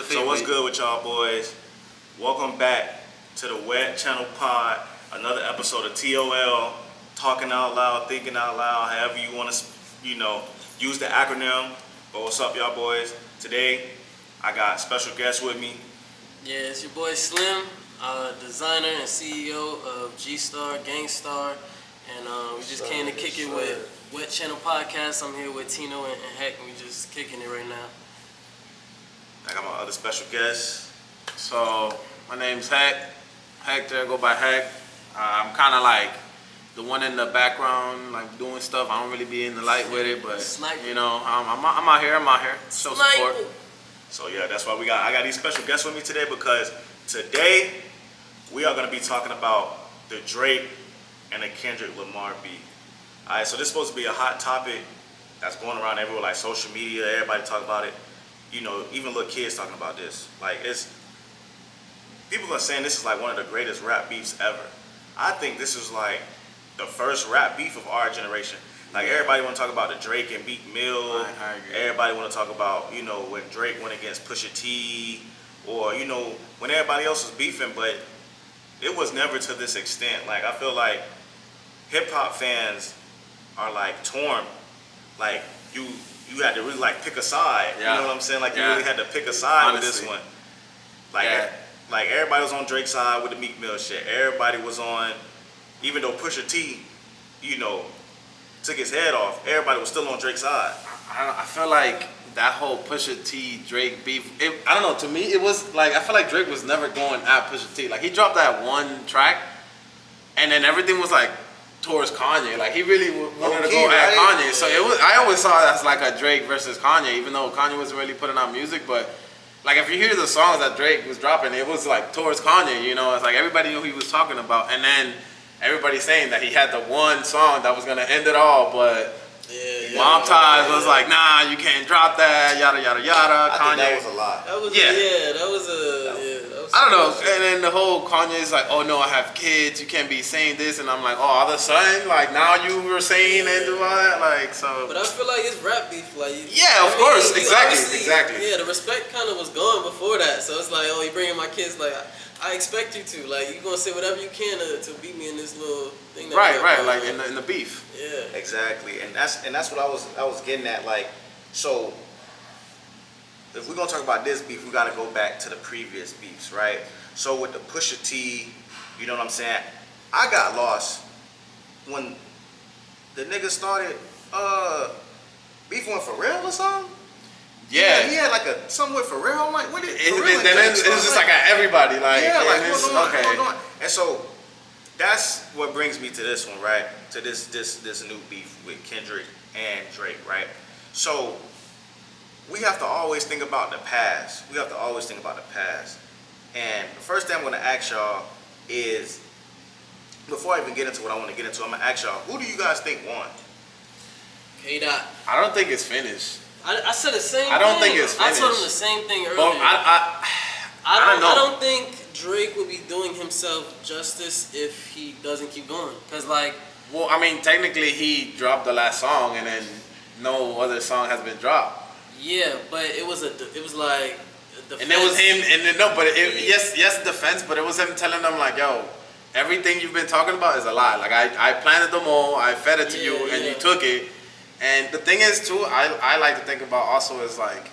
So what's good with y'all boys? Welcome back to the W.E.T Channel Pod. Another episode of TOL, talking out loud, thinking out loud, however you want to, use the acronym. But what's up, y'all boys? Today, I got special guests with me. Yeah, it's your boy Slim, designer and CEO of G-Star, Gangstar, and we just came to kick it with W.E.T Channel Podcast. I'm here with Tino and Heck, and we just kicking it right now. I got my other special guests. So, my name's Hector, I go by Heck. I'm kind of like the one in the background, like doing stuff. I don't really be in the light with it, but I'm out here. Show support. So yeah, that's why I got these special guests with me today, because today we are gonna be talking about the Drake and the Kendrick Lamar beat. All right, so this is supposed to be a hot topic that's going around everywhere, like social media. Everybody talk about it. Even little kids talking about this. Like, people are saying this is like one of the greatest rap beefs ever. I think this is like the first rap beef of our generation. Like, everybody want to talk about the Drake and Meek Mill. I agree. Everybody want to talk about, when Drake went against Pusha T, or, when everybody else was beefing, but it was never to this extent. Like, I feel like hip hop fans are like torn. Like, you had to really like pick a side. Yeah. You know what I'm saying? Like, you really had to pick a side with this one. Like everybody was on Drake's side with the Meek Mill shit. Everybody was on, even though Pusha T, took his head off, everybody was still on Drake's side. I feel like that whole Pusha T Drake beef, I don't know, to me it was like, I feel like Drake was never going at Pusha T. Like, he dropped that one track and then everything was like towards Kanye. Like, he really wanted to go at Kanye. So I always saw it as like a Drake versus Kanye, even though Kanye wasn't really putting out music. But like, if you hear the songs that Drake was dropping, it was like towards Kanye, It's like everybody knew who he was talking about. And then everybody saying that he had the one song that was gonna end it all, but Mom Ties was like, nah, you can't drop that, yada yada yada. I think that was a lot. That was I don't know. And then the whole Kanye's like, oh no, I have kids, you can't be saying this, and I'm like, oh, all of a sudden, like, now you were saying and do all that, like, so. But I feel like it's rap beef, like. Of course, exactly. Yeah, the respect kind of was gone before that, so it's like, oh, you bringing my kids, like, I expect you to, like, you gonna say whatever you can to beat me in this little thing. Right, like in the beef. Yeah. Exactly, and that's what I was getting at. Like, so if we're gonna talk about this beef, we gotta go back to the previous beefs, right? So with the Pusha T, you know what I'm saying? I got lost when the nigga started beefing with Pharrell or something. Yeah, he had like something with Pharrell. I'm like, what is it? It was just like everybody, like, what's going on? And so that's what brings me to this one, right? To this new beef with Kendrick and Drake, right? So we have to always think about the past. And the first thing I'm gonna ask y'all is, before I even get into what I want to get into, I'm gonna ask y'all, who do you guys think won? K-Dot. I don't think it's finished. I said the same thing. I don't think it's finished. I told him the same thing earlier. Well, I don't know. I don't think Drake will be doing himself justice if he doesn't keep going. Cause well, I mean, technically he dropped the last song and then no other song has been dropped. Yeah, but it was like. Defense. And it was him, yes, defense, but it was him telling them like, yo, everything you've been talking about is a lie. Like, I planted them all, I fed it to you, and you took it. And the thing is, too, I like to think about also is like,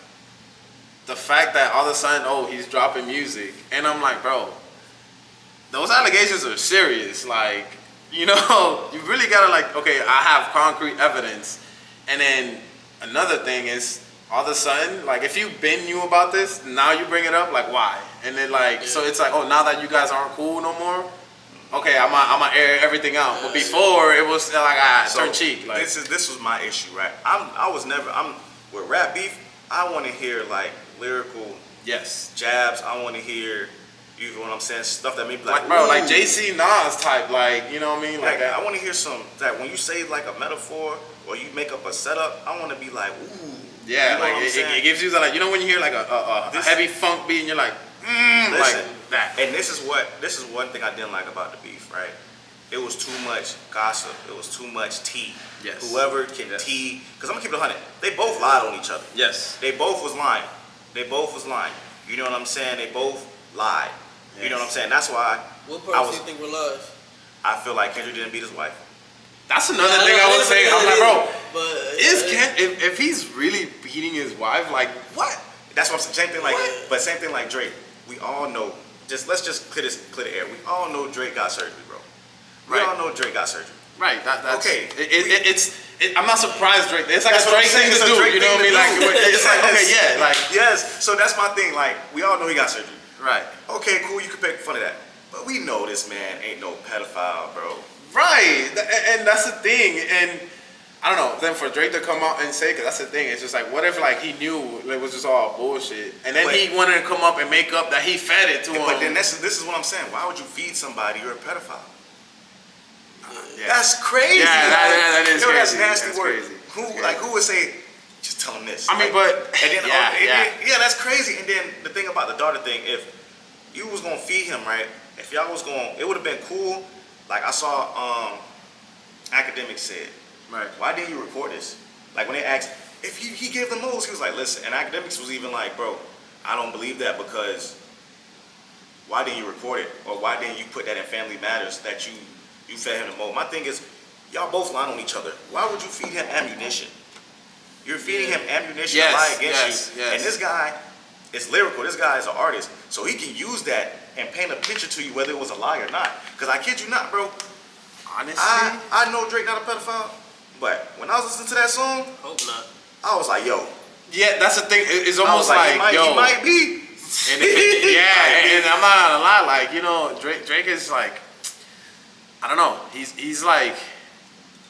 the fact that all of a sudden, he's dropping music. And I'm like, bro, those allegations are serious. Like, you really gotta like, okay, I have concrete evidence. And then another thing is, all of a sudden, like, if you've been knew about this, now you bring it up, like, why? And then so it's like, now that you guys aren't cool no more, okay, I'm gonna air everything out. But before it was like, turn cheek. Like, this was my issue, right? I'm with rap beef. I want to hear like lyrical jabs. I want to hear, you know what I'm saying, stuff that maybe like bro, like JC Nas type, like, you know what I mean, like I want to hear some that when you say like a metaphor or you make up a setup, I want to be like, ooh. Yeah, like it gives you the, like, when you hear like a heavy funk beat and you're like, listen, like that. And this is one thing I didn't like about the beef, right? It was too much gossip. It was too much tea. Yes. Whoever can tea, because I'm gonna keep it 100. They both lied on each other. Yes. They both was lying. You know what I'm saying? They both lied. You know what I'm saying? That's why What I parts was. do you think were lies? I feel like Kendrick didn't beat his wife. That's another thing I was saying. I'm like, bro, But if he's really beating his wife, like what? That's what I'm saying. Same thing like, What? but same thing like Drake. We all know. Let's just clear the air. We all know Drake got surgery, bro. We Right. all know Drake got surgery. Right. That's Okay. I'm not surprised, Drake. It's like That's a what I'm Drake saying, thing it's to a do. Drake You know what I thing mean? to Like do. it's like okay, yeah, like Yes. So that's my thing. Like we all know he got surgery. right. Okay, cool. You can pick fun of that, but we know this man ain't no pedophile, bro. Right, and that's the thing, and I don't know. Then for Drake to come out and say, because that's the thing, it's just like, what if like he knew it was just all bullshit, and then he wanted to come up and make up that he fed it to him. But then this is what I'm saying. Why would you feed somebody you're a pedophile? Yeah. That's crazy. Yeah, that is Yo, crazy. That's nasty That's work. crazy. Who would say, just tell him this? I mean, Like, but and then, yeah. that's crazy. And then the thing about the daughter thing, if you was gonna feed him, right? If y'all was going, it would have been cool. Like I saw, academics said, Right. why didn't you record this? Like when they asked if he gave them moles, he was like, listen. And academics was even like, bro, I don't believe that because why didn't you record it, or why didn't you put that in Family Matters that you fed him the mole? My thing is, y'all both lying on each other. Why would you feed him ammunition? You're feeding him ammunition to lie against you. Yes. And this guy is lyrical. This guy is an artist. So he can use that and paint a picture to you whether it was a lie or not. Because I kid you not, bro. Honestly, I know Drake not a pedophile. But when I was listening to that song, Hope not. I was like, yo. yeah, that's the thing. It's I almost was like, yo, he might be. and and I'm not gonna lie, like you know, Drake is like, I don't know, he's like,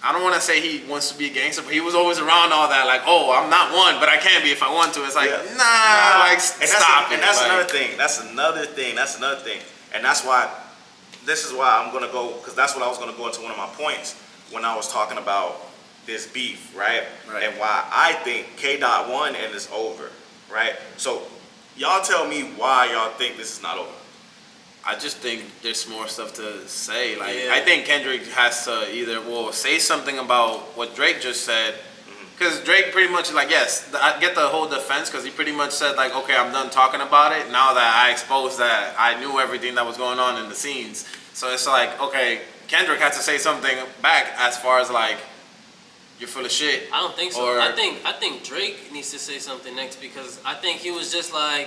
I don't want to say he wants to be a gangster, but he was always around all that, like, oh, I'm not one, but I can be if I want to. It's like, nah, like stop it. And that's like, another thing. That's another thing. And that's why, this is why I'm gonna go, because that's what I was gonna go into one of my points when I was talking about this beef, right? Right. And why I think K-Dot won and it's over, right? So y'all tell me why y'all think this is not over. I just think there's more stuff to say. Like Yeah. I think Kendrick has to either say something about what Drake just said, because Drake pretty much like I get the whole defense because he pretty much said like, okay, I'm done talking about it now that I exposed that I knew everything that was going on in the scenes. So it's like, okay, Kendrick has to say something back as far as like, you're full of shit. I don't think so. Or- I think Drake needs to say something next because I think he was just like,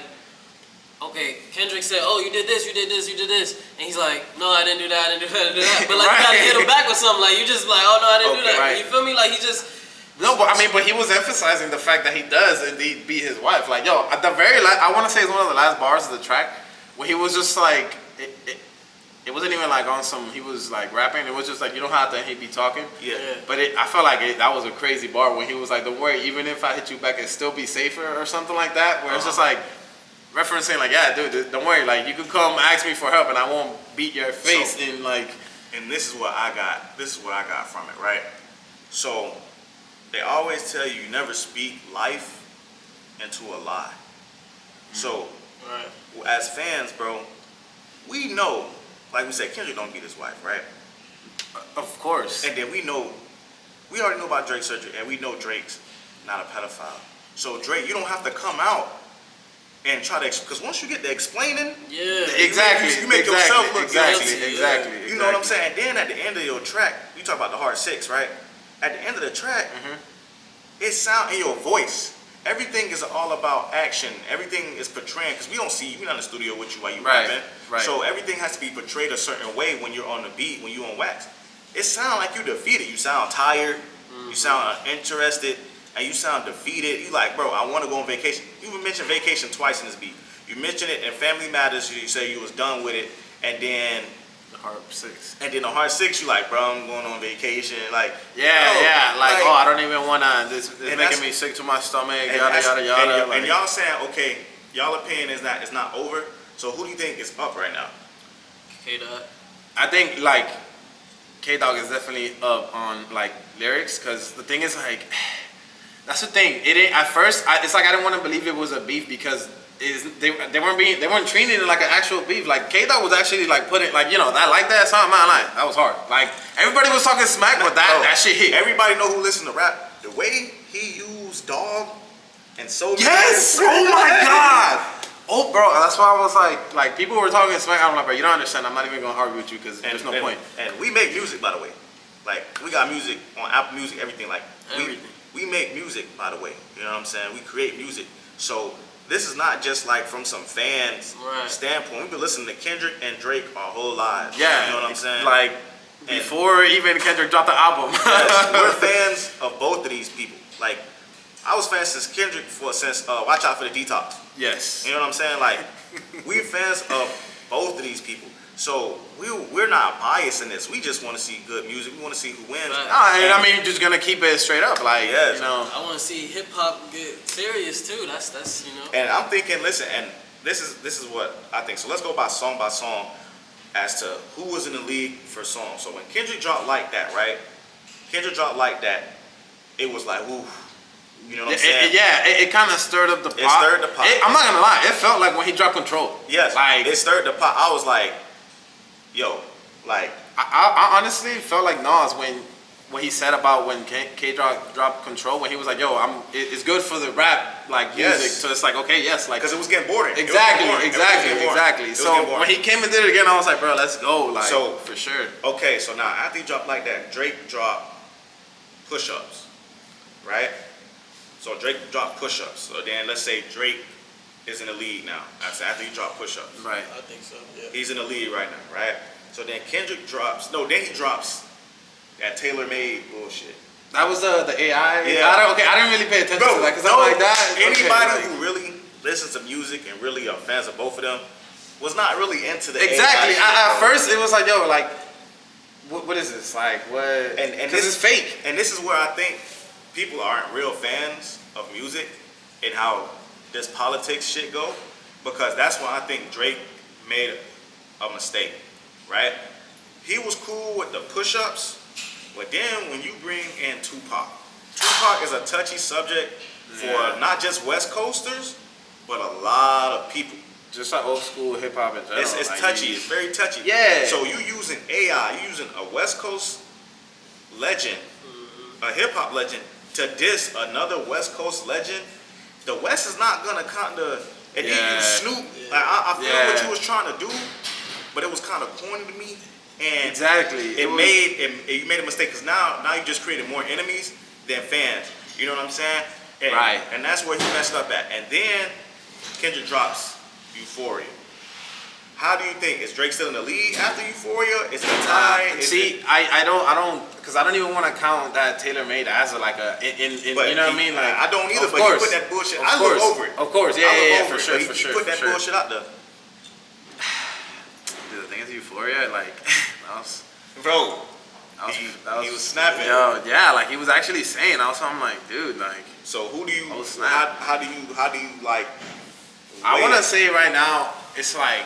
okay, Kendrick said, oh, you did this, you did this, you did this, and he's like, no, I didn't do that, I didn't do that, I didn't do that. But like, you gotta hit him back with something. Like, you just like, oh no, I didn't do that. Right. You feel me? Like he just. No, but I mean, but he was emphasizing the fact that he does indeed beat his wife. Like, yo, at the very last, I want to say it's one of the last bars of the track where he was just like, it wasn't even like on some, he was like rapping. It was just like, you know how then he'd be talking? Yeah. But I felt like that was a crazy bar when he was like, don't worry, even if I hit you back, it'd still be safer or something like that. Where it's just like, referencing like, yeah, dude, don't worry. Like, you could come ask me for help and I won't beat your face in like. And this is what I got. This is what I got from it, right? So they always tell you never speak life into a lie. So Right. as fans, bro, we know, like we said, Kendrick don't beat his wife, right? Of course. And then we already know about Drake's surgery, and we know Drake's not a pedophile. So Drake, you don't have to come out and try to, because once you get to explaining, Yeah. Exactly. you make yourself look exactly, guilty. exactly. You know what I'm saying? And then at the end of your track, you talk about the hard six, right? At the end of the track, it sound in your voice. Everything is all about action. Everything is portraying, because we don't see you. We're not in the studio with you while you Right, rapping. right. So everything has to be portrayed a certain way when you're on the beat, when you're on wax. It sound like you defeated. You sound tired. You sound uninterested. And you sound defeated. You like, bro, I want to go on vacation. You even mentioned vacation twice in this beat. You mentioned it in Family Matters. You say you was done with it. And then The hard six. the hard six, you like, bro, I'm going on vacation. Like, Yeah, bro, yeah. Like, oh, I don't even wanna. This is and making that's- me sick to my stomach. and Yada that's- yada yada. And, like- and y'all saying, okay, y'all opinion is not over. So who do you think is up right now? K-Dot. I think like K-Dog is definitely up on like lyrics, because the thing is like, that's the thing. It ain't at first. It's like I didn't want to believe it was a beef because they weren't treating it like an actual beef. Like K-Dog was actually like putting like, you know, that like that song, man, like that was hard. Like everybody was talking smack, but that shit hit. Everybody know who listen to rap. The way he used dog and so Yes! Oh my God! Oh, bro, that's why I was like people were talking smack. I'm like, bro, you don't understand. I'm not even gonna argue with you because there's no point. And we make music, by the way. Like, we got music on Apple Music, everything. Like, Everything. we make music, by the way. You know what I'm saying? We create music. So this is not just like from some fans standpoint. We've been listening to Kendrick and Drake our whole lives. Yeah, you know what I'm saying? Like before even Kendrick dropped the album. Yes, we're fans of both of these people. Like, I was fans since Kendrick since Watch Out for the Detox. Yes. You know what I'm saying? Like, we're fans of both of these people. So we're not biased in this. We just want to see good music. We want to see who wins. Right. I mean, just gonna keep it straight up, like yes. you know. I want to see hip hop get serious too. That's you know. And I'm thinking, listen, and this is what I think. So let's go by song as to who was in the league for songs. So when Kendrick dropped Like That, right? Kendrick dropped Like That. It was like, woo. You know what I'm saying? It kind of stirred up the pot. It stirred the pot. I'm not gonna lie. It felt like when he dropped Control. Yes. Like it stirred the pot. I was like, yo, like I honestly felt like Nas when he said about when K dropped Control, when he was like, yo, it's good for the rap like music. So it's like, okay, yes, like because it was getting boring. Exactly. So when he came and did it again, I was like, bro, let's go. Like, so for sure. Okay, so now after he dropped Like That, Drake dropped Push Ups, right? So Drake dropped Push Ups. So then let's say Drake is in the lead now. After he dropped Push Ups. Right. I think so. Yeah. He's in the lead right now, right? So then Kendrick drops. No, then he drops that tailor-made bullshit. That was the AI. Yeah. I didn't really pay attention to that because I'm like that. Anybody who really listens to music and really are fans of both of them was not really into the exactly. AI At first, it was like, yo, like, what is this? Like, what? And this is fake. And this is where I think people aren't real fans of music and how this politics shit go, because that's when I think Drake made a mistake, right? He was cool with the push-ups, but then when you bring in Tupac is a touchy subject for not just West Coasters, but a lot of people. Just like old school hip hop in general. It's like touchy. It's very touchy. Yeah. So you using AI, you using a West Coast legend, a hip hop legend, to diss another West Coast legend. The West is not gonna kind of. And then you Snoop. Like, I feel what you was trying to do, but it was kind of corny to me. And exactly. You made a mistake because now you just created more enemies than fans. You know what I'm saying? And, right. And that's where he messed up at. And then Kendrick drops Euphoria. How do you think? Is Drake still in the lead after Euphoria? Is it a tie? I don't, because I don't even want to count that tailor-made as you know what I mean? Like, I don't either. But you put that bullshit. I look over it. Of course, yeah, for sure. You put that bullshit out there. Dude, the thing is, Euphoria, like, that was, bro. He was snapping. Yo, yeah, like he was actually saying. I'm like, dude, like. So who do you? How do you like? I want to say right now, it's like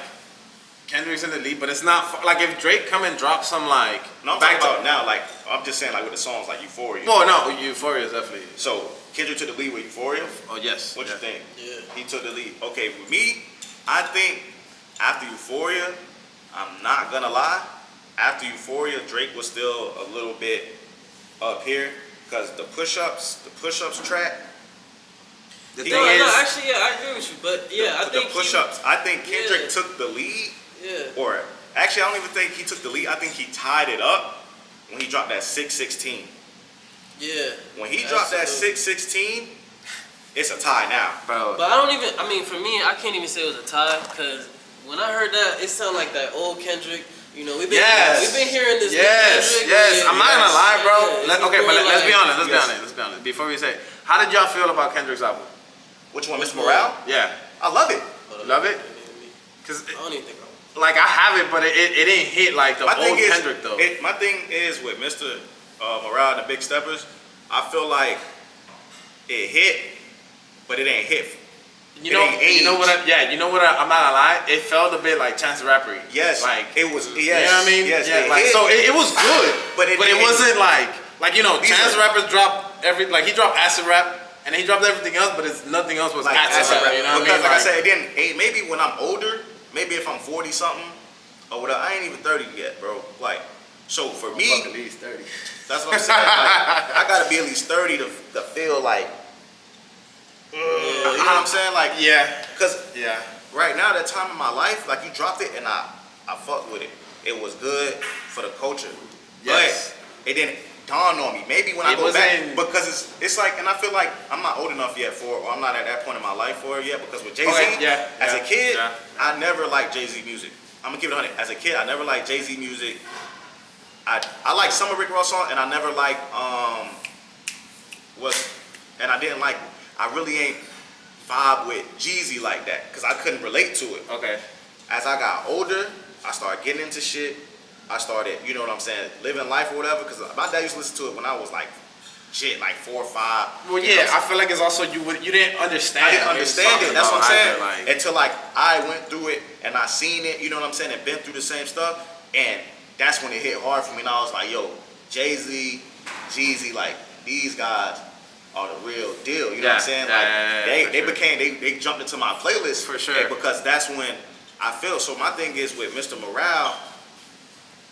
Kendrick's in the lead, but it's not like if Drake come and drop some like. No, I'm talking about now. Like I'm just saying, like with the songs like Euphoria. Oh no, Euphoria is definitely. So Kendrick took the lead with Euphoria. Oh yes. What you think? Yeah. He took the lead. Okay, with me, I think after Euphoria, I'm not gonna lie. After Euphoria, Drake was still a little bit up here because the push-ups track. Actually, yeah, I agree with you, but yeah, I think the push-ups. I think Kendrick took the lead. Yeah. Or actually, I don't even think he took the lead. I think he tied it up when he dropped that 616. Yeah. When he dropped that 616, it's a tie now, bro. But I mean, for me, I can't even say it was a tie because when I heard that, it sounded like that old Kendrick. You know, we've been hearing this. Yes. I'm not gonna lie, bro. Okay, but let's be honest. Let's be honest. Before we say, how did y'all feel about Kendrick's album? Which one, Mr. Morale? Yeah. I love it. Love it? Because I don't even think like I have it, but it didn't hit like the old Kendrick though. My thing is with Mr. Morale and the Big Steppers, I feel like it hit, but it ain't hit. You know what? I'm not gonna lie. It felt a bit like Chance the Rapper. Yes, like it was. Yes, you know what I mean? Yes, it was good, but it wasn't like Chance the Rapper dropped he dropped acid rap. And he dropped everything else, but nothing else was acid rap. You know what I mean? Because like I said, again, maybe when I'm older, maybe if I'm 40 something or whatever, I ain't even 30 yet, bro. Like, so for me, at least 30. That's what I'm saying. Like, I gotta be at least 30 to feel like. You know what I'm saying? Like, yeah, because right now, that time in my life, like you dropped it and I fucked with it. It was good for the culture. Yes. But it didn't dawn on me. Maybe when I go back, because it's like, and I feel like I'm not old enough yet for, or I'm not at that point in my life for it yet. Because with Jay-Z, as a kid, I never liked Jay-Z music. I'm gonna keep it 100. As a kid, I never liked Jay-Z music. I like some of Rick Ross songs, and I never liked I really ain't vibe with Jeezy like that because I couldn't relate to it. Okay. As I got older, I started getting into shit. I started, you know what I'm saying, living life or whatever. Because my dad used to listen to it when I was like 4 or 5. Well, yeah, I feel like it's also you didn't understand. I didn't understand it. That's what I'm saying. Either, Until like I went through it and I seen it, you know what I'm saying, and been through the same stuff. And that's when it hit hard for me. And I was like, yo, Jay-Z, Jeezy, like these guys are the real deal. You know what I'm saying? They jumped into my playlist for sure. Because that's when I feel. So my thing is with Mr. Morale,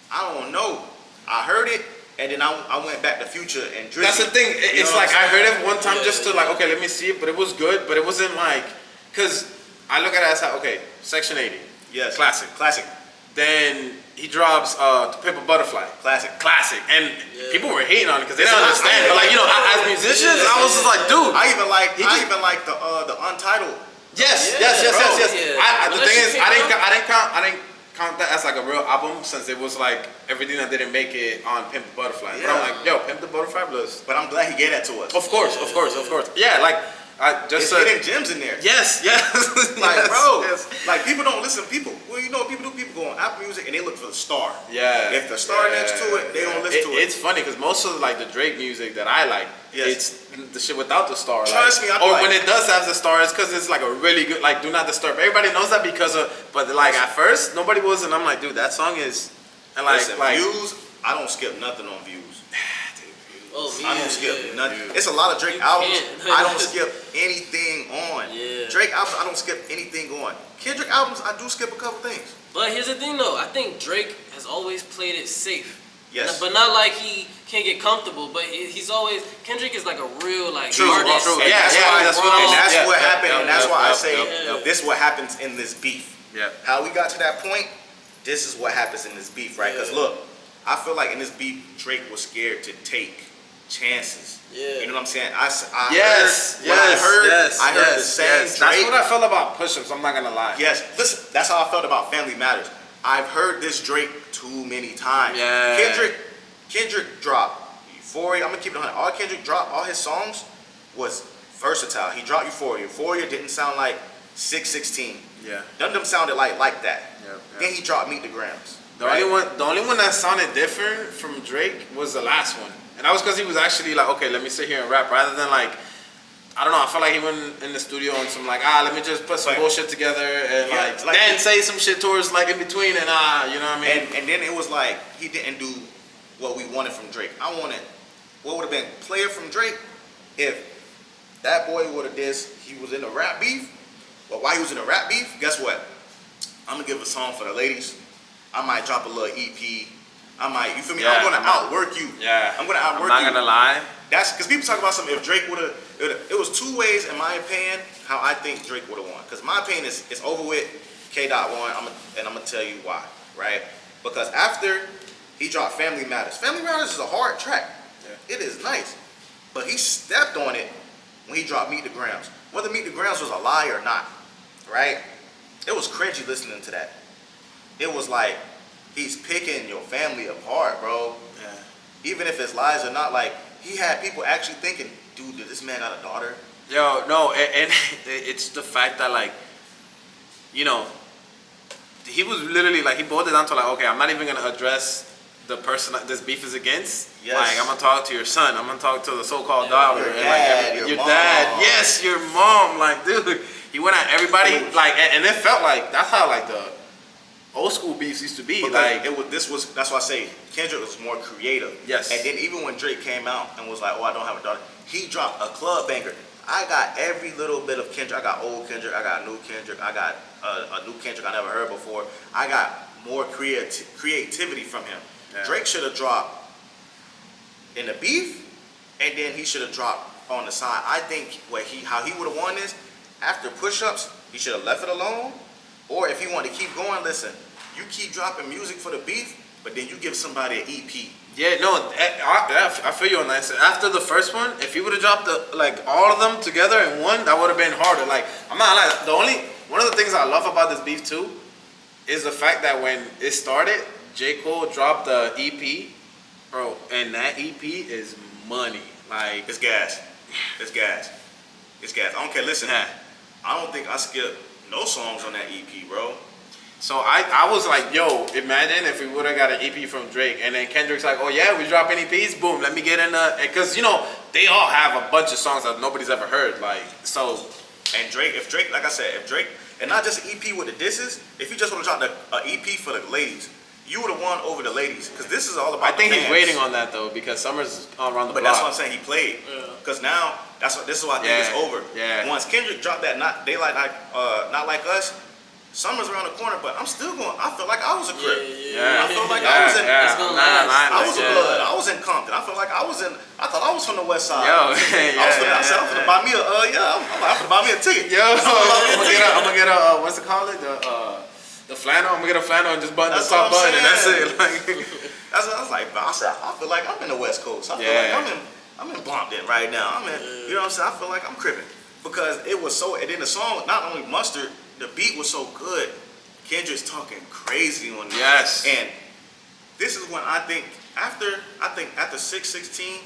I don't know. I heard it and then I went back to Future and Drizzy. That's the thing. It's like I heard it one time just to like, okay, let me see it, but it was good, but it wasn't like, cause I look at it as like, okay, Section 80. Yes. Classic. Then he drops To Pimp a Butterfly. Classic. And people were hating on it because they didn't understand. But like, you know, as musicians, I was just like, dude. I even like the Untitled. Yes. The thing is, I didn't count that as like a real album since it was like everything that didn't make it on Pimp the Butterfly. But I'm like, yo, Pimp the Butterfly was. But I'm glad he gave that to us. Of course. Yeah, like I just hidden gems in there. Yes. Like, bro, like people don't listen. Well, you know what people do? People go on Apple Music and they look for the star. Yeah. If the star next to it, they don't listen to it. It's funny because most of like the Drake music that I like, it's the shit without the star. Trust me, or when it does have the star, it's because it's like a really good, like Do Not Disturb. Everybody knows that because of, but like at first nobody was, and I'm like, dude, that song is, and like, Views. I don't skip nothing on Views. Oh, I don't skip nothing. It's a lot of Drake albums I don't skip anything on. Yeah. Drake albums I don't skip anything on. Kendrick albums I do skip a couple things. But here's the thing though, I think Drake has always played it safe. Yes. But not like he can't get comfortable, but he's always, Kendrick is like a real like True. artist. And that's what happened, and that's why I say this is what happens in this beef. Yeah. How we got to that point, this is what happens in this beef, right? Because look, I feel like in this beef, Drake was scared to take chances. Yeah. You know what I'm saying? I heard the same Drake. That's what I felt about Push-Ups, I'm not gonna lie. Yes, listen, that's how I felt about Family Matters. I've heard this Drake too many times. Yeah. Kendrick dropped Euphoria. I'm gonna keep it 100. All Kendrick dropped, all his songs was versatile. He dropped Euphoria. Euphoria didn't sound like 616. Yeah. None of them sounded like that. Yeah. Then he dropped Meet the Grams. The only one that sounded different from Drake was the last one. And that was because he was actually like, okay, let me sit here and rap rather than like, I don't know, I felt like he went in the studio on some like, let me just put some bullshit together and like then say some shit towards like in between and you know what I mean? And then it was like, he didn't do what we wanted from Drake. What would have been player from Drake if that boy would have he was in a rap beef, but while he was in a rap beef, guess what? I'm gonna give a song for the ladies. I might drop a little EP. You feel me? I'm gonna outwork you. Yeah. I'm gonna outwork you. I'm not gonna lie. That's because people talk about something. If Drake would have, it was two ways, in my opinion, how I think Drake would have won. Because my opinion is it's over with. K.Dot won, and I'm gonna tell you why, right? Because after he dropped Family Matters. Family Matters is a hard track. Yeah. It is nice, but he stepped on it when he dropped Meet the Grams. Whether Meet the Grams was a lie or not, right? It was cringy listening to that. It was like he's picking your family apart, bro. Yeah. Even if it's lies or not, like he had people actually thinking, dude, did this man got a daughter? Yo, no, and it's the fact that like, you know, he was literally like, he boiled it down to like, okay, I'm not even gonna address the person that this beef is against. Yes. Like, I'm gonna talk to your son. I'm gonna talk to the so-called daughter. Your and dad, like, your mom. dad. Yes, your mom. Like, dude, he went at everybody. Like, and it felt like that's how like the old school beefs used to be. Because that's why I say Kendrick was more creative. Yes. And then even when Drake came out and was like, oh, I don't have a daughter, he dropped a club banger. I got every little bit of Kendrick. I got old Kendrick. I got new Kendrick. I got a new Kendrick I never heard before. I got more creativity from him. Yeah. Drake should have dropped in the beef, and then he should have dropped on the side. I think how he would have won this, after push-ups, he should have left it alone, Or if you want to keep going, listen, you keep dropping music for the beef, but then you give somebody an EP. Yeah, no, I feel you on that. So after the first one, if he would have dropped all of them together in one, that would have been harder. Like, I'm not lying. One of the things I love about this beef too is the fact that when it started, J. Cole dropped the EP, bro, and that EP is money. Like, It's gas. It's gas. It's gas. I don't care. Listen, I don't think I skipped no songs on that EP, bro. so I was like, yo, imagine if we would have got an EP from Drake, and then Kendrick's like, oh yeah, we dropping EPs, boom, let me get in because they all have a bunch of songs that nobody's ever heard, like, so. And Drake, like I said, and not just an EP with the disses, if you just would have dropped an EP for the ladies, you would have won over the ladies, because this is all about. I think the he's fans. waiting on that though, because Summer's around the But block. that's what I'm saying. He played, because now this is why I think it's over. Yeah. Once Kendrick dropped that, not like us. Summer's around the corner, but I'm still going. I feel like I was a Crip. Yeah. I felt like I was in. It's gonna last. I was a Blood. I was in Compton. I felt like I was in. I thought I was from the West Side. Yo, I was finna buy me a. I'm finna buy me a ticket. Yo, I'm gonna get a what's it called? The flannel. I'm gonna get a flannel and just button the That's top what I'm button, and that's saying. it. Like, That's what I was like. But I feel like I'm in the West Coast. I feel like I'm in Brompton right now. You know what I'm saying? I feel like I'm crippin' because it was so. And then the song, not only Mustard, the beat was so good. Kendrick's talking crazy on this. Yes. And this is when I think after 616,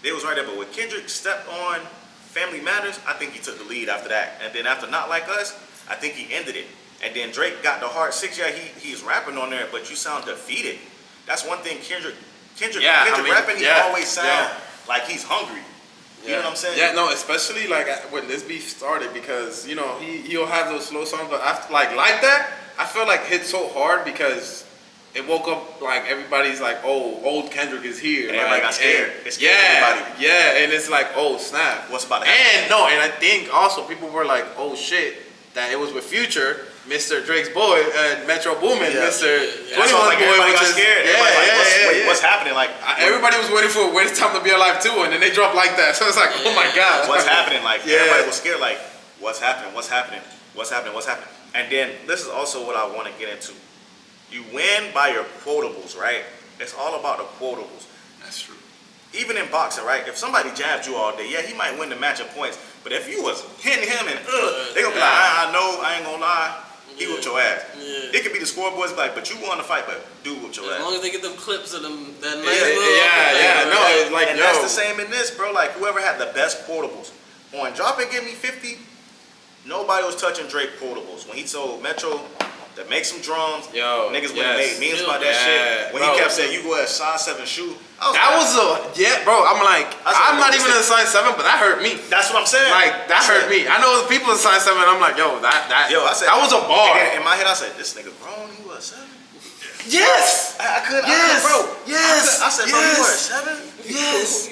they was right there. But when Kendrick stepped on Family Matters, I think he took the lead after that. And then after Not Like Us, I think he ended it. And then Drake got the hard 6. Yeah, he's rapping on there, but you sound defeated. That's one thing Kendrick rapping, he always sound like he's hungry. You know what I'm saying? Yeah, no, especially like when this beef started, because he'll have those slow songs, but after like that, I feel like hit so hard because it woke up like everybody's like, oh, old Kendrick is here. And everybody got scared. It scared everybody. Yeah, and it's like, oh snap, what's about to happen? And I think also people were like, oh shit, that it was with Future, Mr. Drake's boy, Metro Boomin, Mr. 21's boy, everybody got scared. What's happening? Like everybody was waiting for When It's Time to Be Alive too, and then they dropped like that. So it's like, oh my god, what's happening? Like everybody was scared. Like what's happening? What's happening? What's happening? What's happening? And then this is also what I want to get into. You win by your quotables, right? It's all about the quotables. That's true. Even in boxing, right? If somebody jabbed you all day, yeah, he might win the match in points. But if you was hitting him and they gonna be like, I know, I ain't gonna lie. He whooped your ass. Yeah. It could be the scoreboards like, but you won the fight, but dude whooped your ass. As long as they get them clips of them, that nice no, like, and that's the same in this, bro. Like whoever had the best quotables. On Drop and Give Me 50, nobody was touching Drake quotables. When he told Metro to make some drums, niggas would have made memes about that shit. When he kept saying, you go at size 7 shoe. Bro, I'm like, I'm not even in a size 7, but that hurt me. That's what I'm saying. Like, that hurt me. I know people in size 7, I'm like, I said, that was a bar. In my head, I said, this nigga grown, he was 7? Yes! I couldn't, bro. Yes! I said, bro, you was 7? Yes!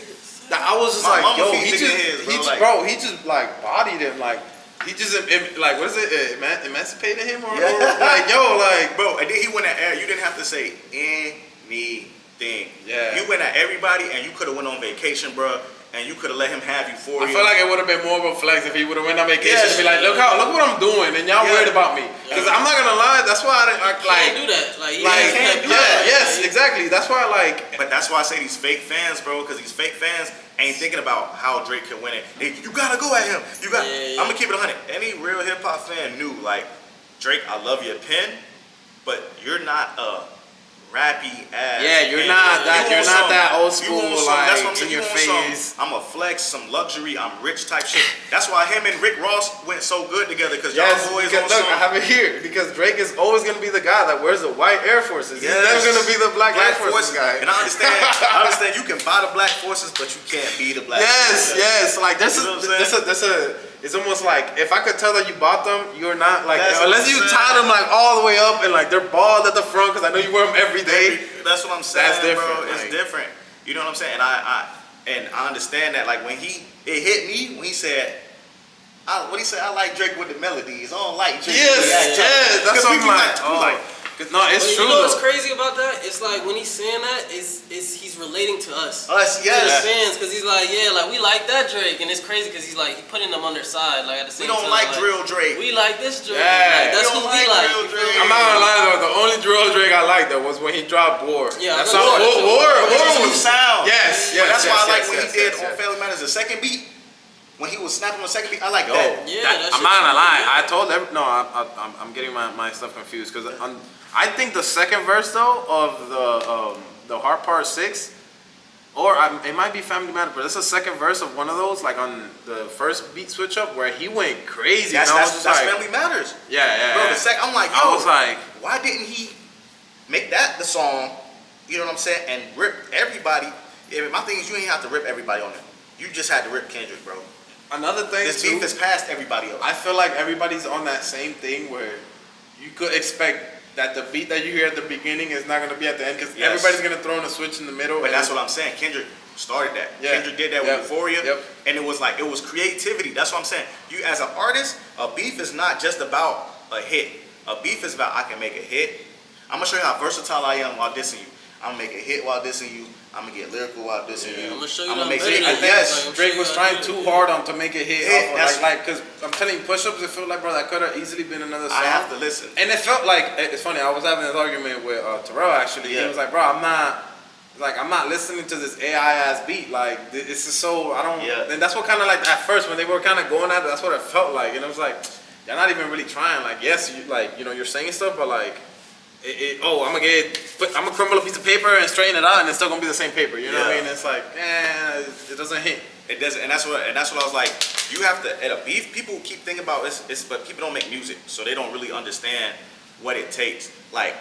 I was just like, yo, he just like bodied him, like, he just, like, what is it, emancipated him? Or like, yo, like. Bro, and then he went at air. You didn't have to say anything. Yeah. You went at everybody, and you could have went on vacation, bro, and you could have let him have you for I feel like it would have been more of a flex if he would have went on vacation and be like, look what I'm doing, and y'all worried about me. Because I'm not going to lie, that's why I like. Can't do that. Like, can't do that. Yes, exactly. That's why, like. But that's why I say these fake fans, bro, because these fake fans ain't thinking about how Drake can win it. You gotta go at him. I'm gonna keep it 100. Any real hip hop fan knew, like, Drake, I love your pen, but you're not a rappy ass. Yeah, you're not that old school, like, that's what I'm saying. in your face. I'm a flex, some luxury, I'm rich type shit. That's why him and Rick Ross went so good together, because y'all boys on look, I have it here, because Drake is always gonna be the guy that wears the white Air Forces. He's never gonna be the black Air Forces guy. And I understand you can buy the black forces, but you can't be the black forces. Yes, like it's almost like, if I could tell that you bought them, you're not like, unless you tie them like all the way up and like they're bald at the front, because I know you wear them every day. That's what I'm saying. That's different, bro. It's different. You know what I'm saying? And I understand that. Like when it hit me when he said, what he said, I like Drake with the melodies. I don't like Drake. Yes, that's what I'm like. No, it's But true. You know what's though. crazy about that? It's like when he's saying that, he's relating to us. Us, To the yes. fans, because he's like, yeah, like we like that Drake, and it's crazy because he's like putting them on their side, like at the We same don't time. like drill Drake. We like this Drake. Yeah. Like, that's We who don't we like like. drill you feel Drake. me? I'm not gonna lie though, the only drill Drake I liked though was when he dropped War. Yeah, that's I not know War. Because it's a new Was sound. yes, But that's why I like yes, when yes, he did yes, on yes. Family Matters the second beat. When he was snapping on the second beat, I like Yo, that. Yeah, that I'm shit not gonna lie. yeah. I told I'm getting my stuff confused because I think the second verse though of the Heart Part 6, or it might be Family Matters, but it's the second verse of one of those, like on the first beat switch up where he went crazy. That's, and I was that's, just that's like, Family Matters. yeah. Bro, the second, I'm like, yo, I was like, why didn't he make that the song? You know what I'm saying? And rip everybody. My thing is, you ain't have to rip everybody on it. You just had to rip Kendrick, bro. another thing This too. beef is past everybody else. I feel like everybody's on that same thing where you could expect that the beat that you hear at the beginning is not going to be at the end because Yes. everybody's going to throw in a switch in the middle. But that's what I'm saying. Kendrick started that. Yeah. Kendrick did that Yep. with Euphoria. Yep. And it was like, it was creativity. That's what I'm saying. You, as an artist, a beef is not just about a hit. A beef is about, I can make a hit. I'm going to show you how versatile I am while dissing you. I'm going to make a hit while dissing you. I'm going to get lyrical while dissing you. I'm gonna show you I'm that gonna make I'm better it. than Yes. you. Drake was trying too hard on to make it hit. Yeah, Off of, because I'm telling you, push-ups, it felt like, bro, that could have easily been another song. I have to listen. And it felt like, it's funny, I was having this argument with Terrell actually. Yeah. He was like, bro, I'm not listening to this AI ass beat. Like, this is so, I don't, Yeah. and that's what kind of like, at first, when they were kind of going at it, that's what it felt like. And it was like, you're not even really trying. Like, yes, you're saying stuff, but like, I'm gonna crumble a piece of paper and straighten it out, and it's still gonna be the same paper. You know what I Yeah. mean? It's like, it doesn't hit. It doesn't, and that's what I was like. You have to, at a beef, people keep thinking about it's but people don't make music, so they don't really understand what it takes. Like,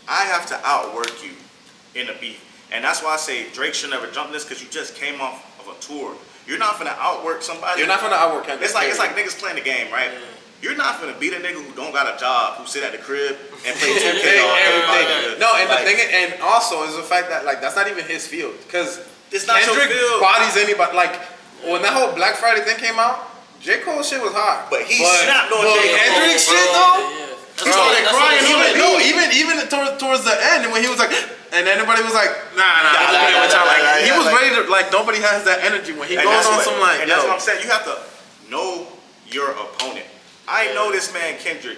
I have to outwork you in a beef, and that's why I say Drake should never jump this because you just came off of a tour. You're not gonna outwork somebody. You're not gonna outwork Kendrick. It's like niggas playing the game, right? You're not gonna beat a nigga who don't got a job, who sit at the crib and play 2K all everybody. No, and like, the thing, and also is the fact that like that's not even his field because It's not your Kendrick field. bodies anybody. Like when that whole Black Friday thing came out, J. Cole shit was hot, But he snapped on J. Cole, Kendrick bro. shit though. Yeah. He started crying on the beat. Even towards the end when he was like, and everybody was like, nah. He was like- ready to like nobody has that energy when he And goes that's on what- some like, and that's what I'm saying. You have to know your opponent. I know this man Kendrick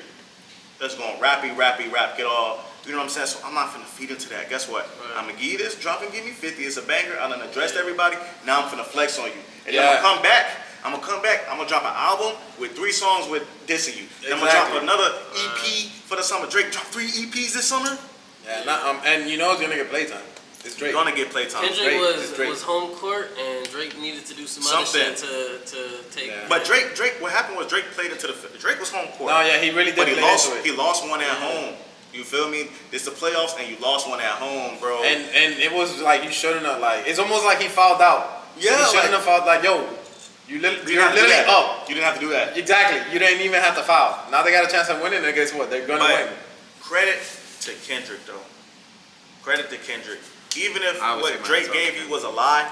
that's gonna rap, get all. You know what I'm saying? So I'm not finna feed into that. Guess what? Right. I'm gonna give you this, drop and give me 50. It's a banger. I done addressed everybody. Now I'm finna flex on you. And then Yeah. I'm gonna come back. I'm gonna drop an album with 3 songs with dissing you. Then I'm gonna Exactly. drop another EP for the summer. Drake dropped 3 EPs this summer. and you know it's gonna get playtime. It's Drake. You're gonna get playtime. Kendrick Drake. was home court, and Drake needed to do some Something. other shit to take. Yeah. But Drake, what happened was Drake played into the. Drake was home court. No, yeah, he really did But he play lost. into it. He lost one at home. You feel me? It's the playoffs, and you lost one at home, bro. And it was like you shouldn't have like. It's almost like he fouled out. Yeah, he shouldn't like- have fouled. Like yo, you're didn't literally have to do that. up. You didn't have to do that. Exactly. You didn't even have to foul. Now they got a chance of winning, and guess what? They're gonna But win. credit to Kendrick, though. Credit to Kendrick. Even if I would say what mine Drake as well, gave you was a lie,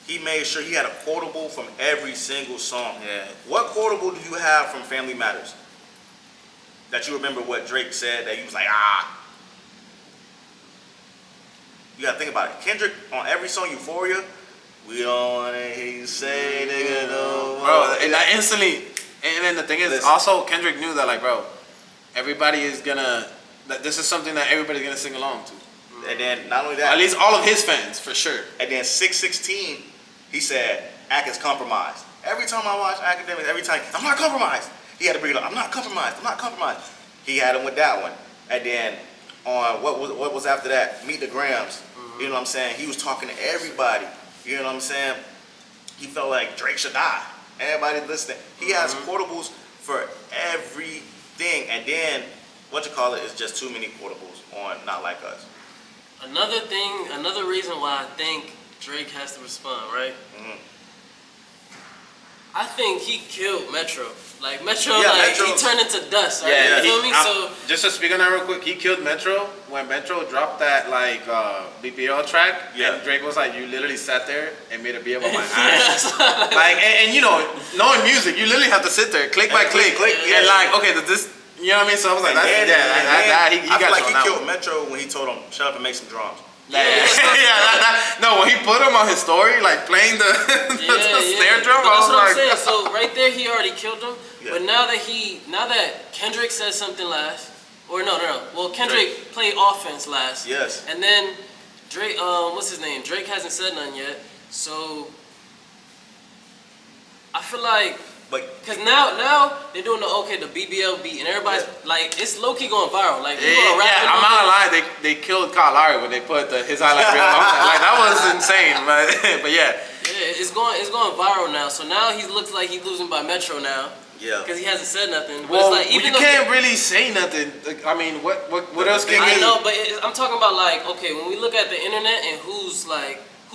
he made sure he had a quotable from every single song. Yeah. What quotable do you have from Family Matters? That you remember what Drake said that you was like, ah. You gotta think about it. Kendrick on every song, Euphoria, we don't wanna hear you say nigga no more. Bro, and I instantly. And then the thing is, Listen. also Kendrick knew that like, bro, everybody is gonna. That this is something that everybody's gonna sing along to. And then not only that, At least all of his fans, for sure. and then 616, he said, Ack is compromised. Every time I watch Academics, every time, I'm not compromised. He had to bring it up, I'm not compromised. He had him with that one. And then on, what was after that? Meet the Grams. You know what I'm saying? He was talking to everybody. You know what I'm saying? He felt like Drake should die. Everybody listening. He has quotables for everything. And then, is just too many quotables on Not Like Us. Another reason why I think Drake has to respond, right? Mhm. I think he killed Metro. Like Metro, Yeah, like Metro. he turned into dust, right? Yeah, you feel me? So just to speak on that real quick, he killed Metro when Metro dropped that like BPL track, Yeah. and Drake was like, "You literally sat there and made a beat on my yeah, ass." so, Like, and you know, knowing music, you literally have to sit there, click by And click, click, and yeah. like, okay, does this, You know what I mean? So I was like, And that's, then, he I feel got like you on he that killed one. Metro when he told him, shut up and make some drums. No, when he put him on his story, like playing the snare drum, But I that's was what I'm like, saying. So right there, he already killed him. Yeah. But now that Kendrick said something last, or no. Well, Kendrick played offense last. Yes. And then Drake, what's his name? Drake hasn't said nothing yet. So I feel like. Cause now they're doing the BBL beat and everybody's like it's low key going viral. Like people are rapping. I'm not gonna lie, they killed Kyle Lowry when they put his highlight reel on. Like that was insane, but yeah. Yeah, it's going viral now. So now he looks like he's losing by Metro now. Yeah. Because he hasn't said nothing. But Well, it's like, even you can't really say nothing. Like, I mean, what else can you? I know, but I'm talking about like, okay, when we look at the internet and who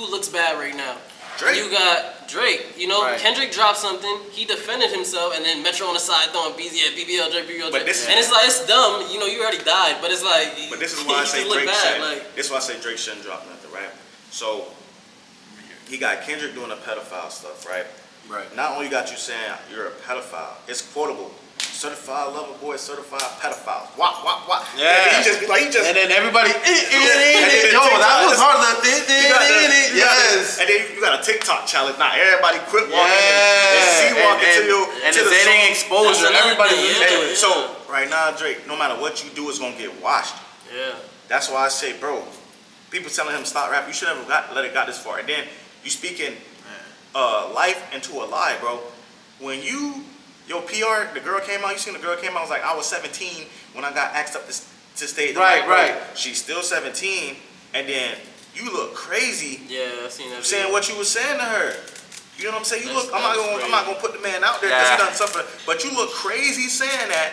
looks bad right now. Drake. You got Drake, Right. Kendrick dropped something, he defended himself, and then Metro on the side throwing BBL, Drake. But this and it's like, it's dumb, you already died, but it's like, But this is why I say you look Drake bad, shouldn't. like, This is why I say Drake shouldn't drop nothing, right? So he got Kendrick doing the pedophile stuff, right? Right. Not only got you saying you're a pedophile, it's quotable. Certified lover boy, certified pedophile. Wah. Yeah. And he just. And then everybody, And then yo, TikTok that was is- hard. Yes. And then you got a TikTok challenge. Now everybody quit walking and see Yeah. walking to you. And to it's the dating song. exposure. That's Everybody's another into thing, it. So right now, Drake, no matter what you do, it's gonna get washed. yeah. That's why I say, bro, people telling him stop rap. You should never let it got this far. And then you speaking life into a lie, bro. When your PR, the girl came out. You seen the girl came out. Was like, I was 17 when I got asked up to stage. Right, bro, right. She's still 17, and then you look crazy Yeah, I seen that. saying what you was saying to her. You know what I'm saying? You That's- look. I'm not gonna put the man out there because he done suffer. But you look crazy saying that.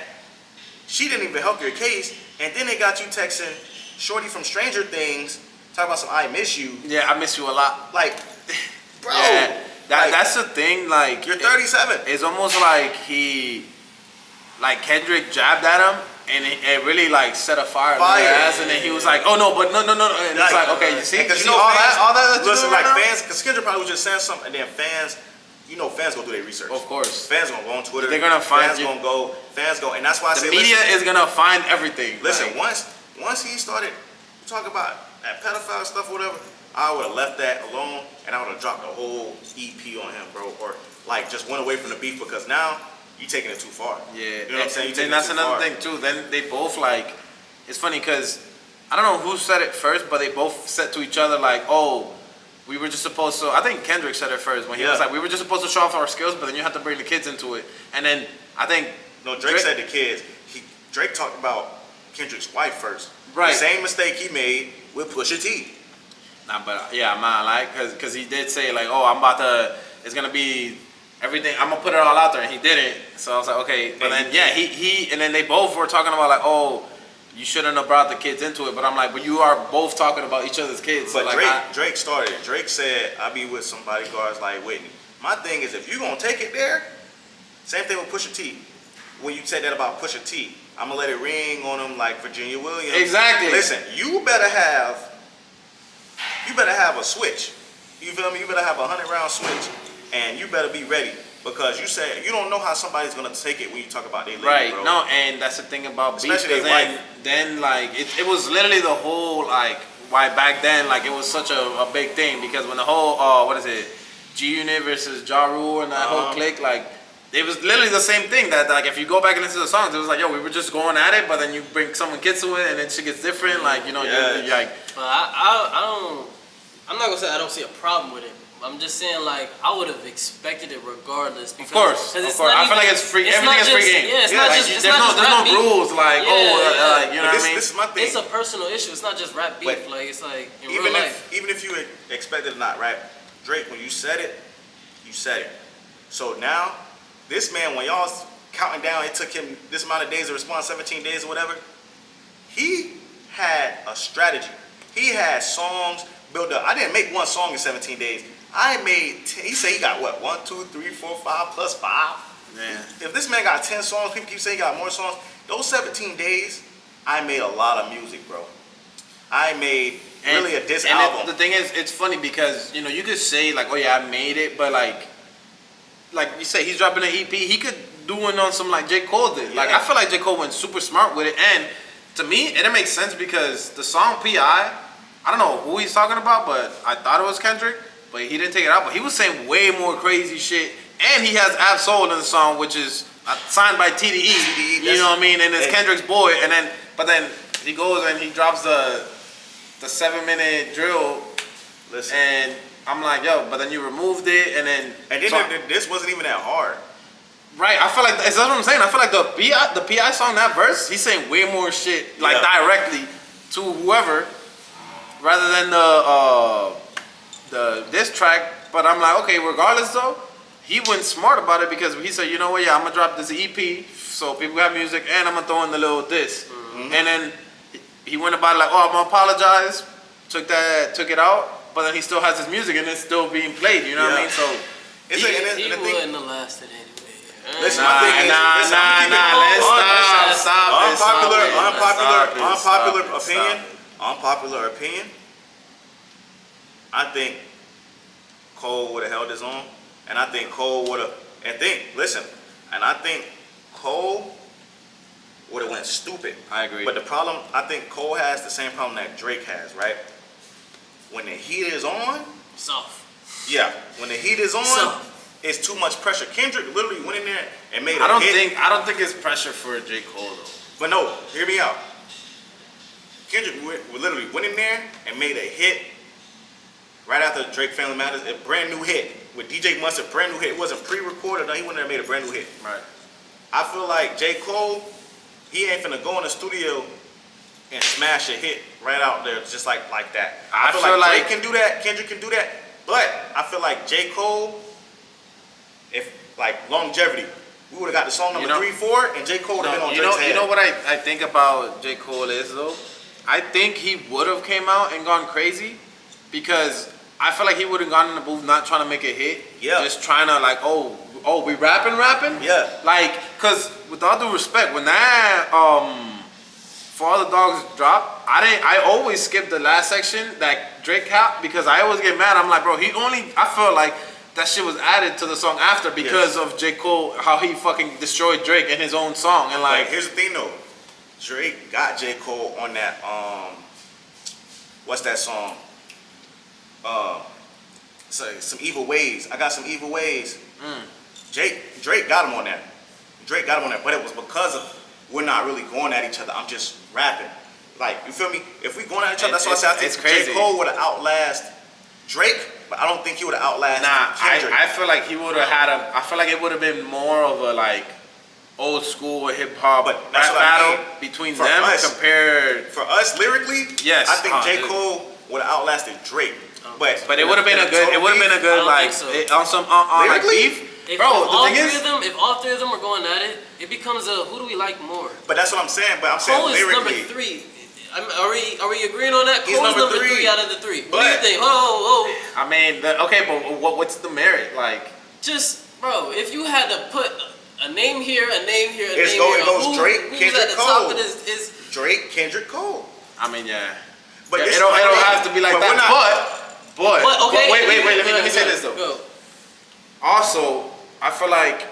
She didn't even help your case, and then they got you texting Shorty from Stranger Things, talking about some I miss you. Yeah, I miss you a lot. Like, bro, Yeah, like, that's the thing. Like, you're 37. It's almost like Kendrick jabbed at him, and it really like set a fire in their ass, and then he was like, "Oh no, but no," and it's like, okay, you see, because you see all that you listen, doing like right now? fans, because Kendrick probably was just saying something, and then fans, fans gonna do their research. Of course. Fans gonna go on Twitter. They're gonna find fans you. Fans go, and that's why I The say media is gonna find everything. Listen, like, once he started talking about that pedophile stuff, or whatever, I would have left that alone, and I would have dropped the whole EP on him, bro, or like just went away from the beef because now you taking it too far. yeah, You know what I'm saying? You taking and that's it too another far. thing too. Then they both like, it's funny because I don't know who said it first, but they both said to each other like, "Oh, we were just supposed to." I think Kendrick said it first when he was like, "We were just supposed to show off our skills, but then you have to bring the kids into it." And then I think Drake said the kids. Drake talked about Kendrick's wife first. Right. The same mistake he made with Pusha T. Nah, but yeah, I'm not like, cause he did say like, "Oh, it's gonna be everything. I'm gonna put it all out there," and he didn't. So I was like, okay. But then and then they both were talking about like, "Oh, you shouldn't have brought the kids into it." But I'm like, but you are both talking about each other's kids. But so like, Drake started it. Drake said, "I be with some bodyguards like Whitney." My thing is, if you gonna take it there, same thing with Pusha T. When you said that about Pusha T, I'm gonna let it ring on him like Virginia Williams. Exactly. Listen, you better have a switch. You feel me? You better have a 100-round switch, and you better be ready because you said you don't know how somebody's gonna take it when you talk about their lady, right? bro. No, and that's the thing about beef. Especially Because their wife. then like it was literally the whole like why back then like it was such a big thing because when the whole what is it, G Unit versus Ja Rule and that whole clique like. It was literally the same thing that like if you go back and listen to the songs, it was like, yo, we were just going at it, but then you bring someone kids to it and then shit gets different. Like, you're like, But I'm not gonna say I don't see a problem with it. I'm just saying like I would have expected it regardless. Because, of course. I feel like it's free. Everything is free game. Yeah, it's not like, just. there's no beef. rules like Yeah, like you know what I mean. This is my thing. It's a personal issue. It's not just rap beef. But like it's like in real life. Even if you expected it or not, right? Drake, when you said it, you said it. So now, this man, when y'all counting down, it took him this amount of days to respond, 17 days or whatever. He had a strategy. He had songs built up. I didn't make one song in 17 days. I made 10. He said he got what? 1, 2, 3, 4, 5 plus 5. Man. If this man got 10 songs, people keep saying he got more songs. Those 17 days, I made a lot of music, bro. I made really a diss album. The thing is, it's funny because you could say like, oh yeah, I made it, but like you say, he's dropping an EP. He could doing on some like J. Cole did. Like I feel like J. Cole went super smart with it, and to me, it makes sense because the song P.I. I don't know who he's talking about, but I thought it was Kendrick, but he didn't take it out. But he was saying way more crazy shit, and he has Ab Soul in the song, which is signed by TDE. You know what I mean? And it's Kendrick's boy, and then he goes and he drops the 7-minute drill. Listen. And I'm like, yo, but then you removed it, and then this wasn't even that hard. Right, I feel like that's what I'm saying. I feel like the P.I. song, that verse, he's saying way more shit like directly to whoever, rather than the diss track. But I'm like, okay, regardless though, he went smart about it because he said, you know what, I'm gonna drop this EP so people have music, and I'm gonna throw in the little diss. And then he went about it like, oh, I'm gonna apologize. Took it out, but then he still has his music and it's still being played. You know what I mean? So he wouldn't have lasted anyway. Listen, let's unpopular opinion. I think Cole would have held his own, and I think Cole would have. And I think Cole would have went stupid. I agree. But the problem, I think Cole has the same problem that Drake has, right? When the heat is on, soft. Yeah, when the heat is on, it's too much pressure. Kendrick literally went in there and made a hit. I don't think it's pressure for J. Cole though. But no, hear me out. Kendrick literally went in there and made a hit right after Drake Family Matters, a brand new hit with DJ Mustard, brand new hit. It wasn't pre-recorded. No, he went in there and made a brand new hit. Right. I feel like J. Cole, he ain't finna go in the studio and smash a hit right out there just like that. I feel like Drake can do that, Kendrick can do that, but I feel like J. Cole, if like longevity, we would have got the song number 3, 4, and J. Cole would have been on Drake's head. You know what I think about J. Cole is though? I think he would have came out and gone crazy because I feel like he would have gone in the booth not trying to make a hit, just trying to like, oh, we rapping, yeah, like, cause with all due respect, when that For All the Dogs dropped, I always skip the last section that Drake had because I always get mad. I'm like, bro, I feel like that shit was added to the song after because of J. Cole, how he fucking destroyed Drake in his own song. And like, here's the thing though, Drake got J. Cole on that, what's that song? Some Evil Ways. I got some Evil Ways. Drake got him on that. But it was because of we're not really going at each other. I'm just rapping. Like, you feel me? If we going at each other, that's why I said I think J. Cole would have outlast Drake, but I don't think he would have outlasted Kendrick. I feel like he would have had I feel like it would have been more of a like old school hip hop rap battle between them compared. For us lyrically, yes, I think J. Cole would have outlasted Drake. But it would have been a good. It would have been a good like on some like beef. If all three of them are going at it, it becomes a who do we like more? But that's what I'm saying. But I'm saying Cole lyrically. Is number 3. Are we agreeing on that? He's Cole's number 3 out of the 3. What do you think? I mean, but what's the merit? Like, just bro, if you had to put a name here, a name here, it goes Drake, Kendrick, Cole. Is Drake, Kendrick, Cole. I mean, yeah. But it don't have to be like that. But okay. Wait. Let me say this though. Go. Also, I feel like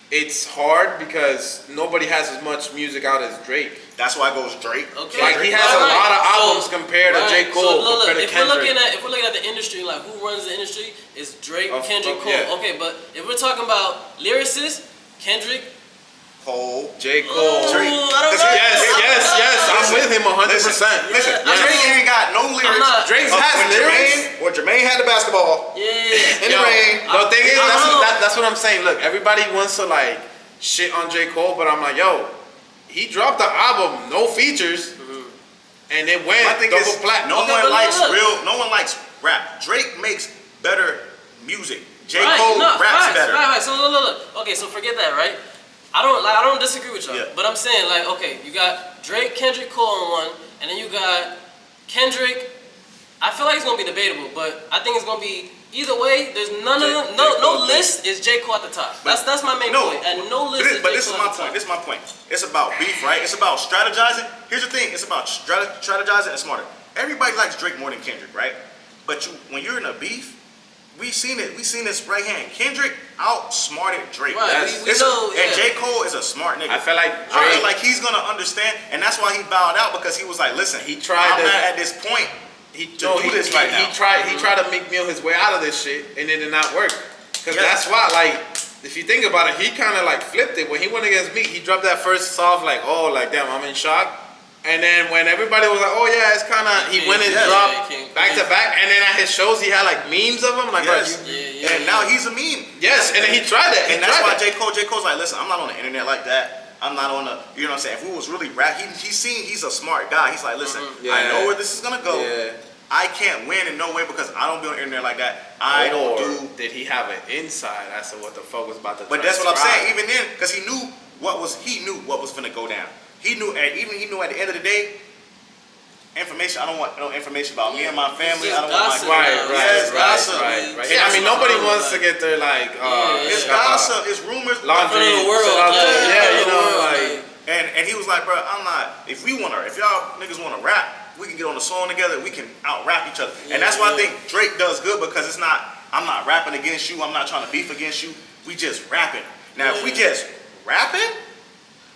it's hard because nobody has as much music out as Drake. That's why it goes Drake. Okay. Like he has a lot of albums compared to J. Cole, compared to if Kendrick. If we're looking at the industry, like who runs the industry, it's Drake, Kendrick, Cole. Yeah. Okay, but if we're talking about lyricists, Kendrick, Cole, J. Cole, Drake. I don't know. Yes. I'm with him 100%. Listen, Drake ain't got no lyrics. Drake has lyrics. Jermaine had the basketball. Yeah. In the rain. The thing is, that's what I'm saying. Look, everybody wants to like shit on J. Cole, but I'm like, yo, he dropped the album, no features, and it went double platinum. No one likes rap. Drake makes better music. J. Cole raps better. Right. So look. Okay, so forget that, right? I don't disagree with y'all, but I'm saying like, okay, you got Drake, Kendrick, Cole on one, and then you got Kendrick. I feel like it's gonna be debatable, but I think it's gonna be either way. There's no list is J. Cole at the top. That's my main point. And no list is J. Cole. But this is my point. It's about beef, right? It's about strategizing. Here's the thing. It's about strategizing and smarter. Everybody likes Drake more than Kendrick, right? But when you're in a beef, We seen it. We seen this right hand. Kendrick outsmarted Drake. Right, we know. And J. Cole is a smart nigga. I feel like I Drake, feel like he's gonna understand, and that's why he bowed out, because he was like, "Listen, He tried I'm to- not at this point to do this right now." He tried to make Meal his way out of this shit, and it did not work. Cause Yeah. that's why, like, if you think about it, he kind of like flipped it when he went against me. He dropped that first soft, like, oh, like damn, I'm in shock. And then when everybody was like, oh yeah, it's kind of, he went and dropped back to back. And then at his shows, he had like memes of him, like, Yes. bro, And now he's a meme. yes. And then he tried that, And that's why J. Cole's like, "Listen, I'm not on the internet like that. I'm not on the, you know what I'm saying? If we was really he's a smart guy. He's like, listen, I know where this is gonna go. Yeah. I can't win in no way because I don't be on the internet like that. I don't do. Did he have an insight as to what the fuck was about to? But that's what I'm saying. Even then, because he knew what was gonna go down. He knew, and even he knew at the end of the day, information. I don't want no information about me and my family. I don't want my Right. Yeah, I mean, nobody wants to get their like. It's gossip. It's rumors. Laundry. In the world, Yeah, you know, like. And he was like, bro, I'm not. If y'all niggas wanna rap, we can get on the song together. We can out rap each other. And that's why I think Drake does good, because it's not. I'm not rapping against you. I'm not trying to beef against you. We just rapping. Now, if we just rapping.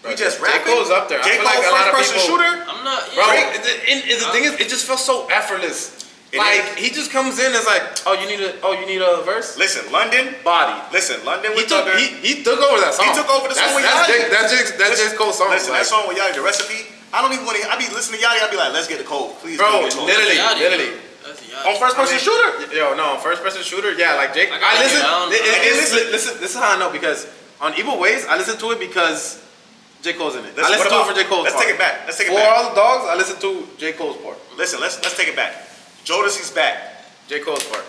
We just rapping. J. Cole's up there. J. I feel Cole, like a lot of first person people, shooter. I'm not. Bro, Yeah. the thing is, it just felt so effortless. Like he just comes in as like, oh, you need a verse. Listen, London. Body. Listen, London with He took over that song. He took over the song with Yachty. That's J. Cole's song. Listen, that song with Yachty, the recipe. I don't even want to. I be listening to Yachty. I be like, let's get the Cole, please. Bro, get the Cole. literally. On first person shooter. Yo, no, on first person shooter. Yeah, like Jake. Listen. This is how I know, because on Evil Ways, I listen to it because J. Cole's in it. I listen to it for J. Cole's part. Let's take it back. For All the Dogs, I listen to J. Cole's part. Listen, let's take it back. Jodeci's back. J. Cole's part.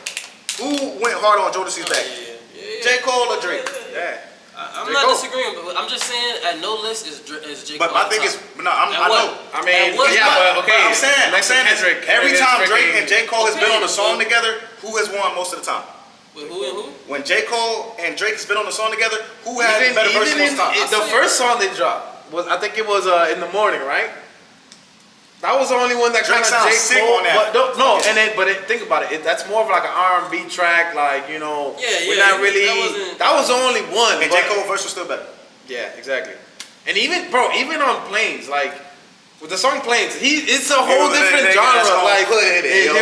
Who went hard on Jodeci's back? J. Cole or Drake? Yeah. I'm not disagreeing, but I'm just saying at no list is J. Cole. But my thing is, I know. I mean, But I'm saying Kendrick, every time Drake and J. Cole has been on a song together, who has won most of the time? With who and who? When J. Cole and Drake has been on a song together, who has better verses most of the time? The first song they dropped was, I think it was In the Morning, right? That was the only one that kind of J. Cole. Think about it. That's more of like an R&B track, like, you know. We're not really. That was the only one. And J. Cole verse was still better. Yeah, exactly. And even on Planes, like with the song Planes, it's a whole different genre. Like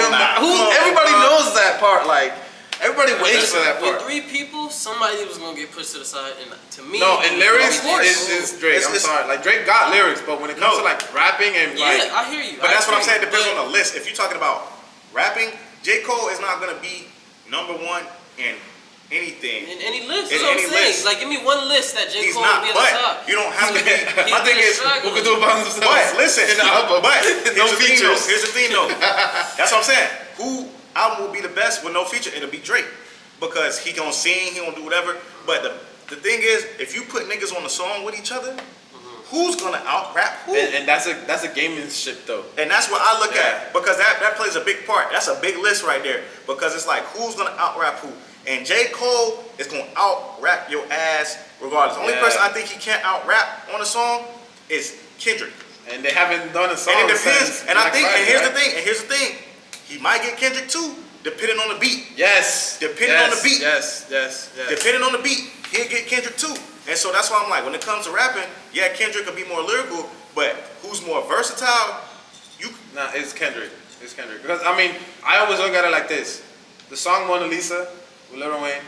everybody knows that part. Like everybody waits for that part. With three people, somebody was gonna get pushed to the side. And to me, no, and lyrics is Drake. I'm sorry, like Drake got lyrics, but when it comes to like rapping and like, I hear you. But that's what I'm saying. It depends on the list. If you're talking about rapping, J. Cole is not gonna be number one in anything. In any list. That's what I'm saying. Like, give me one list that J. Cole would be on the top. You don't have to be. My thing is, who can do it by themselves? But listen, but no features. Here's the thing though. That's what I'm saying. Who album will be the best with no feature? It'll be Drake, because he gonna sing, he gonna do whatever. But the thing is, if you put niggas on the song with each other, who's gonna out rap who? And that's a gamemanship though. And that's what I look at, because that plays a big part. That's a big list right there, because it's like, who's gonna out rap who? And J. Cole is gonna out rap your ass regardless. The only person I think he can't out rap on a song is Kendrick. And they haven't done a song. And it depends. And I think, Friday, and here's the thing, he might get Kendrick too, depending on the beat. Yes. Depending on the beat. Yes. Depending on the beat, he'll get Kendrick too. And so that's why I'm like, when it comes to rapping, yeah, Kendrick will be more lyrical, but who's more versatile? Nah, it's Kendrick. It's Kendrick. Because I mean, I always look at it like this: the song Mona Lisa with Lil Wayne,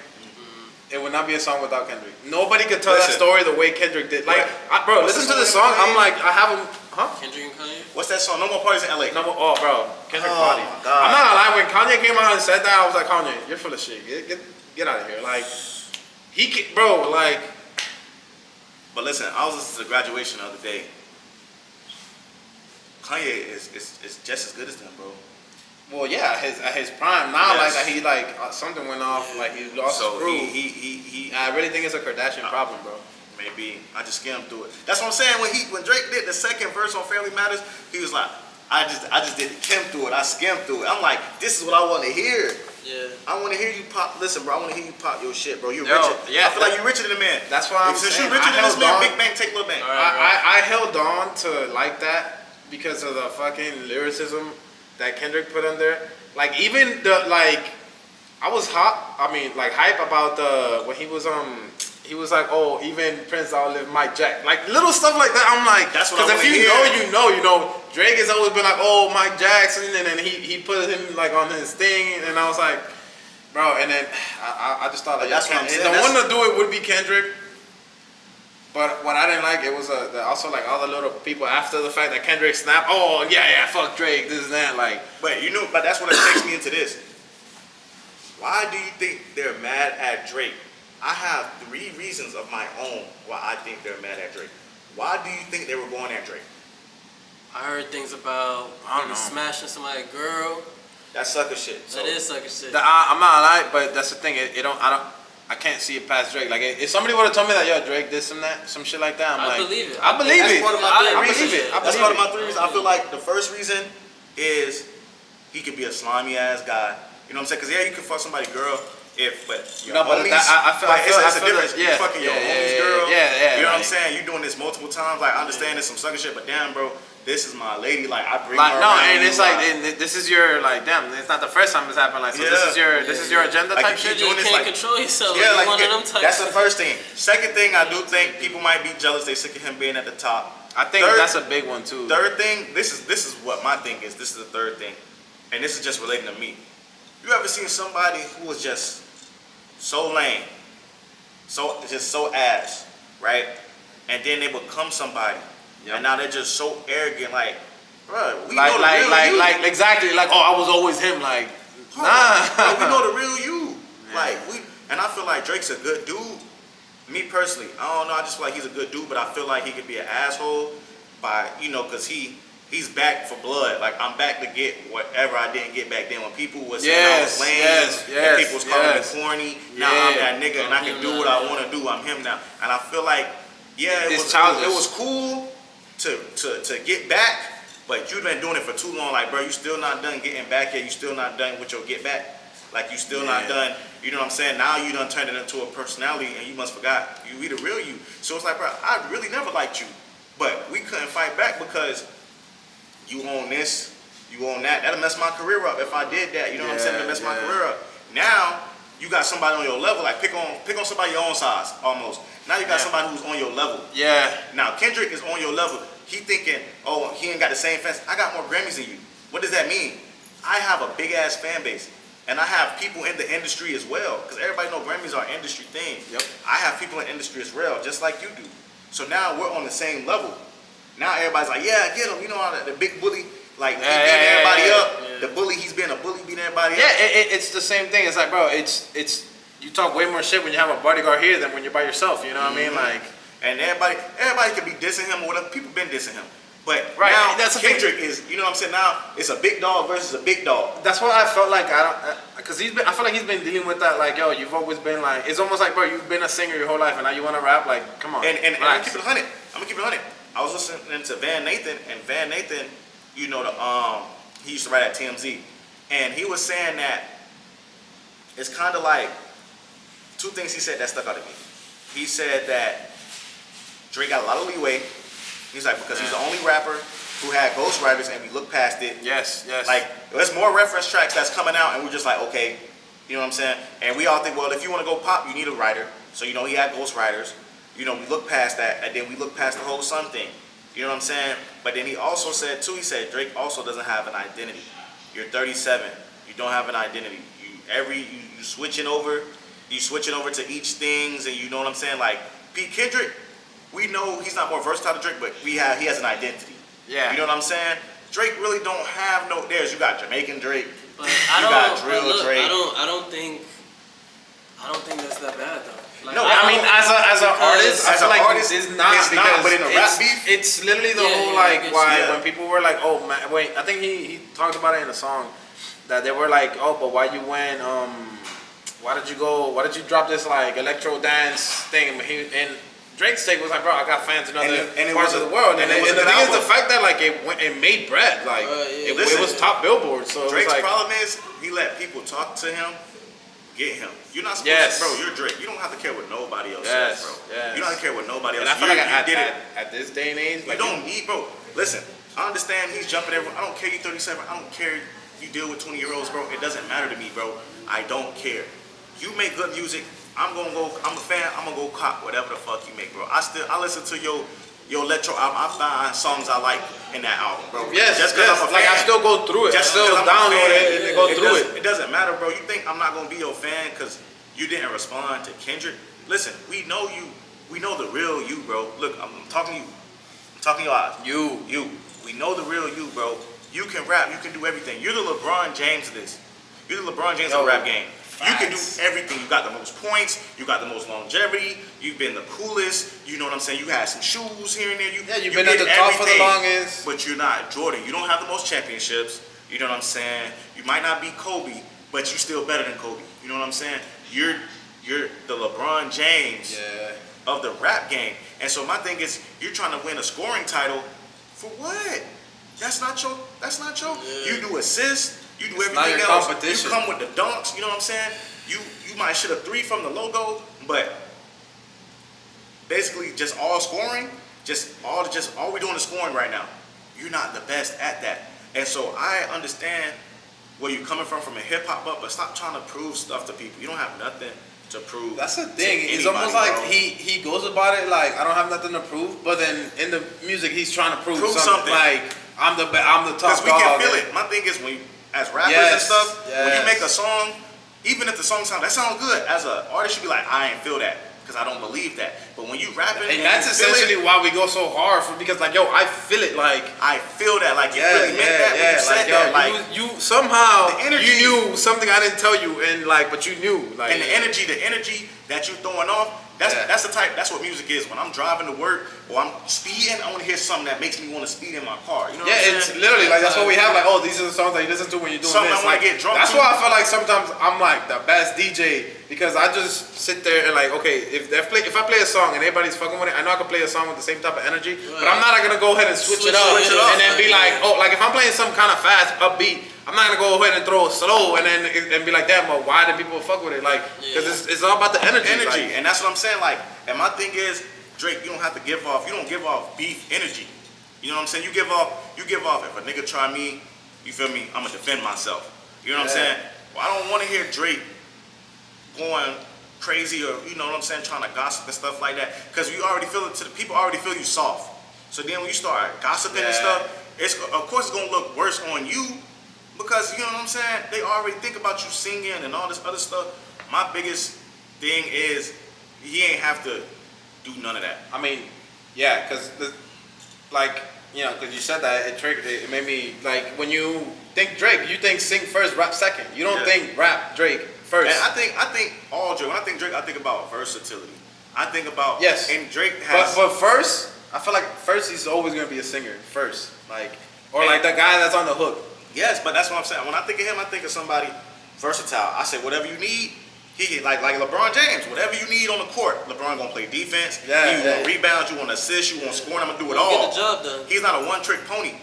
it would not be a song without Kendrick. Nobody could tell that story the way Kendrick did. Like, bro, listen to the song. I'm like, I have him. Huh? Kendrick and Kanye. What's that song? No More Parties in LA. Oh, bro, Kendrick Body. My God. I'm not gonna lie. When Kanye came out and said that, I was like, Kanye, you're full of shit. Get out of here. Like, bro, like. But listen, I was listening to the graduation the other day. Kanye is just as good as them, bro. Well, yeah, at his prime now, Yes. like he something went off, like he lost his groove. I really think it's a Kardashian problem, bro. Maybe I just skimmed through it. That's what I'm saying. When Drake did the second verse on Family Matters, he was like, I just did the Kim through it. I skimmed through it. I'm like, this is what I want to hear. Yeah. I want to hear you pop. Listen, bro, I want to hear you pop your shit, bro. You're Yo, richer. yeah, I feel like you're richer than the man. That's why I'm Since saying. you're richer than this man, on. Big Bang take Lil Bang. I held on to like that because of the fucking lyricism that Kendrick put on there. Like even I was hot. I mean, like hype about the when he was like, oh, even Prince outlived Mike Jack, like little stuff like that. I'm like, That's what I because if wanna you hear. know, Drake has always been like, oh, Mike Jackson, and then he put him like on his thing, and I was like, bro, and then I just thought like, That's what I'm saying. the one to do it would be Kendrick. But what I didn't like, it was also like all the little people after the fact that Kendrick snapped. Oh yeah, fuck Drake, this and that. Like, But that's what it takes me into this. Why do you think they're mad at Drake? I have 3 reasons of my own why I think they're mad at Drake. Why do you think they were going at Drake? I heard things about I don't maybe know. smashing somebody's girl. That's sucker shit. So, That is sucker shit. I'm not lying, but that's the thing. I can't see it past Drake. Like, if somebody would have told me that, yo, Drake did some shit like that, I'm I like, believe it. I believe that's it. part of my I three believe reasons. it. That's part of my 3 reasons. I feel like the first reason is he could be a slimy ass guy. You know what I'm saying? Because yeah, you can fuck somebody's girl. But your homies, I feel it's a that- difference. yeah, You fucking your yeah, homie's yeah, girl. yeah, You know what I'm like- saying? You doing this multiple times. Like, I understand it's some sucker shit, but damn, bro, this is my lady. Like, I bring Like, her no, around. and you, it's like, and this is your, like, damn, it's not the first time it's happened. Like, so Yeah. this is your agenda Like, type you shit. You doing just this, can't like- control yourself. yeah, You're like one of them types. that's the first thing. Second thing, I do think people might be jealous. They sick of him being at the top. I think Third- that's a big one too. Third thing, this is what my thing is. This is the third thing, and this is just relating to me. You ever seen somebody who was just so lame, so ass, right? And then they become somebody, Yep. and now they're just so arrogant. Like, bro, we Like, know the real you. like, exactly. Like, oh, I was always him. Like, nah. Bro, we know the real you. Yeah. Like, and I feel like Drake's a good dude. Me personally, I don't know. I just feel like he's a good dude, but I feel like he could be an asshole by, because he's back for blood. Like, I'm back to get whatever I didn't get back then when people was saying I was lame and people was calling me corny. Now I'm that nigga and I can do what I want to do. I'm him now, and I feel like it It's was childish. it was cool to get back, but you've been doing it for too long. Like, bro, you still not done getting back yet. You still not done with your get back. Like, you still not done, you know what I'm saying? Now you done turned it into a personality and you must forgot you be the real you. So it's like, bro, I really never liked you. But we couldn't fight back because you own this, you own that. That'll mess my career up if I did that. You know what I'm saying? It'll mess my career up. Now you got somebody on your level, like pick on somebody your own size almost. Now you got somebody who's on your level. Yeah. Now Kendrick is on your level. He thinking, oh, he ain't got the same fans. I got more Grammys than you. What does that mean? I have a big ass fan base. And I have people in the industry as well, because everybody know Grammys are an industry thing. Yep. I have people in the industry as well, just like you do. So now we're on the same level. Now everybody's like, yeah, get him. You know how the big bully, like, he beating everybody up. Yeah. The bully, he's being a bully, beating everybody Yeah, up. it's the same thing. It's like, bro, it's you talk way more shit when you have a bodyguard here than when you're by yourself. You know what I mean? Like, And everybody could be dissing him or whatever. People been dissing him. But Right, now that's the thing. Kendrick is, you know what I'm saying? Now it's a big dog versus a big dog. that's what I felt like. Because I feel like he's been dealing with that. Like, yo, you've always been like, it's almost like, bro, you've been a singer your whole life, and now you want to rap. Like, come on. And I'm gonna relax. keep it 100. I'm gonna keep it 100. I was listening to Van Nathan, and Van Nathan, he used to write at TMZ, and he was saying that it's kind of like 2 things he said that stuck out to me. He said that Drake got a lot of leeway. He's like, because he's the only rapper who had ghostwriters, and we look past it. Yes. Like, there's more reference tracks that's coming out, and we're just like, okay, you know what I'm saying? And we all think, well, if you want to go pop, you need a writer. So, he had ghostwriters. We look past that, and then we look past the whole Sun thing. You know what I'm saying? But then he also said, too, Drake also doesn't have an identity. You're 37. You don't have an identity. You switching over to each things, and you know what I'm saying? Like, Pete Kendrick, we know he's not more versatile than Drake, but he has an identity. Yeah. You know what I'm saying? Drake really don't have no. You got Jamaican Drake. But You got drill Drake. I don't think that's that bad though. Like, No, I mean, as an artist, I As feel an like artist, it's not it's not, because but in a rap beef? it's literally the Yeah, whole yeah, I like get you. why Yeah. when people were like, oh man, wait, I think he talked about it in a song that they were like, oh, but why you went why did you drop this like electro dance thing? And Drake's take was like, bro, I got fans in other and it parts was of the world, and and it was the a good thing is the album. fact that like it made bread, like yeah. it was top Billboard, so Drake's it was like, problem is he let people talk to him, get him. You're not supposed Yes. to, bro. You're Drake. You don't have to care what nobody else Yes, says, bro. yes. You don't have to care what nobody else. and I feel like you did it. at this day and age, You like don't need, bro. Listen, I understand he's jumping everyone. I don't care you 37. I don't care you deal with 20-year-olds, bro. It doesn't matter to me, bro. I don't care. You make good music. I'm a fan. I'm gonna go cop whatever the fuck you make, bro. I listen to your electro album. I find songs I like in that album, bro. Yes, just because I'm a fan. Like I still go through it. Just I still download it and go through it. It doesn't matter, bro. You think I'm not gonna be your fan because you didn't respond to Kendrick? Listen, we know you. We know the real you, bro. Look, I'm talking to you. I'm talking to your eyes. You. We know the real you, bro. You can rap. You can do everything. You're the LeBron James of this. You're the LeBron James of the rap game. You can do everything. You got the most points. You got the most longevity. You've been the coolest. You know what I'm saying? You had some shoes here and there. You've been at the top for the longest. But you're not Jordan. You don't have the most championships. You know what I'm saying? You might not be Kobe, but you're still better than Kobe. You know what I'm saying? You're the LeBron James of the rap game. And so my thing is, you're trying to win a scoring title for what? That's not your. You do assists. You do everything else. You come with the dunks. You know what I'm saying? You might shoot a 3 from the logo, but basically just all scoring. All we doing is scoring right now. You're not the best at that. And so I understand where you're coming from a hip hop up, but stop trying to prove stuff to people. You don't have nothing to prove. That's the thing. It's almost like he goes about it like I don't have nothing to prove, but then in the music he's trying to prove something. Like I'm the top dog. Because we can feel it. My thing is when as rappers and stuff, when you make a song, even if the song sounds good, as an artist you be like, I ain't feel that because I don't believe that. But when you rapping, and that's essentially why we go so hard because like yo, I feel it. Like I feel that. Like you really meant that when you said that. Like you somehow the energy, you knew something I didn't tell you, and like but you knew. Like and the energy that you're throwing off. That's the type. That's what music is. When I'm driving to work or I'm speeding, I want to hear something that makes me want to speed in my car. You know? What I'm it's literally like that's what we have. Like, oh, these are the songs that you listen to when you're doing something this. I want to get drunk. That's why I feel like sometimes I'm like the best DJ because I just sit there and like, okay, if I play a song and everybody's fucking with it, I know I can play a song with the same type of energy, but I'm not gonna go ahead and switch it up and then be like, oh, like if I'm playing some kind of fast upbeat. I'm not gonna go ahead and throw it slow and then be like, damn, well, why do people fuck with it? Like, because it's all about the energy. Like, and that's what I'm saying. Like, and my thing is, Drake, you don't have to give off. You don't give off beef energy. You know what I'm saying? You give off. If a nigga try me, you feel me? I'ma defend myself. You know what I'm saying? Well, I don't want to hear Drake going crazy or you know what I'm saying, trying to gossip and stuff like that. Because you already feel it. People already feel you soft. So then when you start gossiping and stuff, of course it's gonna look worse on you. Because, you know what I'm saying, they already think about you singing and all this other stuff. My biggest thing is he ain't have to do none of that. I mean, yeah, because, like, you know, because you said that, it made me, like, when you think Drake, you think sing first, rap second. You don't think rap Drake first. And I think all Drake, when I think Drake, I think about versatility. I think about, and Drake has. But first, I feel like first he's always going to be a singer, first. Like, or like the guy that's on the hook. Yes, but that's what I'm saying. When I think of him, I think of somebody versatile. I say whatever you need, he like LeBron James. Whatever you need on the court, LeBron gonna play defense. You want rebounds, you want assist, you want scoring. I'm gonna do it all. Get the job done. He's not a one-trick pony.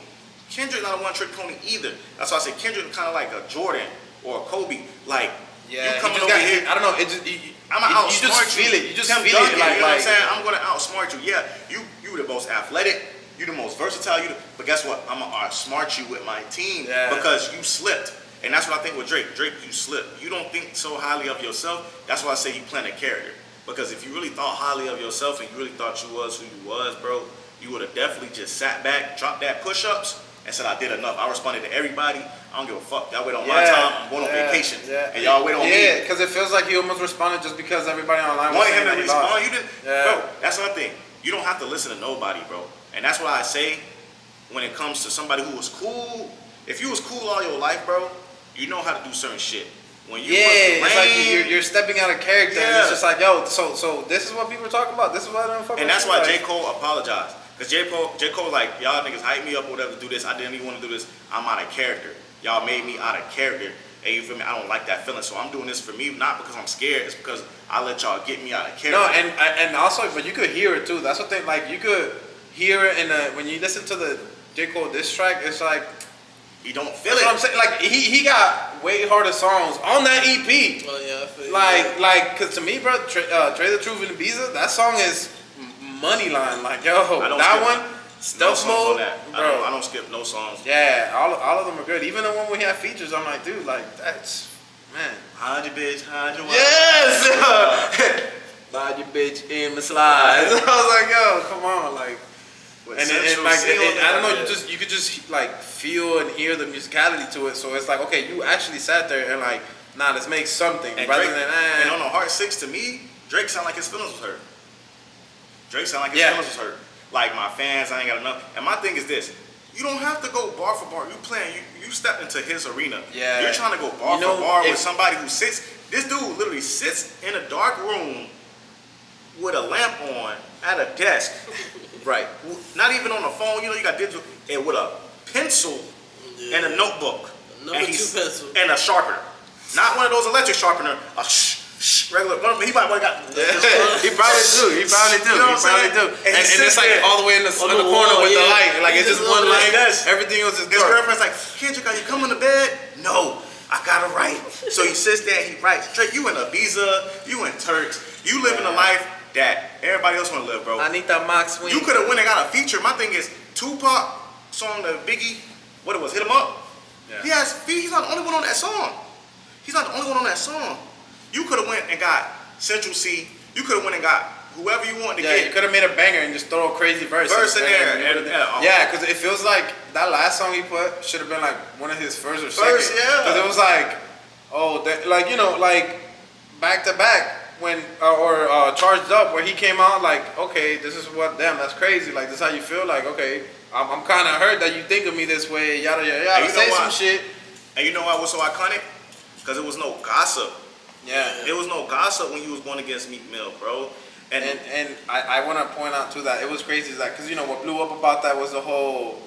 Kendrick not a one-trick pony either. That's why I say Kendrick kind of like a Jordan or a Kobe. Like you coming over here. I don't know. I'm gonna outsmart you. You just feel it. Like, you know what I'm saying? I'm gonna outsmart you. Yeah, you the most athletic. You the most versatile. But guess what? I'm gonna outsmart you with my team because you slipped. And that's what I think with Drake. Drake, you slipped. You don't think so highly of yourself. That's why I say you playing a character. Because if you really thought highly of yourself and you really thought you was who you was, bro, you would have definitely just sat back, dropped that push-ups, and said, I did enough. I responded to everybody. I don't give a fuck. Y'all wait on my time. I'm going on vacation. And y'all wait on me. Yeah, because it feels like he almost responded just because everybody online was saying him to respond. You didn't. Yeah. Bro, that's another thing. You don't have to listen to nobody, bro. And that's why I say, when it comes to somebody who was cool, if you was cool all your life, bro, you know how to do certain shit. When you it's like you're stepping out of character. And it's just like, yo, so this is what people are talking about. This is what I don't fuck with. And that's why J. Cole apologized. Because J. Cole like, y'all niggas hype me up or whatever to do this. I didn't even want to do this. I'm out of character. Y'all made me out of character. And you feel me? I don't like that feeling. So I'm doing this for me, not because I'm scared. It's because I let y'all get me out of character. No, and also, but you could hear it too. That's the thing. Like, you could hear it when you listen to the J. Cole diss track, it's like he don't feel it. What I'm saying, like he got way harder songs on that EP. Oh yeah, I feel like, cause to me, bro, Trey the Truth and Ibiza, that song is money line. Like, yo, that one, Stealth songs on Mode, that. bro. I don't skip no songs. Yeah, all of them are good. Even the one where he had features, I'm like, dude, like that's man. Hide your bitch, hide your wife. Yes. Buy your bitch in the slides. I was like, yo, come on, like. And like, I don't know, you could just like feel and hear the musicality to it. So it's like, okay, you actually sat there and like, nah, let's make something and rather Drake, than. And on the Heart 6, to me, Drake sound like his feelings was hurt. Drake sound like his feelings was hurt. Like, my fans, I ain't got enough. And my thing is this: you don't have to go bar for bar. You playing, you stepped into his arena. Yeah. You're trying to go bar for bar with somebody who sits. This dude literally sits in a dark room with a lamp on at a desk. Right. Not even on the phone, you know, you got digital, and with a pencil and a notebook. And a sharpener. Not one of those electric sharpener, regular, he probably got. He probably do. You know what I'm saying? And it's like all the way in the corner with the light. Like it's just one light. Everything else is dark. His girlfriend's like, Kendrick, are you coming to bed? No, I gotta write. So he sits there and he writes. Drake, you in Ibiza, you in Turks, you living a life that everybody else want to live, bro. Anita Max Swing. You could have went and got a feature. My thing is, Tupac song, the Biggie, what it was, Hit 'Em Up. Yeah. He's not the only one on that song. He's not the only one on that song. You could have went and got Central C. You could have went and got whoever you wanted to get. You could have made a banger and just throw a crazy verse in there. Because it feels like that last song he put should have been like one of his first or second. Because it was like, like, you know, like back to back. When Charged Up, where he came out like, okay, this is what, damn, that's crazy. Like, this is how you feel. Like, okay, I'm kind of hurt that you think of me this way. Yada yada yada. Say some shit. And you know why it was so iconic? Because it was no gossip. Yeah. It was no gossip when you was going against Meek Mill, bro. And I want to point out too that it was crazy that because you know what blew up about that was the whole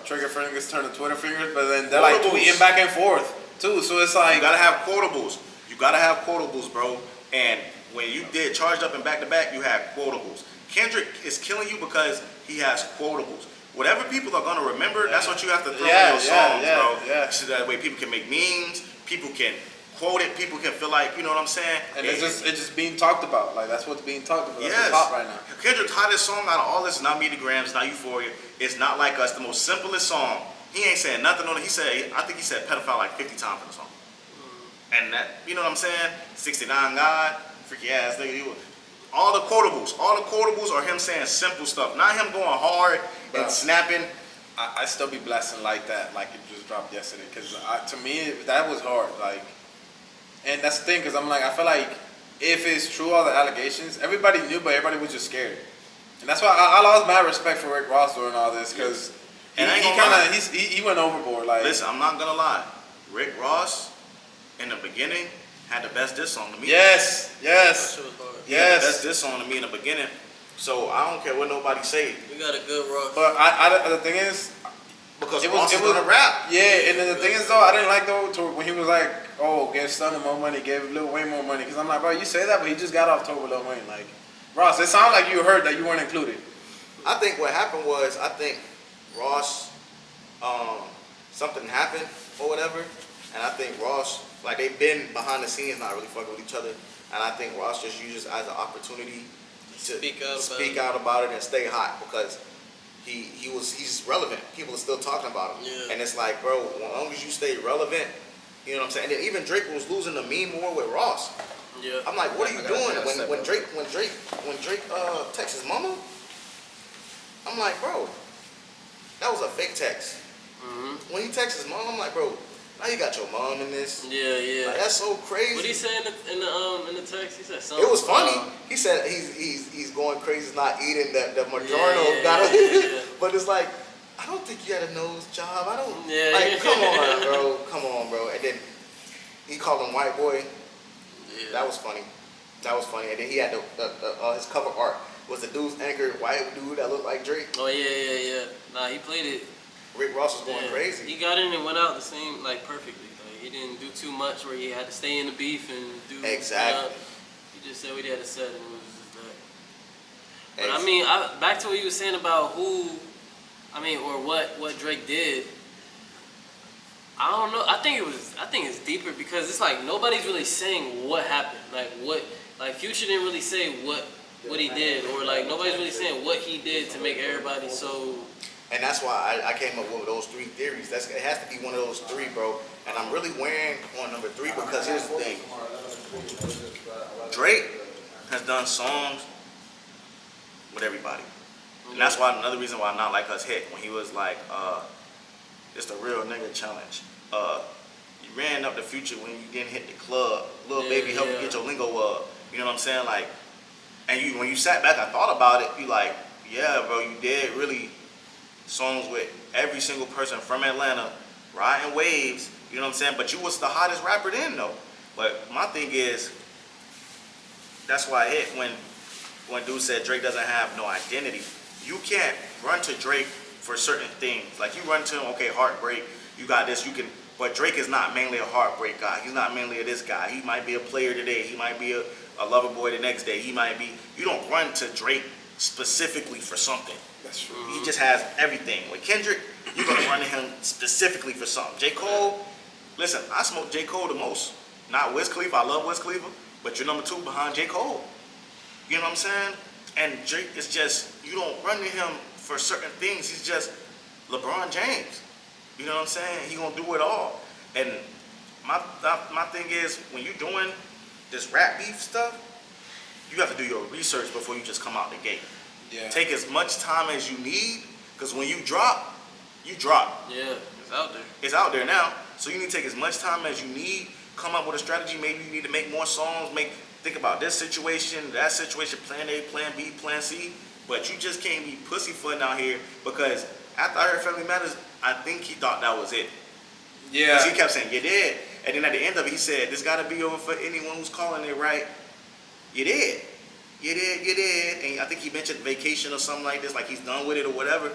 trigger fingers turn to Twitter fingers, but then they're like tweeting back and forth too. So it's like you gotta have quotables. You gotta have quotables, bro. And when you did Charged Up and Back to Back, you had quotables. Kendrick is killing you because he has quotables. Whatever people are gonna remember, that's what you have to throw in your songs, bro. Yeah. So that way people can make memes, people can quote it, people can feel like, you know what I'm saying? And it's just being talked about. Like that's what's being talked about. That's what's hot right now. Kendrick's hottest song out of all this is not Meet the Grams, not Euphoria. It's Not Like Us, the most simplest song. He ain't saying nothing on it. I think he said pedophile like 50 times in the song. And that, you know what I'm saying? 69 God, freaky ass nigga. All the quotables are him saying simple stuff, not him going hard and snapping. I still be blasting like that, like it just dropped yesterday. Because to me, that was hard. Like, and that's the thing, because I'm like, I feel like if it's true, all the allegations, everybody knew, but everybody was just scared. And that's why I lost my respect for Rick Ross during all this, because he went overboard. Like, listen, I'm not gonna lie, Rick Ross in the beginning had the best diss song to me. Yes. He had the best diss song to me in the beginning. So I don't care what nobody say. We got a good Ross. But the thing is, because it was a rap. Yeah, and then the thing is though, I didn't like though when he was like, oh, give Stunner more money, give Lil Wayne more money. Because I'm like, bro, you say that, but he just got off tour with Lil Wayne. Like, Ross, it sounded like you heard that you weren't included. I think what happened was, Ross, something happened or whatever, and I think Ross, like they've been behind the scenes not really fucking with each other, and I think Ross just uses it as an opportunity to speak out about it and stay hot because he's relevant. People are still talking about him, and it's like, bro, as long as you stay relevant, you know what I'm saying. And then even Drake was losing the meme war with Ross. Yeah. I'm like, what are you doing? When Drake texts his mama, I'm like, bro, that was a fake text. Mm-hmm. When he texts his mom, I'm like, bro, now you got your mom in this. Yeah. Like, that's so crazy. What did he say in the text? He said something. It was funny. He said he's going crazy, not eating the Madonna. But it's like, I don't think you had a nose job. I don't. Yeah. Like, come on, bro. And then he called him white boy. Yeah. That was funny. And then he had his cover art was the dude's anchored white dude that looked like Drake. Oh yeah. Nah, he played it. Rick Ross was going crazy. He got in and went out the same, like, perfectly. Like, he didn't do too much where he had to stay in the beef and do. Exactly. He just said what he had to say, and it was just that. But I mean, back to what you were saying about what Drake did. I don't know. I think it's deeper because it's like nobody's really saying what happened. Like Future didn't really say what what he did, or like nobody's really saying what he did to make everybody so. And that's why I came up with those 3 theories. It has to be one of those 3, bro. And I'm really wearing on number 3 because here's the thing. Drake has done songs with everybody. And that's why another reason why Not Like Us hit. When he was like, it's the real nigga challenge. You ran up the Future when you didn't hit the club. Little baby help you get your lingo up. You know what I'm saying? Like, and when you sat back, I thought about it. You like, yeah, bro, you did really songs with every single person from Atlanta, riding waves. You know what I'm saying? But you was the hottest rapper then, though. But my thing is, that's why it hit when dude said Drake doesn't have no identity. You can't run to Drake for certain things. Like you run to him, okay, heartbreak, you got this, you can. But Drake is not mainly a heartbreak guy. He's not mainly a this guy. He might be a player today. He might be a lover boy the next day. He might be. You don't run to Drake specifically for something. That's true. He just has everything. With Kendrick, you're gonna run to him specifically for something. J. Cole, listen, I smoke J. Cole the most. Not Wiz Khalifa. I love Wiz Khalifa, but you're number 2 behind J. Cole. You know what I'm saying? And Drake is just, you don't run to him for certain things. He's just LeBron James. You know what I'm saying? He gonna do it all. And my thing is, when you're doing this rap beef stuff, you have to do your research before you just come out the gate. Yeah. Take as much time as you need, because when you drop, you drop. Yeah, it's out there. It's out there now. So you need to take as much time as you need, come up with a strategy. Maybe you need to make more songs, think about this situation, that situation, plan A, plan B, plan C. But you just can't be pussyfooting out here, because after I heard Family Matters, I think he thought that was it. Yeah. Because he kept saying, you did. And then at the end of it, he said, this got to be over for anyone who's calling it right. You did. You did. And I think he mentioned vacation or something like this, like he's done with it or whatever.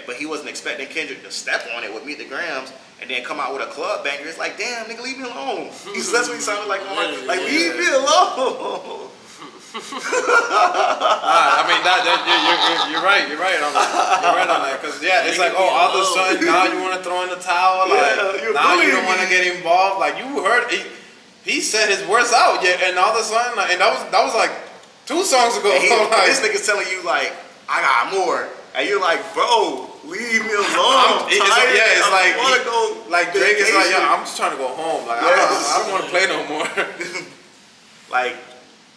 But he wasn't expecting Kendrick to step on it with Meet the Grams and then come out with a club banger. It's like, damn, nigga, leave me alone. That's what he sounded like. Like, leave me alone. I mean, you're right. You're right on that. You're right on that. Because it's like, oh, all of a sudden now you want to throw in the towel. Like now you don't want to get involved. Like you heard, he said his words out. Yeah, and all of a sudden, and that was like 2 songs ago. Like, this nigga's telling you like, I got more. And you're like, bro, leave me alone. It's like Drake is like, yo, I'm just trying to go home. Like, I don't want to play no more. Like,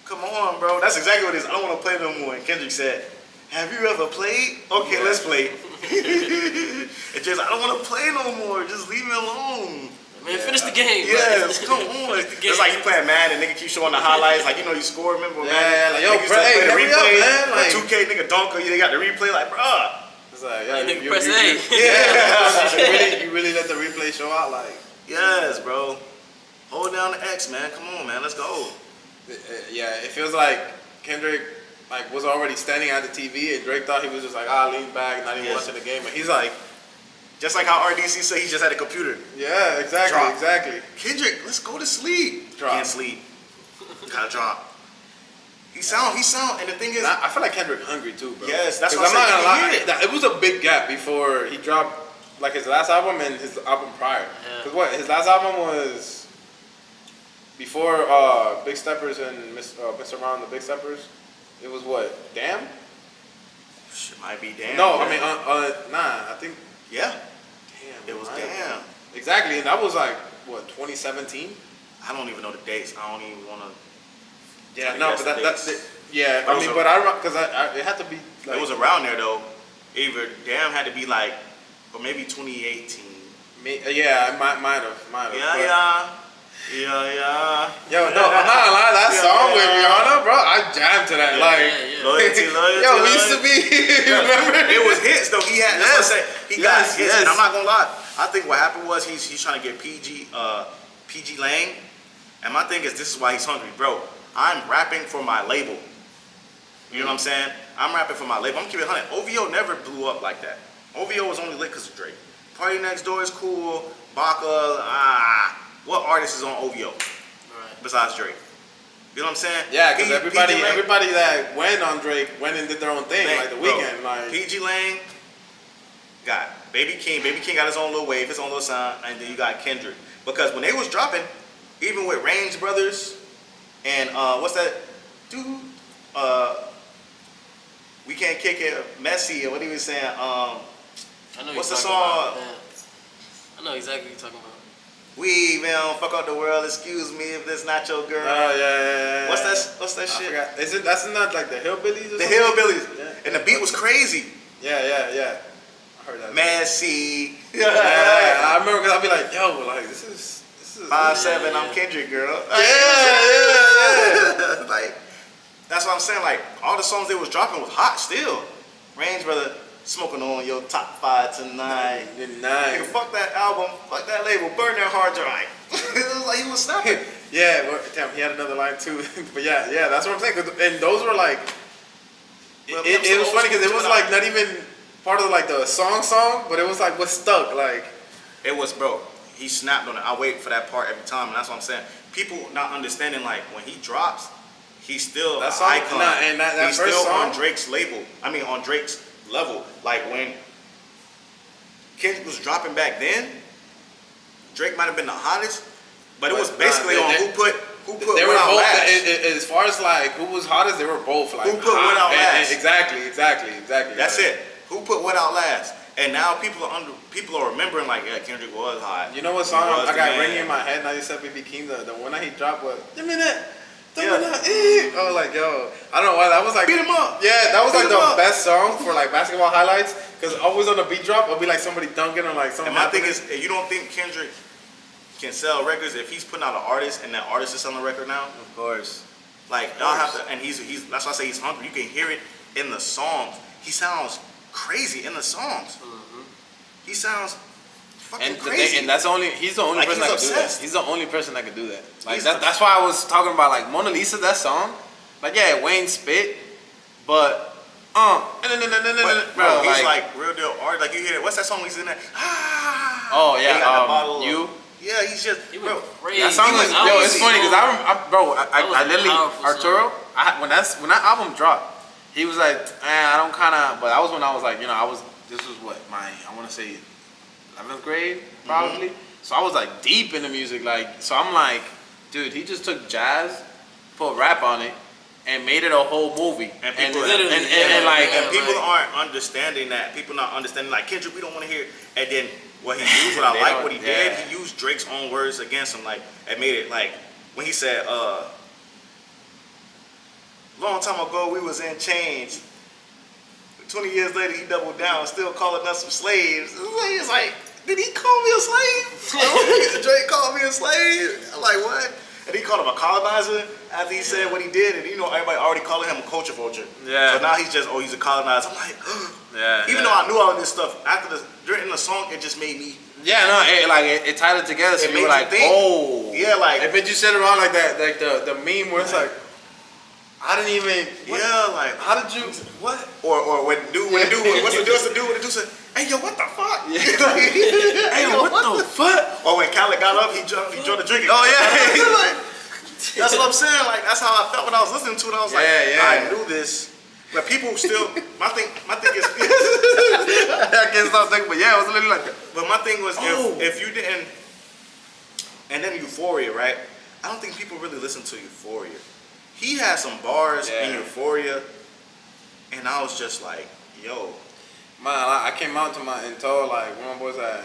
come on, bro. That's exactly what it is. I don't want to play no more. And Kendrick said, have you ever played? Okay, let's play. It's just, I don't want to play no more. Just leave me alone. Man, finish the game. Yes, come on. It's like you playing Madden, nigga keep showing the highlights. Like, you know, you score, remember? Yeah, like, yo, nigga play the replay. Up, man. Like, 2K, nigga dunker, they got the replay. Like, bruh. It's like, yeah, nigga press A. Yeah. you really let the replay show out, like. Yes, bro. Hold down the X, man. Come on, man. Let's go. Yeah, it feels like Kendrick was already standing at the TV, and Drake thought he was just like, lean back, not even watching the game. And he's like, just like how RDC said he just had a computer. yeah, exactly, Drop. exactly. Kendrick, let's go to sleep. Drop. Can't sleep. Gotta drop. He sound, and the thing is, I feel like Kendrick hungry too, bro. Yes, that's what I'm not gonna lie. lie. It was a big gap before he dropped like his last album and his album prior. Because his last album was before Big Steppers and Mr. Round the Big Steppers. It was what? Damn. Shit might be Damn. No, man. I mean I think. Yeah. Damn. It was Damn. Exactly, and that was like what 2017. I don't even know the dates. I don't even want to. Yeah, no, but that's it. Yeah, But I mean, but it had to be. Like, it was around there though. Either Damn had to be like, or maybe 2018. Yeah, it might have. Yeah. Yo, no, I'm not gonna lie. That song with Rihanna, bro, I jammed to that. Loyalty. Yo, we used to be. Remember? It was hits though. He had. That's what I'm saying. He got hits. Yes. And I'm not gonna lie. I think what happened was he's trying to get PG Lang, and my thing is this is why he's hungry, bro. I'm rapping for my label. You know what I'm saying? I'm rapping for my label. I'm keeping it 100. OVO never blew up like that. OVO was only lit because of Drake. Party Next Door is cool. Baka, what artist is on OVO besides Drake? You know what I'm saying? Yeah, because everybody that went on Drake went and did their own thing, like The Weeknd. Like PG Lang got Baby King. Baby King got his own little wave, his own little sound, and then you got Kendrick. Because when they was dropping, even with Range Brothers and what's that dude? Can't Kick It, Messy, or what he was saying. I know What's you're the talking song? about. Yeah. I know exactly what you're talking about. We even fuck up the world. Excuse me if this not your girl. Oh yeah. What's that I shit? forgot. Is it? That's not like the Hillbillies. Or The something? Hillbillies. Yeah. And the beat was crazy. Yeah. I heard that. Messy. Yeah. I remember because I'd be like, yo, like this is. 5'7", Yeah. I'm Kendrick, girl. Yeah. Like, that's what I'm saying. Like, all the songs they was dropping was hot still. Range Brother, smoking on your top 5 tonight. Nigga, fuck that album, fuck that label, burn that hard drive. It was like he was snapping. Yeah, well, damn, he had another line too. But yeah, that's what I'm saying. And those were like, it was funny because it was like not even part of like the song, but it was like what stuck. Like, it was, bro. He snapped on it. I wait for that part every time, and that's what I'm saying. People not understanding, like, when he drops, he's still an icon. And that he's first still song, on Drake's label. I mean, on Drake's level. Like, when Kendrick was dropping back then, Drake might have been the hottest, but it was basically on who put they were Without both, Last. as far as like who was hottest, they were both like Who put hot. Without Last. Exactly. That's it. Who put Without Last? And now people are remembering like, yeah, Kendrick was hot. You know what song He was I the got man. ringing in my head now? You said BB King, the one that he dropped was give me that. Yeah. I was like, yo, I don't know why that was like Beat 'em up. Yeah, that was Beat like 'em the up. best song for like basketball highlights because always on the beat drop, it'll be like somebody dunking or like something. And my thing is, you don't think Kendrick can sell records if he's putting out an artist and that artist is selling a record now? Of course. Like y'all have to, and he's that's why I say he's hungry. You can hear it in the songs. He sounds crazy in the songs. He sounds fucking And crazy. and that's he's the only Like, person he's that can do that. obsessed. He's the only person that can do that. Like He's that's why I was talking about like Mona Lisa, that song. Like yeah, Wayne spit, but bro, he's like real deal art. Like you hear it. What's that song he's in there? oh He got that bottle yeah, of- Yeah, he's just He bro. went crazy. that song is That it's was funny because so- I literally powerful Arturo when that album dropped, he was like I don't kind of, but that was when I was like this was what I want to say 11th grade probably. So I was like deep into music, like so I'm like, dude, he just took jazz, put rap on it, and made it a whole movie. And people, literally, people aren't understanding that. People not understanding like Kendrick, we don't want to hear. And then what he used, what I like, what he did, he used Drake's own words against him. Like it made it like when he said, "Long time ago we was in chains. 20 years later he doubled down, still calling us some slaves." It's like, did he call me a slave? Drake called me a slave. I'm like, what? And he called him a colonizer after he said what he did, and everybody already calling him a culture vulture. Yeah. So now he's just, he's a colonizer. I'm like, Yeah. even though I knew all of this stuff, during the song, it just made me. Yeah, no, it tied it together. So It you were made you like, think. oh, Yeah, like. It made you sit around like that, like the meme where it's like, I didn't even. What? Yeah, like. How did you? What? Or when the dude, what's the dude when the dude said, "Hey yo, what the fuck?" Yeah. Hey Hey, what the fuck? Or when Khaled got up, he joined the drinking. Oh, yeah. Like, that's what I'm saying. Like that's how I felt when I was listening to it. I was like, I knew this, but people still. My thing is. I can't stop thinking, but yeah, it was literally like that. But my thing was, if you didn't, and then Euphoria, right? I don't think people really listen to Euphoria. He had some bars in Euphoria, and I was just like, yo. Man, I came out to and told like one of my boys that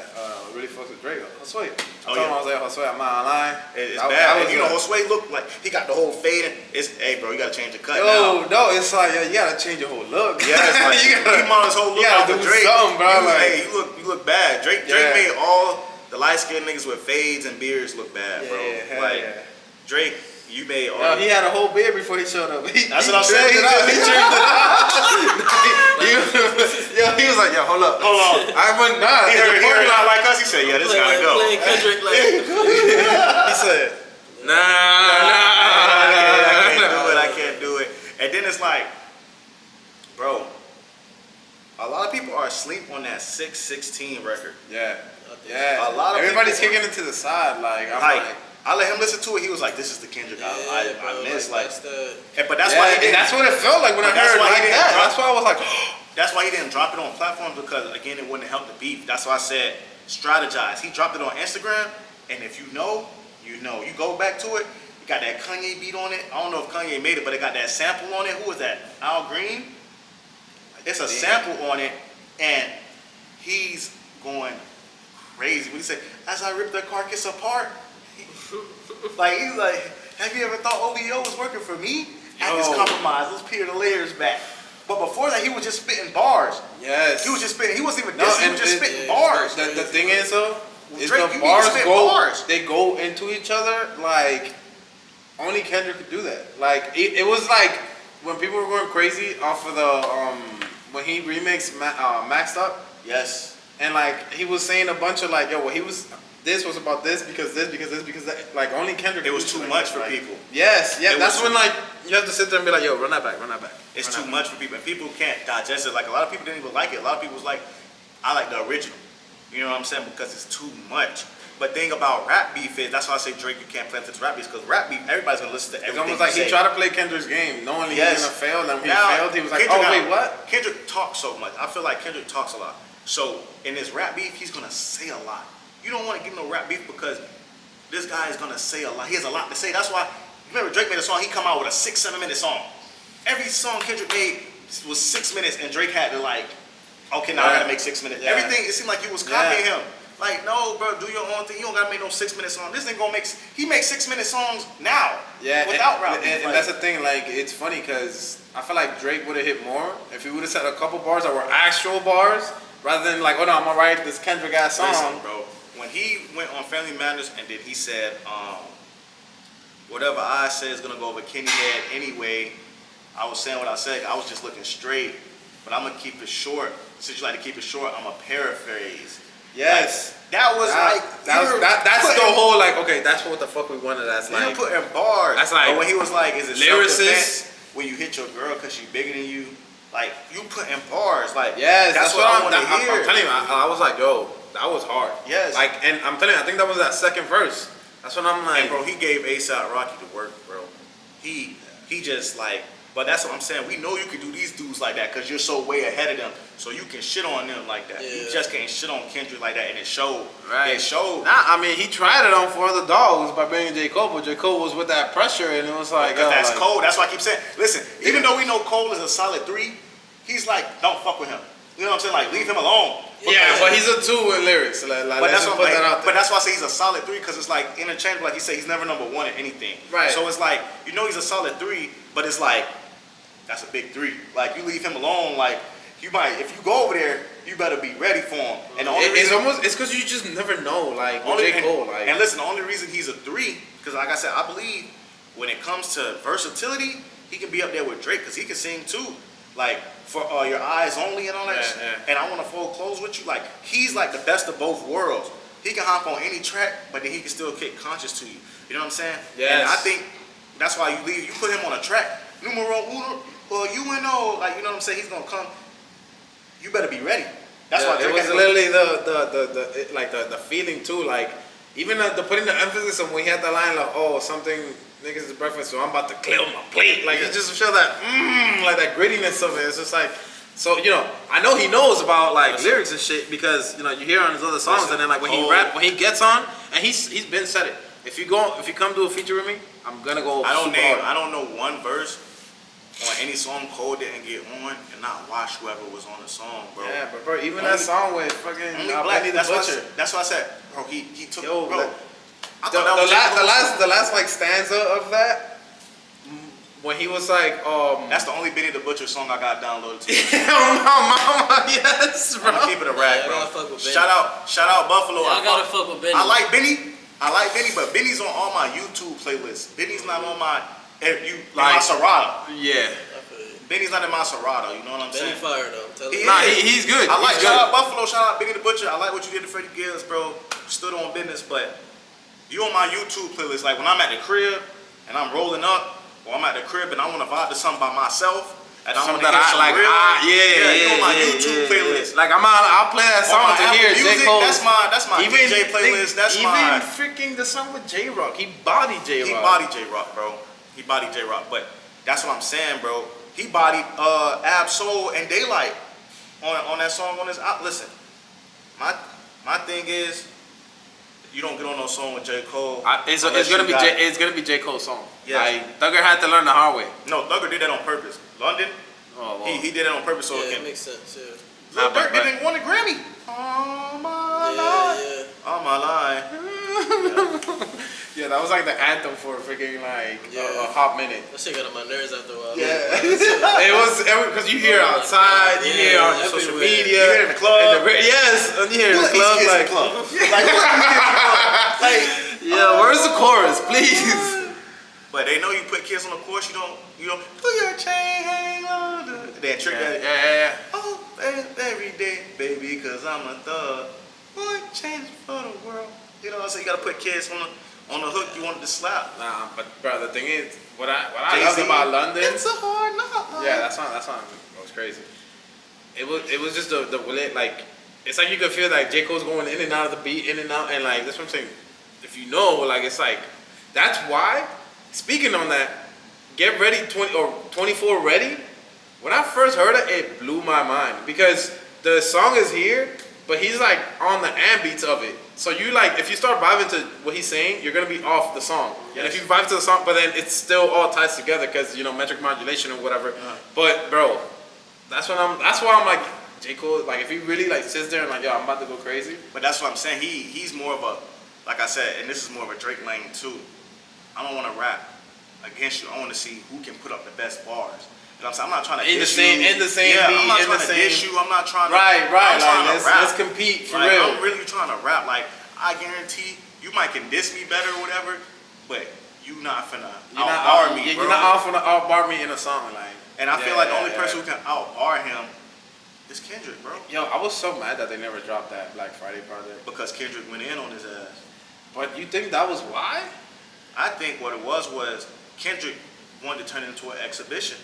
really fucks with Drake. Josue. I told him I was like, Josue, I'm not online. It's bad. And Josue looked like he got the whole fade. And hey, bro, you gotta change the cut now. No, it's like you gotta change your whole look. Yeah, it's like he modeled his whole look off of Drake. Bro. You look bad. Drake made all the light skinned niggas with fades and beards look bad, bro. Drake, you made all. Yo, he had a whole beard before he showed up. That's what I'm saying. He trimmed it out. He was like, yo, hold on. I went nah. He heard a lot like us. He said, yeah, this gotta go. Playing Kendrick like. He said, I can't do it. And then it's like, bro, a lot of people are asleep on that 616 record. Yeah. A lot of everybody's people, kicking it to the side. Like, I let him listen to it. He was like, "This is the Kendrick I missed." Like, but that's why he didn't. That's what it felt like when I heard it like that. That's why I was like, that's why he didn't drop it on platforms because again, it wouldn't help the beef. That's why I said strategize. He dropped it on Instagram, and if you know, you know. You go back to it. It got that Kanye beat on it. I don't know if Kanye made it, but it got that sample on it. Who was that? Al Green. It's a sample on it, and he's going crazy. When he said, "As I rip the carcass apart," like he's like, "Have you ever thought OVO was working for me?" At this compromise, let's peel the layers back. But before that, he was just spitting bars. Yes. He was just spitting. He wasn't even dissing. He was just spitting bars. The thing is though, is Drake, the bars they go into each other like only Kendrick could do that. Like it was like when people were going crazy off of the when he remixed Maxed Up. Yes. And like he was saying a bunch of like, yo, well, this was about this because that. Like only Kendrick. It was too much for people. Yes, yeah. That's when like you have to sit there and be like, yo, run that back. It's too much for people, and people can't digest it. Like a lot of people didn't even like it. A lot of people was like, I like the original. You know what I'm saying? Because it's too much. But thing about rap beef is, that's why I say Drake, you can't play into rap beef, because rap beef, everybody's gonna listen to everything. It's almost like he tried to play Kendrick's game, knowing he was gonna fail. And when he failed, he was like, Kendrick, oh wait, what? Kendrick talks so much. I feel like Kendrick talks a lot. So in this rap beef, he's gonna say a lot. You don't want to give no rap beef because this guy is gonna say a lot. He has a lot to say. That's why, remember Drake made a song, he come out with a 6-7 minute song. Every song Kendrick made was 6 minutes, and Drake had to like, okay, now I gotta make 6 minutes. Everything, it seemed like you was copying him. Like, no, bro, do your own thing. You don't gotta make no 6 minute song. This nigga gonna make, he makes 6 minute songs now. Yeah, without rap beef. And that's the thing, like, it's funny because I feel like Drake would have hit more if he would have said a couple bars that were actual bars, rather than like, oh no, I'm gonna write this Kendrick ass song. Listen, bro. When he went on Family Matters and then he said, whatever I say is gonna go over Kenny head anyway, I was saying what I said. I was just looking straight, but I'm gonna keep it short. Since you like to keep it short, I'm gonna paraphrase. Yes, like, that was that's the whole like, okay, that's what the fuck we wanted. That's like you putting bars. That's like, but when he was like, is it lyricist when you hit your girl because she bigger than you? Like you putting bars. Like yes, that's what I want to hear. I'm telling you, I was like, yo, that was hard. Yes. Like, and I'm telling you, I think that was that second verse. That's when I'm like, and bro, he gave A$AP Rocky to work, bro. He just like, but that's what I'm saying. We know you can do these dudes like that because you're so way ahead of them. So you can shit on them like that. You just can't shit on Kendrick like that, and it showed. Right. It showed. Nah, I mean, he tried it on For the Dogs by bringing J. Cole, but J. Cole was with that pressure, and it was like, that's like, Cole. That's why I keep saying, listen, even though we know Cole is a solid 3, he's like, don't fuck with him. You know what I'm saying? Like, leave him alone. Yeah, but he's a 2 in lyrics. Like, but that's what, but that's why I say he's a solid 3, because it's like interchangeable. Like he said, he's never number 1 in anything. Right. So it's like, you know, he's a solid 3, but it's like, that's a big 3. Like, you leave him alone, like, you might, if you go over there, you better be ready for him. And the only reason, it's because you just never know, like, only, J. Cole, like. And listen, the only reason he's a 3, because like I said, I believe when it comes to versatility, he can be up there with Drake, because he can sing too. Like, for Your Eyes Only and all that shit. And I Want to Fold Clothes With You. Like, he's like the best of both worlds. He can hop on any track, but then he can still kick conscious to you. You know what I'm saying? Yes. And I think that's why you put him on a track, numero uno, or UNO, like, you know what I'm saying? He's going to come. You better be ready. That's why Drake it was literally the feeling too. Like, even the putting the emphasis on when he had the line like, oh, something niggas is breakfast, so I'm about to clear my plate. Like, it just show that like that grittiness of it. It's just like, so, you know, I know he knows about like lyrics and shit because, you know, you hear on his other songs, and then like when he gets on, and he's been said it. If you come do a feature with me, I'm gonna go. I don't know one verse on any song Cole didn't get on and not watch whoever was on the song, bro. Yeah, but bro, even that song with fucking Black, that's why I said, bro, he took, bro. The last like stanza of that, when he was like, that's the only Benny the Butcher song I got downloaded to. Mama, yes, bro. I'm gonna keep it a rag, bro. Shout out Buffalo. I gotta fuck with Benny. I like Benny, but Benny's on all my YouTube playlists. Benny's not on my my Serato. Yeah. Benny's not in my Serato, you know what I'm saying? Benny fire though, I'm telling you. He's good. Shout out Buffalo, shout out Benny the Butcher. I like what you did to Freddie Gibbs, bro. Stood on business, but you on my YouTube playlist. Like when I'm at the crib and I'm rolling up, or I'm at the crib and I want to vibe to something by myself, and I want to hear some like, real, you on my YouTube playlist. Like I'll play that song to hear J. Cole. That's my DJ playlist. That's even freaking the song with J Rock. He bodied J Rock. He bodied J Rock, bro. He bodied J Rock, but that's what I'm saying, bro. He bodied Ab Soul and Daylight on that song on his out. Listen, my thing is, you don't get on no song with J. Cole. It's gonna be J. Cole's song. Yeah. Like, Thugger had to learn the hard way. No, Thugger did that on purpose. London, Oh, wow. He did it on purpose so it Yeah, can. it makes sense. Yeah. Lil Nah, Durk didn't win a Grammy. On my Yeah, line. yeah. On my line. Yeah, that was like the anthem for freaking like a hot minute. That shit got on my nerves after a while. Yeah, it was because you hear outside, you hear on social everywhere. media, You hear it in the club. yes, and you hear in the club like, Like, yeah, where's the chorus, please? but they know you put kids on the course, you don't put your chain hang on the. They trick that. Yeah. Oh, every day, baby, cause I'm a thug. Boy, change for the world. You know, so you gotta put kids on the hook. You want to slap. Nah, but bro, the thing is, what I loved about London. It's a hard knock. Yeah, that song was crazy. It was just the like, it's like you could feel like J. Cole's going in and out of the beat, in and out, and like that's what I'm saying. If you know, like it's like, that's why. Speaking on that, Get Ready 24 Ready. When I first heard it, it blew my mind because the song is here, but he's like on the beats of it. So you like, if you start vibing to what he's saying, you're gonna be off the song. Yes. And if you vibe to the song, but then it's still all ties together because metric modulation or whatever. But bro, that's why I'm like J. Cole. Like if he really like sits there and like, yo, I'm about to go crazy. But that's what I'm saying. He's more of a, like I said, and this is more of a Drake lane too. I don't want to rap against you. I want to see who can put up the best bars. You know what I'm saying? I'm not trying to in the same yeah, beat. I'm not in trying the to same. diss you. I'm not trying to. Right. I'm trying Like to rap. let's compete for like, real. I'm really trying to rap. Like I guarantee you might can diss me better or whatever, but you not finna out-bar me, bro. You're not off on out-bar me in a song, like. And I feel like the only person who can out-bar him is Kendrick, bro. Yo, I was so mad that they never dropped that Black Friday project. Because Kendrick went in on his ass. But you think that was why? I think what it was Kendrick wanted to turn it into an exhibition.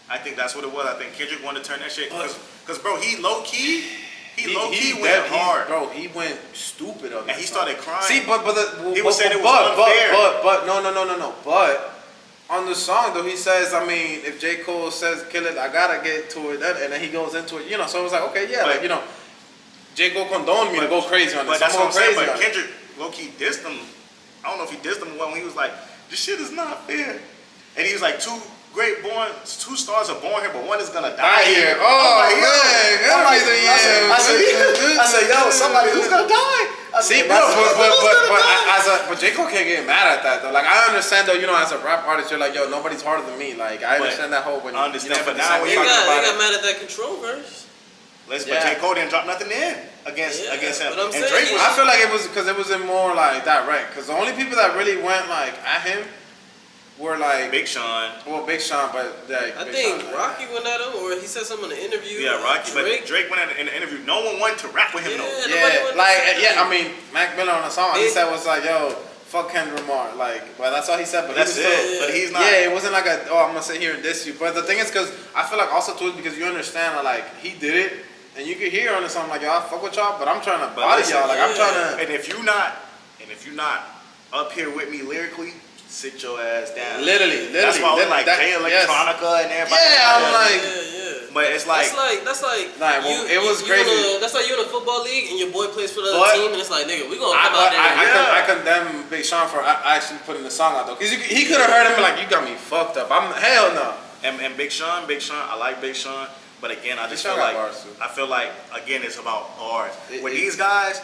I think that's what it was. I think Kendrick wanted to turn that shit because bro, he low key went hard. Bro, he went stupid on that. And he song. started crying. See, he was saying it was unfair. But no. But on the song though, he says, I mean, if J. Cole says kill it, I gotta get to it, and then he goes into it. So it was like, okay, yeah, but, like J. Cole condoned me to go crazy on this. But that's what I'm saying. But on Kendrick low key dissed him. I don't know if he dissed him when he was like, this shit is not fair. And he was like, two stars are born here, but one is gonna die here. Oh, man. I said, yo, somebody who's gonna die. See, but J. Cole can't get mad at that though. Like I understand though, as a rap artist, you're like, yo, nobody's harder than me. Like I understand that whole when I understand, but now They got mad at that Control verse. But J. Cole didn't drop nothing in against him. But I'm saying, Drake was, I feel like it was because it wasn't more like direct. Because the only people that really went like at him were like Big Sean. Well, Big Sean, but like, I think Rocky went at him, or he said something in the interview. Yeah, Rocky. Drake. But Drake went in the interview. No one wanted to rap with him though. I mean, Mac Miller on the song, he said was like, yo, fuck Kendrick Lamar. Like, well, that's all he said. But that's it. But he's not. Yeah, it wasn't like I'm gonna sit here and diss you. But the thing is, because I feel like also too, because you understand that like he did it, and you could hear on the song like, yo, I fuck with y'all, but I'm trying to body y'all. Like I'm trying to. And if you're not up here with me lyrically, sit your ass down. Literally. That's why I like Jay Electronica and everybody. Yeah, I'm like. But it's like that's like nah, well, it was crazy. That's like you in a football league and your boy plays for the other team, and it's like, nigga, we gonna come out there. I condemn Big Sean for actually putting the song out though, because he could have heard him like, you got me fucked up. I'm hell no. And Big Sean, I like Big Sean, but again, I just feel like again it's about bars. With these guys,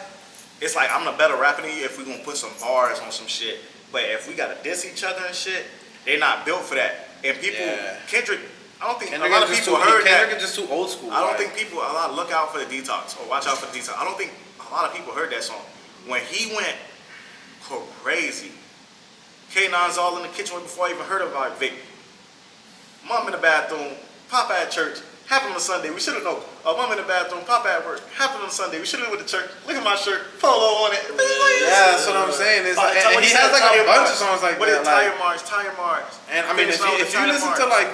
it's like I'm the better rapper than you if we gonna put some bars on some shit. But if we gotta diss each other and shit, they not built for that. And people, Kendrick. I don't think a lot of people heard that. Kendrick is just too old school. I don't think people a lot look out for the detox or watch out for the detox. I don't think a lot of people heard that song. When he went crazy, K9's all in the kitchen before I even heard about Vic. Mom in the bathroom, Papa at church. Happened on Sunday. We should have known. Mom in the bathroom, Papa at work. Happened on Sunday. We should have went to church. Look at my shirt, polo on it. Yeah, that's what I'm saying. It's like, and he has like a bunch of songs like what that. Tire Mars. And I mean, if you listen to like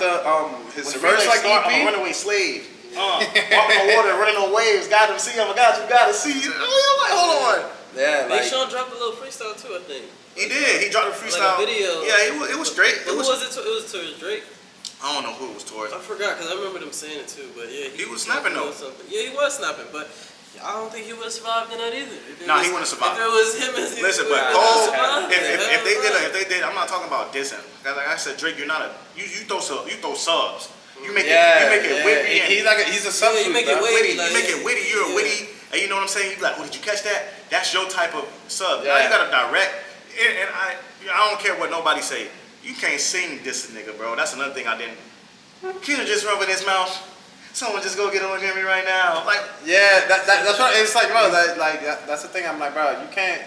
his first like EP, I'm a runaway slave. Walking on water, running on waves. Got him, see him. I got you. Got to see you. I'm like, hold on. Yeah, Big Sean dropped a little freestyle too, I think. He did. He dropped a freestyle. Like a video. Yeah, it was straight. But who was it? It was to Drake. I don't know who it was towards. I forgot because I remember them saying it too. But yeah, he was snapping though. Yeah, he was snapping, but I don't think he would have survived in that either. Nah, he wouldn't have survived. If it was him as listen, but Cole, if they did, I'm not talking about dissing. Like I said, Drake, you're not you throw subs. You make it witty. He's a substitute. you make it witty. You make it witty. You're a witty, and you know what I'm saying. You be like, oh, did you catch that? That's your type of sub. Now you gotta direct. And I don't care what nobody say. You can't sing this nigga, bro. That's another thing I didn't. Kendrick just rubbing his mouth. Someone just go get on me right now. Like, yeah, that's what it's like, bro. That's the thing. I'm like, bro, you can't.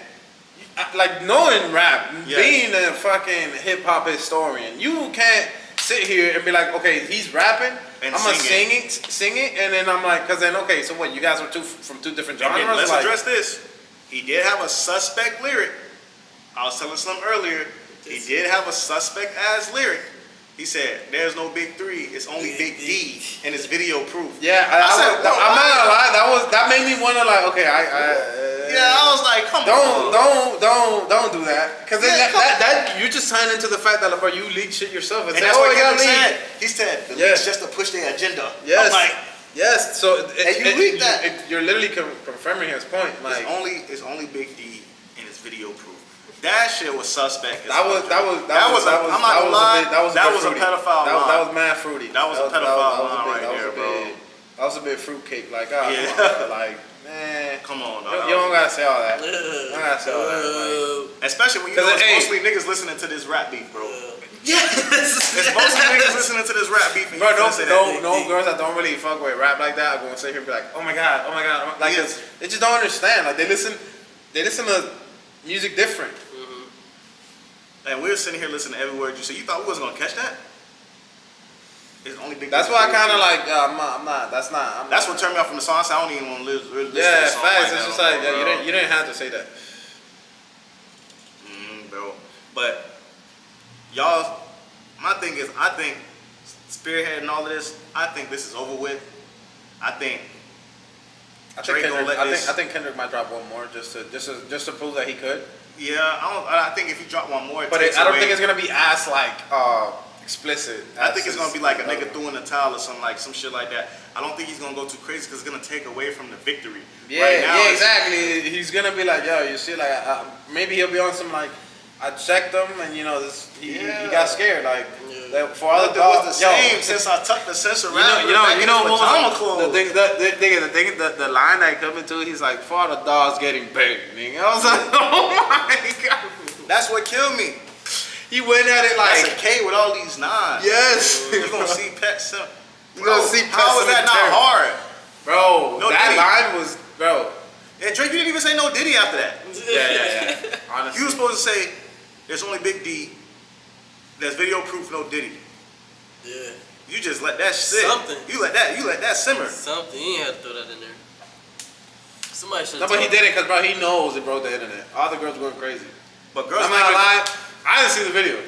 Like knowing rap, being a fucking hip hop historian, you can't sit here and be like, okay, he's rapping, I'm gonna sing it, and then I'm like, cause then okay, so what? You guys are from two different genres. Let's address this. He did have a suspect lyric. I was telling Slim earlier. He did have a suspect ass lyric. He said, "There's no big three. It's only big D," and it's video proof. Yeah, I'm not gonna lie. That made me wanna like, okay, I was like, come on. Don't do that. Because that you're just tying into the fact that, bro, you leak shit yourself. And that's what Kendrick said. He said, the leaks just to push their agenda. Yes. I'm like, yes. So and you leaked that. You're literally confirming his point. Like, it's only big D and it's video proof. That shit was suspect. That was a pedophile line. That was mad fruity. That was a pedophile line right there, bro. That was a bit fruitcake. Like, like, man, come on, you don't gotta say all that. You don't gotta say all that. Like, especially when you know it's mostly niggas listening to this rap beef, bro. Yes, it's mostly niggas listening to this rap beef. Bro, no girls that don't really fuck with rap like that are gonna sit here and be like, oh my god, like they just don't understand. Like they listen to music different. And we were sitting here listening to every word you said. You thought we wasn't gonna catch that? It's only big. That's why I kind of like. I'm not. That's not. That's what turned me off from the song. I said I don't even want to listen to the song. Facts. It's just like you didn't have to say that. Bro. But y'all, my thing is, I think Spearhead and all of this. I think this is over with. I think Kendrick might drop one more just to prove that he could. Yeah, I think if he drop one more, but I don't think it's gonna be as like explicit. I think it's gonna be like a nigga throwing a towel or something, like some shit like that. I don't think he's gonna go too crazy because it's gonna take away from the victory. Yeah, exactly. He's gonna be like, yo, you see, like maybe he'll be on some like, I checked him and you know this, he got scared like. For all the was the same since I tucked the censor around. You know what was the line that coming to? He's like, for all the dogs getting big, nigga. I was like, oh my god. That's what killed me. He went at it like that's a K with all these nines. Yes. You're gonna see Pet Sim. How was that not hard, bro? No that Diddy. Line was, bro. And Drake, you didn't even say no Diddy after that. Yeah. Honestly, you were supposed to say there's only Big D. There's video proof, no Diddy. Yeah. You just let that sit. Something. You let that simmer. Something. You ain't have to throw that in there. Somebody should. No, but he did it because, bro, he knows it broke the internet. All the girls were going crazy. But girls, I'm not gonna lie, I didn't see the video.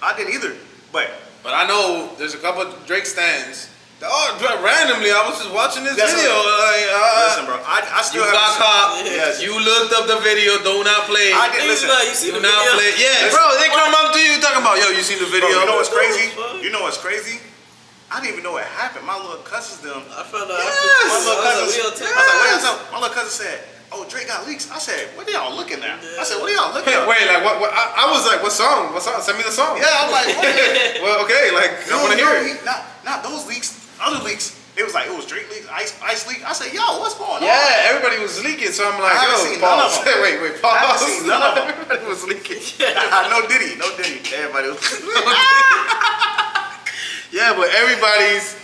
I didn't either. But I know there's a couple of Drake stands. Randomly, I was just watching this video. Listen, bro, I still you got caught. Yes. You looked up the video. Do not play. I didn't listen. You see the video? Play. Yeah, bro. They come up to you talking about, yo, you seen the video? Bro, you know what's crazy? You know what's crazy? I didn't even know what happened. My little cousins them. I found out. My little cousin said, "Oh, Drake got leaks." I said, "What are y'all looking at?" I said, "What are y'all looking at?" Wait, like what? I was like, "What song? What song? Send me the song." Yeah, I'm like, what? Well, okay, like I want to hear it. Not those leaks. Other leaks. It was like it was Drake leaks, Ice leak. I said, "Yo, what's going on?" Yeah, everybody was leaking, so I'm like, I haven't seen none of them. Wait, pause. I haven't seen none of them. Everybody was leaking. No Diddy. Everybody was. Yeah, but everybody's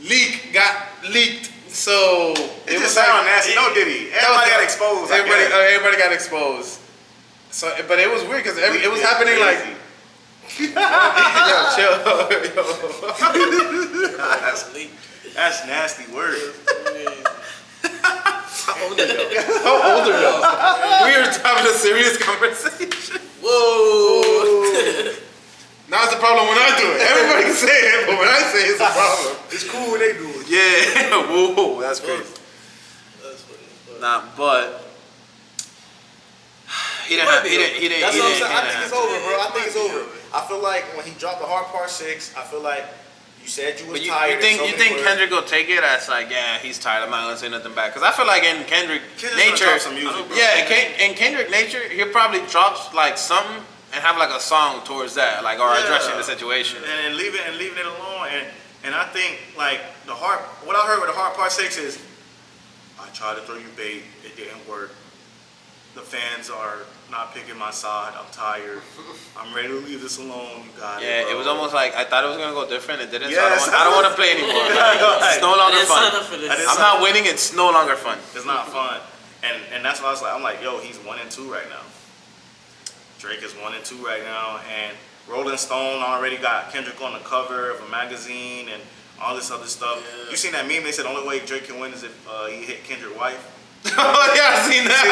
leak got leaked, so it just sounded nasty. No Diddy. Everybody got exposed. Everybody got exposed. So, but it was weird because it was happening like. Yo, chill. That's nasty word. How old are y'all? We are having a serious conversation. Whoa. Now it's a problem when I do it. Everybody can say it, but when I say it's a problem. It's cool when they do it. Yeah. Whoa, that's crazy. That's funny. Nah, but he didn't. That's what I'm saying. I think it's over, bro. I think it's over. I feel like when he dropped the Hard Part 6, I feel like you said you was tired. You think Kendrick will take it as like, yeah, he's tired. I'm not gonna say nothing back. Because I feel like in Kendrick nature, some music, bro. in Kendrick nature, he'll probably drop like something and have like a song towards that, like or addressing the situation and leaving it alone. And I think like what I heard with the hard part 6 is, I tried to throw you bait, it didn't work. The fans are not picking my side. I'm tired. I'm ready to leave this alone. You got it. Yeah, bro. it was almost like I thought it was gonna go different. It didn't. Yes, so I don't want to play anymore. It's no longer fun. I'm not winning. It's no longer fun. It's not fun. And that's why I was like, I'm like, yo, he's 1-2 right now. Drake is 1-2 right now, and Rolling Stone already got Kendrick on the cover of a magazine and all this other stuff. Yeah. You seen that meme? They said the only way Drake can win is if he hit Kendrick's wife. Oh yeah, I seen that.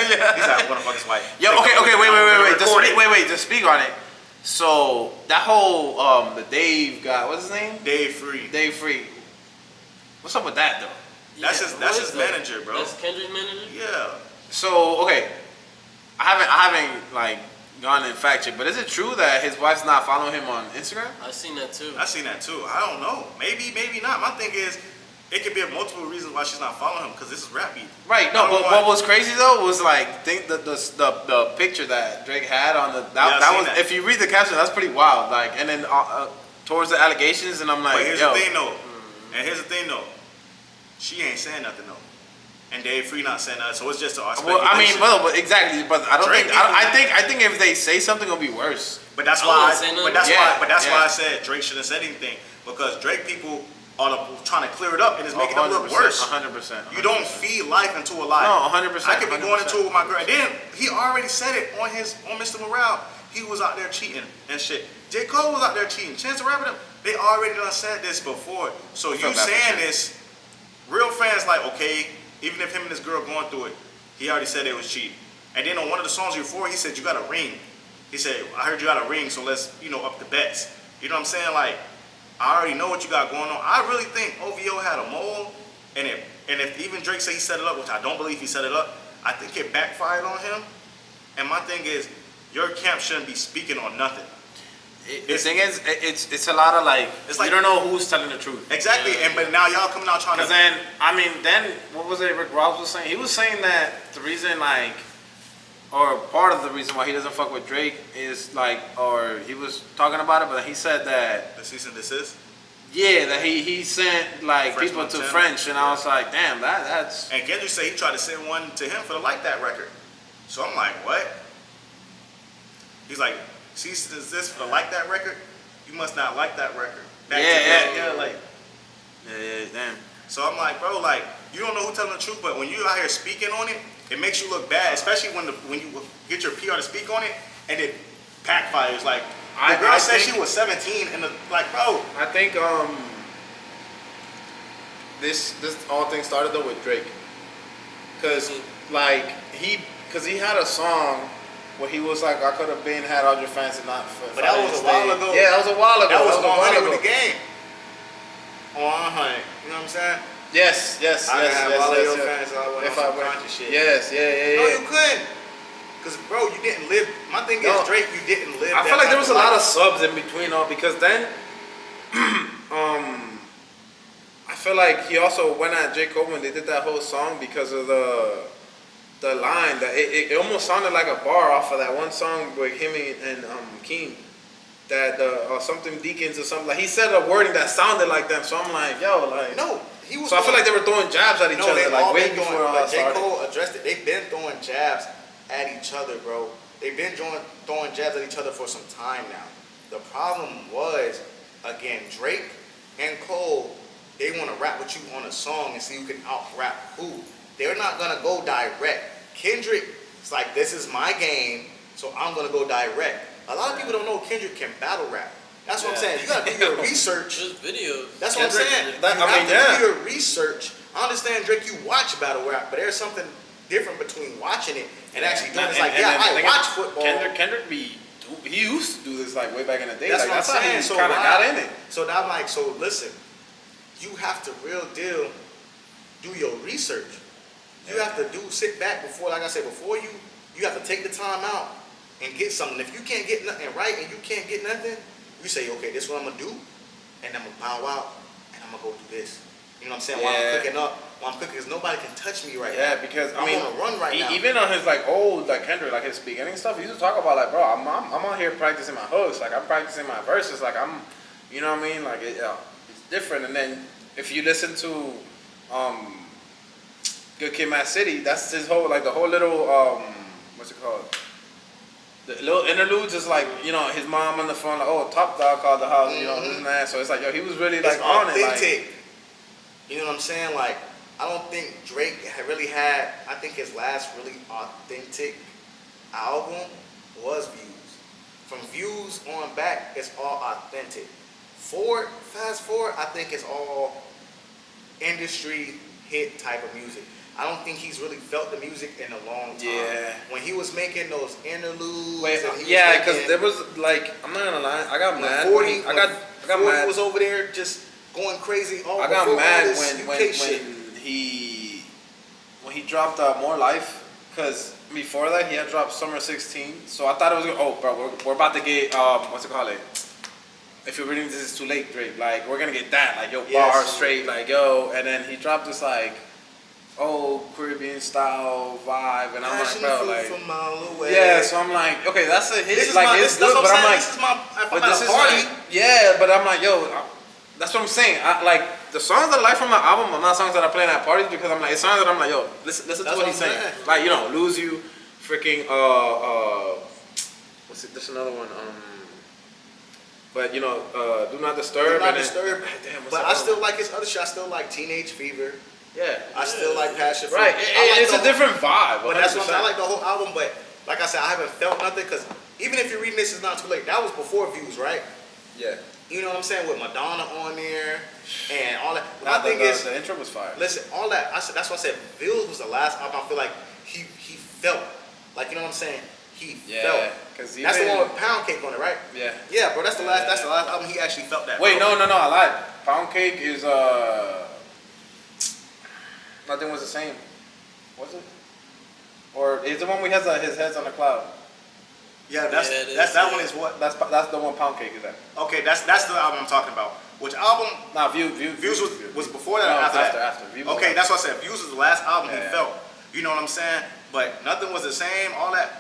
Yeah. He's like, what the fuck is wife? Yo, okay, wait. Just speak on it. So that whole the Dave guy, what's his name? Dave Free. What's up with that though? That's his manager, bro. That's Kendrick's manager? Yeah. So okay, I haven't like gone and fact check, but is it true that his wife's not following him on Instagram? I seen that too. I don't know. Maybe not. My thing is, it could be multiple reasons why she's not following him, because this is rap beat. Right. No, but what was crazy though was like the picture that Drake had on that was, if you read the caption, that's pretty wild. Like, and then towards the allegations, and I'm like, but here's the thing though. She ain't saying nothing though. And Dave Free not saying nothing, so it's just our speculation. Well, I mean, but exactly. But I don't Drake think. I think if they say something, it'll be worse. But that's why. I said Drake shouldn't have said anything, because Drake people are trying to clear it up, and it's making them look worse. 100%. You don't feed life into a lie. No, 100%. I could be going into it with my girl. And then he already said it on Mr. Morale. He was out there cheating and shit. J. Cole was out there cheating. Chance the Rapper, they already done said this before. So you saying this, real fans like, okay, even if him and his girl going through it, he already said it was cheating. And then on one of the songs before, he said, you got a ring. He said, I heard you got a ring, so let's, up the bets. You know what I'm saying? Like, I already know what you got going on. I really think OVO had a mole, and if even Drake said he set it up, which I don't believe he set it up, I think it backfired on him. And my thing is, your camp shouldn't be speaking on nothing. The thing is, it's a lot of like, you don't know who's telling the truth. Exactly, but now y'all coming out trying to. Because then, what was it Rick Ross was saying? He was saying that the reason, like, or part of the reason why he doesn't fuck with Drake is like, or he was talking about it, but he said that. The cease and desist? Yeah, that he sent like French people to French, and I was like, damn, that's. And Kendrick said he tried to send one to him for the Like That record. So I'm like, what? He's like, cease and desist for the Like That record? You must not like that record. Yeah, damn. So I'm like, bro, like, you don't know who's telling the truth, but when you out here speaking on it, it makes you look bad, especially when you get your PR to speak on it, and it backfires. Like, the girl said she was 17, and bro. I think this all thing started though with Drake, cause he had a song where he was like, I could have had all your fans and not. But that was a while ago. Yeah, that was a while ago. That was 100 with the game. On 100, you know what I'm saying? Yes. I can have all of your fans all if I went conscious shit. Yes, yeah. No, you couldn't. Because, bro, you didn't live. My thing is, Drake, you didn't live. I feel like there was a lot of subs in between all, because then, I feel like he also went at J. Cole when they did that whole song because of the line that it almost sounded like a bar off of that one song with him and Keem. That something deacons or something, like he said a wording that sounded like them, so I'm like, yo, like no, he was. So I feel like they were throwing jabs at each other, they like all way been before but J. started. Cole addressed it. They've been throwing jabs at each other, bro. They've been throwing jabs at each other for some time now. The problem was, again, Drake and Cole, they want to rap with you on a song and see who can out-rap who. They're not gonna go direct. Kendrick, it's like, this is my game, so I'm gonna go direct. A lot of people don't know Kendrick can battle rap. That's what I'm saying. You gotta do your research. Just videos. That's what I'm saying. You have to do your research. I understand, Drake, you watch battle rap, but there's something different between watching it and actually doing it. It's like, I watch football. Kendrick he used to do this like way back in the day. That's what I'm saying. So kind of got in it. So now I'm like, so listen, you have to real deal do your research. You have to sit back before, like I said, you have to take the time out and get something. If you can't get nothing right and you can't get nothing, you say, okay, this is what I'm gonna do, and I'm gonna bow out, and I'm gonna go do this. You know what I'm saying? While I'm cooking, because nobody can touch me right now. Yeah, because I'm on a run right now. Even on his like old Kendrick, like his beginning stuff, he used to talk about like, bro, I'm out here practicing my hooks, like I'm practicing my verses, like I'm, you know what I mean? Like it's different. And then if you listen to Good Kid, Mad City, that's his whole like the whole little what's it called? The little interludes is like, you know, his mom on the phone, like, oh, Top Dog called the house, you know, this and that. So it's like, yo, he was really like it's on it. authentic. Like, you know what I'm saying? Like, I don't think Drake really had. I think his last really authentic album was Views. From Views on back, it's all authentic. Fast forward, I think it's all industry hit type of music. I don't think he's really felt the music in a long time. Yeah. When he was making those interludes. wait, and he was yeah, because making- there was like, I'm not gonna lie, I got mad. 40, I got 40 mad. was over there just going crazy. I got mad when shit. he dropped More Life, because before that he had dropped Summer 16. So I thought it was gonna, oh bro, we're about to get what's it called? If you're reading this is too late, Drake. Like we're gonna get that, like yo, Yes. bar straight, like yo, and then he dropped this like Caribbean style vibe, and I'm like, bro, like from a mile away. yeah. So I'm like, okay, that's a hit, This is like my, it's this, good, that's but what I'm like, this is my. If but I'm this at is a party, like, yeah, but I'm like, yo, that's what I'm saying. I like the songs that I like from the album are not songs that I play at parties, because I'm like, it's songs that I'm like, yo, listen to That's what what he's I'm saying. saying. Like, you know, Lose You, freaking what's it? There's another one. But you know, Do Not Disturb. Do Not and then- Disturb. Damn, what's But that I one? still like his other shit. I still like Teenage Fever. Yeah. I still like Passion Fruit. Right. I like It's the a whole- different vibe. But that's what I'm saying. I 100%. like the whole album, but like I said, I haven't felt nothing because even if you're reading This Is Not Too Late, that was before Views, right? Yeah. You know what I'm saying? With Madonna on there and all that. Nah, My thing the is, intro was fire. listen, all that. I said that's why I said Views was the last album. I feel like he felt like, you know what I'm saying. He felt. Yeah. Because That's the one with Pound Cake on it, right? Yeah. Yeah, bro. That's the last. That's the last album he actually felt that. Wait, bro. no, I lied. Pound Cake is nothing was the same. Was it? Or is the one we has his heads on the cloud? Yeah, that one is what. That's the one Pound Cake is at. Okay, that's the album I'm talking about. Which album? Nah, Views was before that No, or after that? after. Views was Okay, after. that's what I said. Views was the last album he Yeah. felt. You know what I'm saying? But nothing was the same. All that.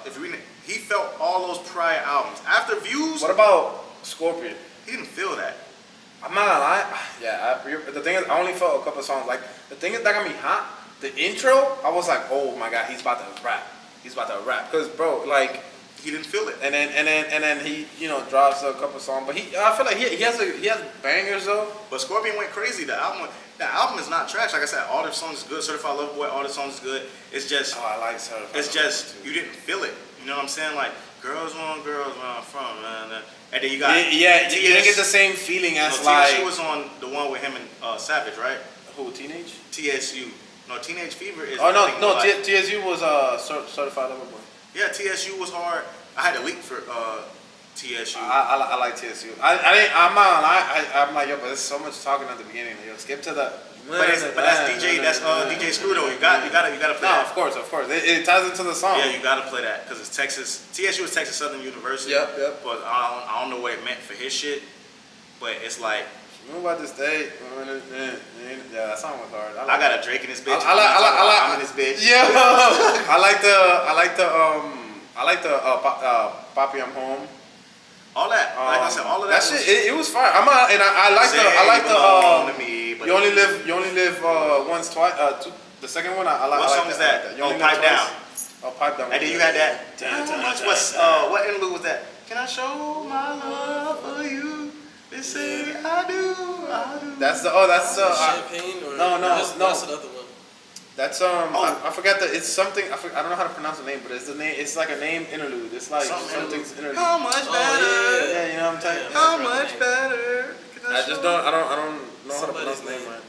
If you read it, he felt all those prior albums. After Views, What about Scorpion? he didn't feel that. I'm not gonna lie. Yeah, the thing is, I only felt a couple songs. Like the thing is that got me hot. The intro, I was like, oh my god, he's about to rap. Cause bro, like. He didn't feel it. And then he, you know, drops a couple songs, but I feel like he has bangers though. But Scorpion went crazy. The album is not trash. Like I said, all the songs is good. Certified Lover Boy, all the songs is good. It's just, Oh, I like Certified. it's just you didn't feel it. You know what I'm saying? Like girls want girls where I'm from, man. And then you got Yeah, you didn't TS get the same feeling as No, like TSU was on the one with him and Savage, right? who, Teenage? TSU. No, Teenage Fever is. Oh nothing no, like- TSU was Certified Lover Boy. Yeah, TSU was hard. I had a leak for TSU. I like TSU. I'm not gonna lie. I'm like, yo, but there's so much talking at the beginning. Yo, skip to the. but that's DJ. That's DJ Screw though. You gotta play No, that. of course. It ties into the song. Yeah, you gotta play that because it's Texas. TSU is Texas Southern University. Yep. But I don't know what it meant for his shit. But it's like Move about this day. Yeah, that song was hard. I got a Drake in this bitch. I like. I'm in this bitch. Yeah, I like the Poppy I'm Home. All that. Like I said, all of that. That shit, it was fire. I like the You only live once, twice. The second one, I like. What I like song is that? You only Oh, live Pipe twice. Down. Oh, Pipe Down. And then you had that. What interlude was that? Can I show my love for you? They say I do. That's Champagne or no. That's another one. That's I forgot that it's something. I don't know how to pronounce the name, but it's the name. It's like a name interlude. It's like something's interlude. How much better? Yeah, you know what I'm saying. How much better? I just don't. I don't know how to pronounce the name right.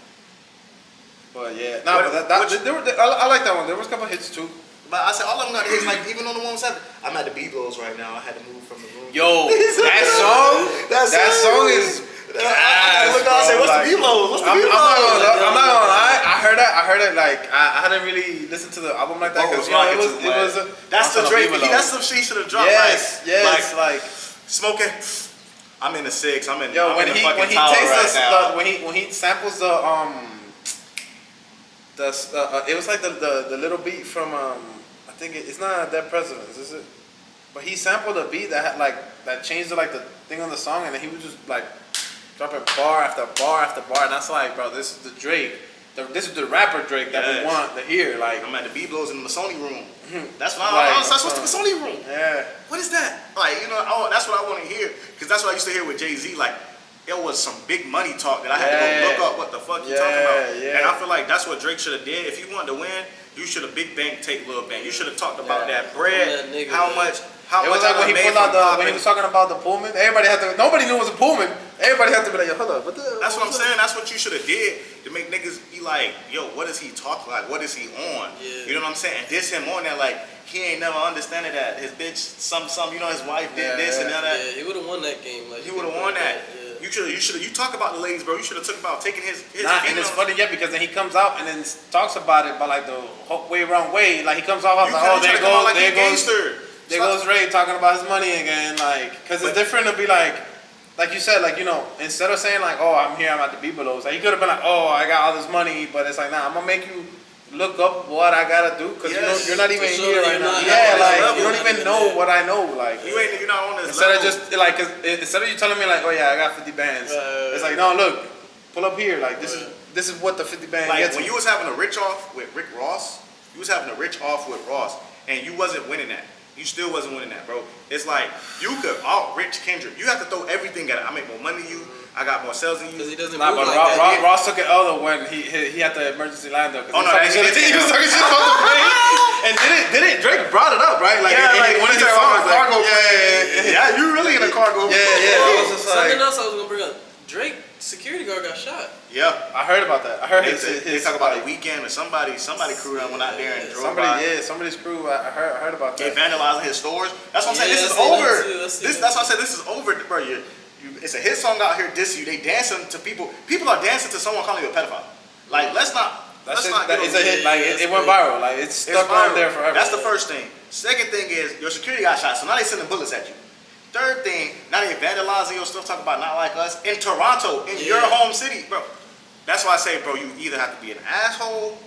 But yeah, no, What- but which- I like that one. There was a couple hits too. But I said all of them got hits. Like even on the 107, I'm at the Beatles right now. I had to move from the room. Yo, that song is. I look out and say, what's the Beatles? What's the I'm Beatles? not gonna lie. I heard it. Like I hadn't really listened to the album like that because it was. That's the Drake. That's some shit he should have dropped. Yes, like smoking. I'm in the 6. I'm in. yo, I'm when in the he fucking when he tower takes right now. when he samples the it was like the little beat from I think it's not Dead Presidents, is it? But he sampled a beat that had like that changed like the thing on the song, and then he was just like dropping bar after bar after bar, and that's like, bro, this is the Drake. This is the rapper Drake that we want to hear. Like, I'm at the B-Blows in the Masoni room. That's what Right, that's what's the Masoni room. Yeah. What is that? Like, you know, that's what I want to hear. Because that's what I used to hear with Jay-Z. Like, it was some big money talk that I had to go look up what the fuck you talking about. Yeah. And I feel like that's what Drake should have did. If you wanted to win, you should have big bank take Lil Bank. You should have talked about that bread. How much It was like when he pulled out when he was talking about the Pullman. Nobody knew it was a Pullman. Everybody had to be like, yo, hold up, That's what I'm saying. That's what you should have did to make niggas be like, yo, what is he talking like? What is he on? Yeah. You know what I'm saying? And diss him on that like he ain't never understanding that his bitch some you know his wife did this and that. Yeah, he would have won that game. Like He would have won that. Yeah. You talk about the ladies, bro. You should have took about taking his and it's funny, because then he comes out and then talks about it, but like the wrong way. Like he comes off like, oh, there goes Ray talking about his money again. Like, cause it's different to be like you said, like, you know, instead of saying like, oh, I'm here, I'm at the B-Belows. Like he could have been like, oh, I got all this money, but it's like, nah, I'm gonna make you look up what I gotta do, cause you're not even here right now. Yeah, like you don't even know what I know. Like you're not on this instead level. of just like, instead of you telling me like, oh yeah, I got 50 bands. It's like, no, look, pull up here. Like this is what the 50 bands like gets. when you was having a rich off with Rick Ross, and you wasn't winning that. You still wasn't winning that, bro. It's like you could out-rich Kendrick. You have to throw everything at it. I make more money than you. I got more sales than you. Because he doesn't Nah, move but like that. Ross took it other when he had the emergency line though. Oh no, he was talking shit about the plane. And did it? Drake brought it up, right? Like, like one of his songs, songs, cargo like, plane. Yeah, you really in a cargo. Yeah. It was just Something like, else I was gonna bring up. Drake security guard got shot. Yeah. I heard about that. I heard They talk about the weekend or somebody crew that went out there and drove by. Somebody's crew. I heard about that. They vandalizing his stores. That's what I'm saying. Yeah, This is I seen that over. too. I seen That's why I said this is over, bro. It's a hit song out here diss you. They dancing to people. People are dancing to someone calling you a pedophile. Like let's not. It's a hit. Like it went viral. Like it's stuck on there forever. That's the first thing. Second thing is your security got shot, so now they sending bullets at you. Third thing, now they vandalizing your stuff, talking about not like us in Toronto, in your home city, bro. That's why I say, bro, you either have to be an asshole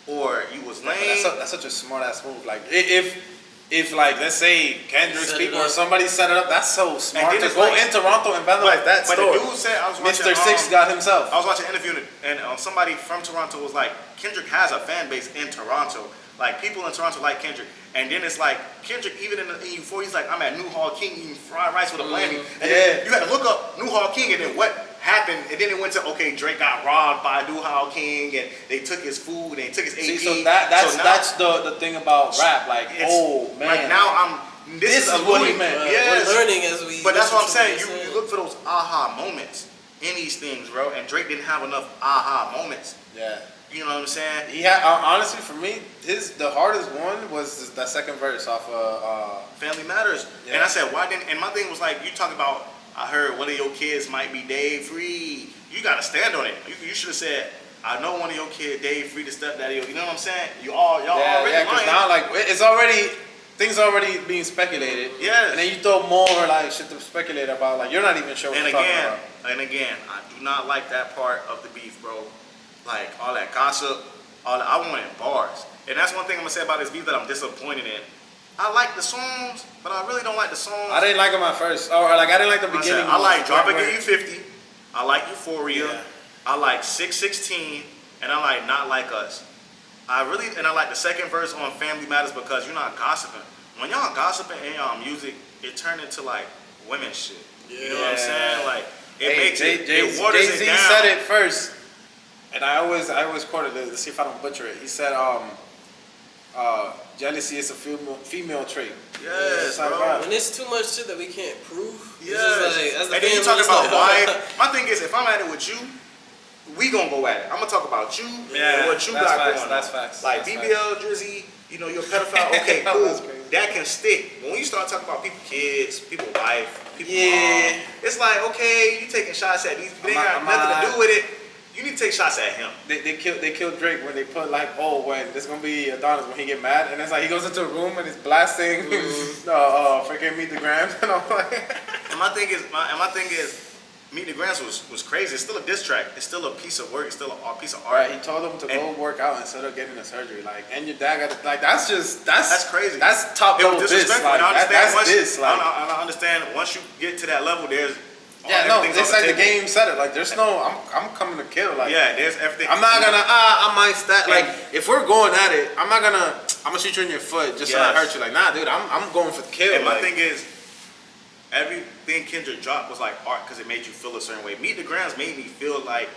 or you was lame. That's such a smart ass move. Like if like let's say Kendrick's people or somebody set it up, that's so smart to go in Toronto and vandalize that store. But the dude said, I was watching, Mr. Six got himself. I was watching an interview and somebody from Toronto was like, Kendrick has a fan base in Toronto. Like people in Toronto like Kendrick. And then it's like Kendrick, even in Euphoria, he's like, I'm at New Hall King eating fried rice with a blandy. And then you had to look up New Hall King and then what happened. And then it went to, okay, Drake got robbed by New Hall King and they took his food and they took his AP. See, so that's the thing about rap. Like, oh man. Like now this is what he meant. We're learning as we. But that's what I'm saying. You look for those aha moments in these things, bro. And Drake didn't have enough aha moments. Yeah. You know what I'm saying? He had honestly for me, the hardest one was that second verse off Family Matters. Yeah. And I said, why didn't? And my thing was like, you talk about. I heard one of your kids might be Dave Free. You gotta stand on it. You should have said, I know one of your kids, Dave Free, the stepdaddy. You know what I'm saying? Y'all already lying. Because now like it's already. Things already being speculated. Yes. And then you throw more like shit to speculate about. Like you're not even sure what you're talking about. And again, I do not like that part of the beef, bro. Like all that gossip, I wanted bars. And that's one thing I'm gonna say about this beef that I'm disappointed in. I like the songs, but I really don't like the songs. I didn't like them at first. Or like I didn't like the beginning. I like Drop and Give You 50. I like Euphoria. Yeah. I like 616. And I like Not Like Us. I like the second verse on Family Matters because you're not gossiping. When y'all gossiping in y'all music, it turned into like women shit. You know what I'm saying? Like it waters it down. Jay-Z said it first, and I always quote it to see if I don't butcher it. He said, "Jealousy is a female trait." Yes, like, bro. When it's too much shit that we can't prove. Yes. And then you talk about wife. My thing is, if I'm at it with you, we gonna go at it. I'm gonna talk about you and what you got going on. That's facts. Like that's BBL, Drizzy, you're a pedophile. Okay, cool. That's crazy. That can stick. But when you start talking about people kids, people wife, people mom, it's like, okay, you taking shots at these people. They ain't got nothing to do with it. You need to take shots at him. They killed Drake when they put like, oh, when there's gonna be Adonis when he get mad, and it's like he goes into a room and he's blasting, freaking Meet the Grams, and I'm like. And my thing is, Meet the Grams was crazy. It's still a diss track. It's still a piece of work. It's still a piece of art. Right, he told him to go work out instead of getting a surgery. Like, and your dad got like that's crazy. That's top level diss. Like, I understand that's diss. Like, I understand once you get to that level, there's Yeah, no, everything's it's on like the table. game said it. Like, there's no, I'm coming to kill. Like, Yeah, there's everything. I'm not gonna, I might stat. Like, if we're going at it, I'm gonna shoot you in your foot just to not hurt you. Like, nah, dude, I'm going for the kill. And my like, thing is, everything Kendrick dropped was like art because it made you feel a certain way. Meet the Grounds made me feel like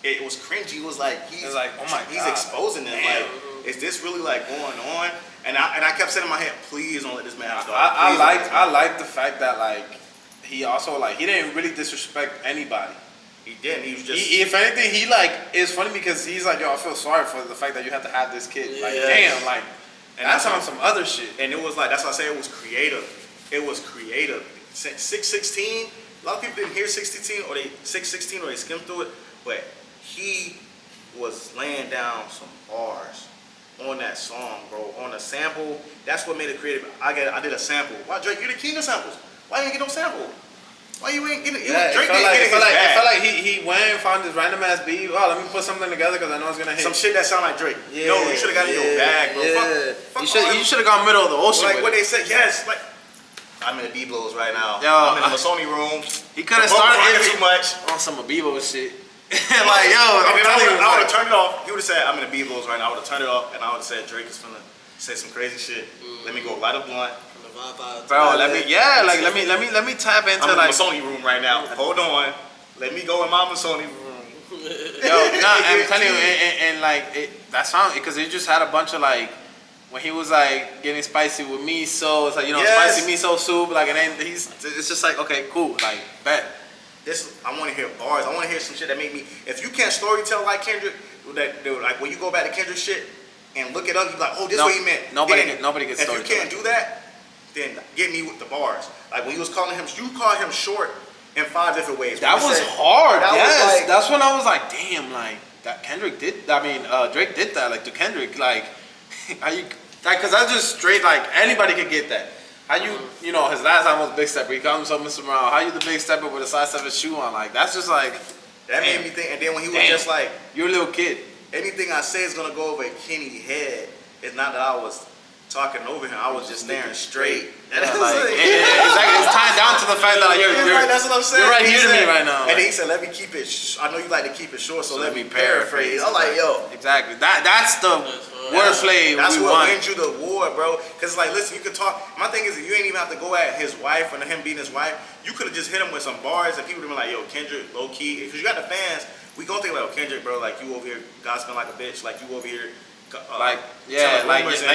it was cringy. It was like he's like, oh my he's God, exposing them. damn. Like, is this really like going on? And I kept saying in my head, please don't let this man out. I like the fact that like he also like he didn't really disrespect anybody. He didn't. He was just. If anything, he like it's funny because he's like, yo, I feel sorry for the fact that you had to have this kid. Like, damn, like, and that's on some other shit. And it was like that's why I say it was creative. It was creative. 616. A lot of people didn't hear 616 or they 616 or they skimmed through it, but he was laying down some bars on that song, bro. On a sample. That's what made it creative. I did a sample. Why Drake? You're the king of samples. Why you ain't get no sample? Why you ain't getting it? Yeah, Drake it felt like bag. he went and found this random ass beat. Oh, let me put something together because I know it's gonna hit. Some shit that sound like Drake. Yeah, Yo, you should have got it in your bag, bro. Yeah. Fuck You should have gone middle of the ocean. like with what it. they said, yes. Like I'm in the B-Blows right now. Yo, I'm in the Masoni room. He could have The boat started rocking too much. on some Abibo shit. Like, yo, I I'm telling you, would have like, turned it off. He would have said, I'm in the B-Blows right now. I would have turned it off and I would have said, Drake is finna say some crazy shit. Let me go light a blunt. bro, let me tap into I'm in like. the Masoni room right now. Hold on. Let me go in my Masoni room. Yo, I'm telling you, and like that sound because it just had a bunch of like when he was like getting spicy with miso, it's like spicy miso soup, like, and then it's just like okay, cool, like bet. I want to hear bars. I want to hear some shit that make me. If you can't storytell like Kendrick, like when you go back to Kendrick shit and look it up, you be like, oh, this is what he meant. Nobody gets If storytelling. you can't do that, then get me with the bars. Like when you was calling him, you called him short in 5 different ways. That When you was said- hard. that was Yes, like- that's when I was like, damn, like that Kendrick did. I mean, Drake did that, like to Kendrick, like how you, like, cause that's just straight, like anybody could get that. How you, his last album was Big Stepper. He called himself Mr. Morale. How you the Big Stepper with a size 7 shoe on? Like that's just like That damn. made me think. And then when he was just like, you're a little kid. anything I say is gonna go over Kenny's head. It's not that I was talking over him. I was just staring straight. Yeah, like, exactly. It's tied down to the fact that like, you're right, that's what I'm saying. You're right He here to me said- right now. And then he said, "Let me keep it. I know you like to keep it short, so let me paraphrase. paraphrase." I'm like, "Yo, exactly. That's the wordplay that's we what want. wins you the war, bro." Because like, listen, you can talk. My thing is, you ain't even have to go at his wife or him beating his wife. You could have just hit him with some bars, and people would have been like, "Yo, Kendrick, low key," because you got the fans. We gonna think about Kendrick, bro. Like you over here gossiping like a bitch. Like you over here.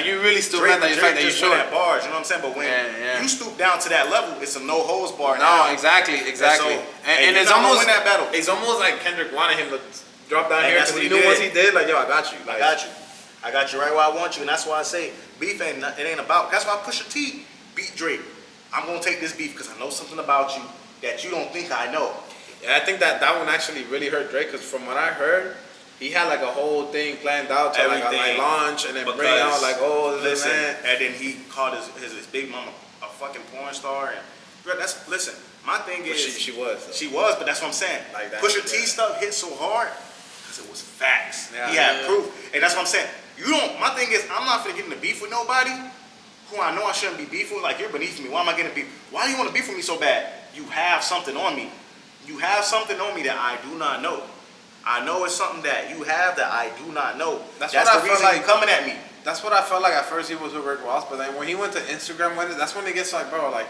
You really still mad at the fact that you showed at bars, you know what I'm saying? But when you stoop down to that level, it's a no holds bar. No, exactly. And it's almost win that battle. It's almost like Kendrick wanted him to drop down And here that's because what he he knew did. once he did, like, yo, I got you. Like, I got you right where I want you, and that's why I say beef ain't. It ain't about. That's why Pusha T beat Drake. I'm gonna take this beef because I know something about you that you don't think I know. And I think that one actually really hurt Drake because from what I heard, he had like a whole thing planned out to like launch and then bring out like, oh, listen, man. and then he called his big mama a fucking porn star, and bro, listen. My thing is she was. She was, but that's what I'm saying. Like that, Pusha T stuff hit so hard because it was facts. Yeah. He had proof, and that's what I'm saying. You don't. My thing is, I'm not finna get in the beef with nobody who I know I shouldn't be beef with. Like you're beneath me. Why am I getting beef? Why do you want to beef with me so bad? You have something on me. You have something on me that I do not know. I know it's something that you have that I do not know. That's what I the felt reason like you coming at me. That's what I felt like at first he was with Rick Ross, but then when he went to Instagram with it, that's when it gets like, bro, like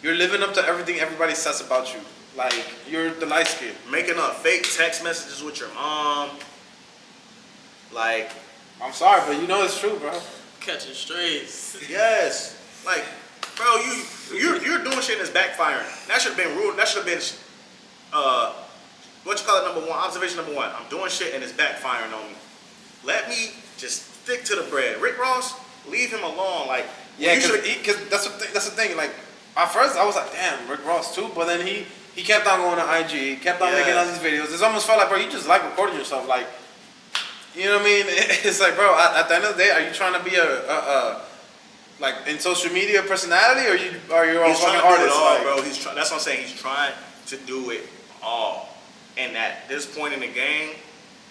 you're living up to everything everybody says about you. Like you're the light skin. Making up fake text messages with your mom. Like, I'm sorry, but you know it's true, bro. Catching strays. yes. Like, bro, you're doing shit that's backfiring. That should have been rude. That should have been what you call it, number one, observation number one. I'm doing shit and it's backfiring on me. Let me just stick to the bread. Rick Ross, leave him alone. Like, yeah, because that's the thing. Like, at first I was like, damn, Rick Ross too, but then he kept on going to IG, he kept on making all these videos. It almost felt like, bro, you just like recording yourself. Like, you know what I mean? It's like, bro, at the end of the day, are you trying to be a like in social media personality, or are you a fucking artist? All, like, bro. That's what I'm saying. He's trying to do it all. And at this point in the game,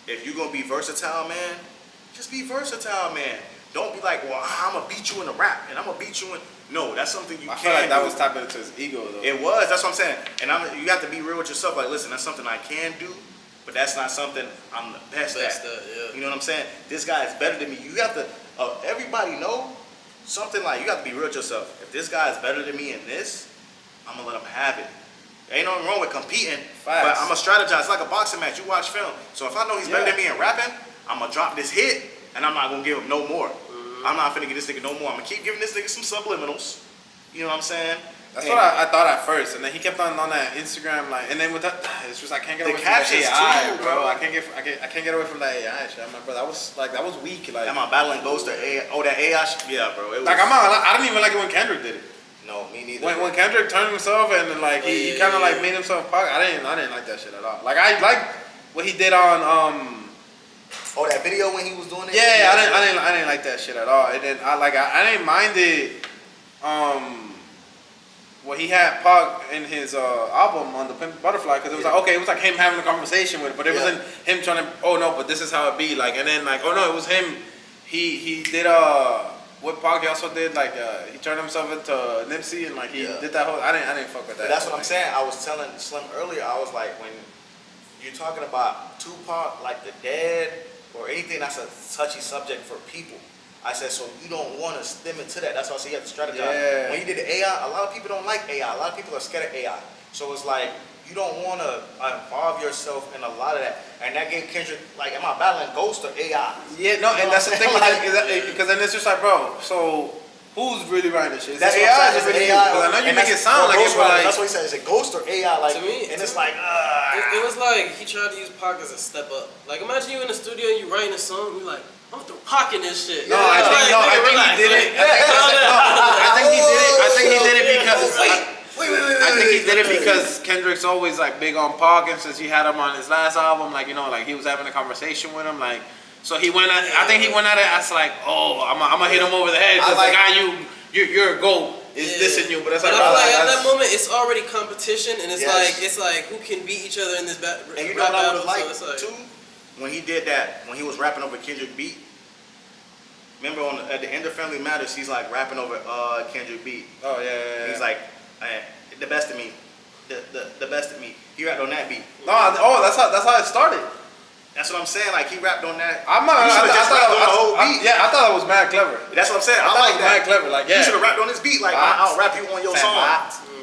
if you're gonna be versatile, man, just be versatile, man. Don't be like, well, I'm gonna beat you in the rap, and I'm gonna beat you in. No, that's something you I can feel like that do. was tapping into his ego though. It was. That's what I'm saying. And you have to be real with yourself. Like, listen, that's something I can do, but that's not something I'm the best at. Yeah. You know what I'm saying? This guy is better than me. You have to. Everybody know something like you have to be real with yourself. If this guy is better than me in this, I'm gonna let him have it. There ain't nothing wrong with competing, but I'm gonna strategize. It's like a boxing match. You watch film. So if I know he's better than me in rapping, I'm gonna drop this hit, and I'm not gonna give him no more. I'm not finna give this nigga no more. I'm gonna keep giving this nigga some subliminals. You know what I'm saying? That's what I thought at first, and then he kept on that Instagram like, and then with that, it's just I can't get away from the captions AI, too, bro. bro. I can't get away from that AI shit. I'm like, bro, that was weak. Like, Am I battling Ghost or AI? Oh, that AI shit? Yeah, bro. It was, like I didn't even like it when Kendrick did it. No, me neither. When Kendrick turned himself and then, like he kind of like made himself pop, I didn't like that shit at all. Like I liked what he did on Oh, that video when he was doing it. Yeah, I didn't like that shit at all. And then I didn't mind it. Well, he had Pac in his album on the Pimp Butterfly because it was like, okay, it was like him having a conversation with it, but it wasn't him trying to, oh no, but this is how it be, like, and then like, oh no, it was him. He did what Pac also did, like he turned himself into Nipsey and like he did that whole. I didn't fuck with that. But that's what I'm saying. I was telling Slim earlier. I was like, when you're talking about Tupac, like the dead or anything that's a touchy subject for people. I said, so you don't want to stem into that. That's why I say you have to strategize. Yeah. When you did the AI, a lot of people don't like AI. A lot of people are scared of AI. So it's like, you don't want to involve yourself in a lot of that. And that gave Kendrick, like, am I battling Ghost or AI? Yeah, no, and that's the thing, because then it's just like, bro, so who's really writing this shit? Is that AI? Is it really AI? Because I know you make it sound like it's like... That's what he said. Is it Ghost or AI? Like, to me, and it's like, it was like he tried to use Pac as a step up. Like, imagine you in the studio and you writing a song, you're like, I'm gonna throw Pac in this shit. I think he did it. I think he did it because... I think he did it because Kendrick's always like big on Pac, and since he had him on his last album, like, you know, like he was having a conversation with him, like, so he went at, I think he went at it as like, oh, I'm gonna hit him over the head because like, the guy you're a GOAT is dissing you, but it's like, I feel like at that moment it's already competition, and it's like who can beat each other in this battle. And you know what I would like too, when he did that, when he was rapping over Kendrick beat. Remember at the end of Family Matters, he's like rapping over Kendrick beat. Oh yeah. He's like, the best of me, the best of me. He rapped on that beat. No, that's how it started. That's what I'm saying. Like he rapped on that. I thought that was mad clever. That's what I'm saying. I like that. Mad clever. Like, yeah. You should have rapped on this beat. Like I'll rap you on your song.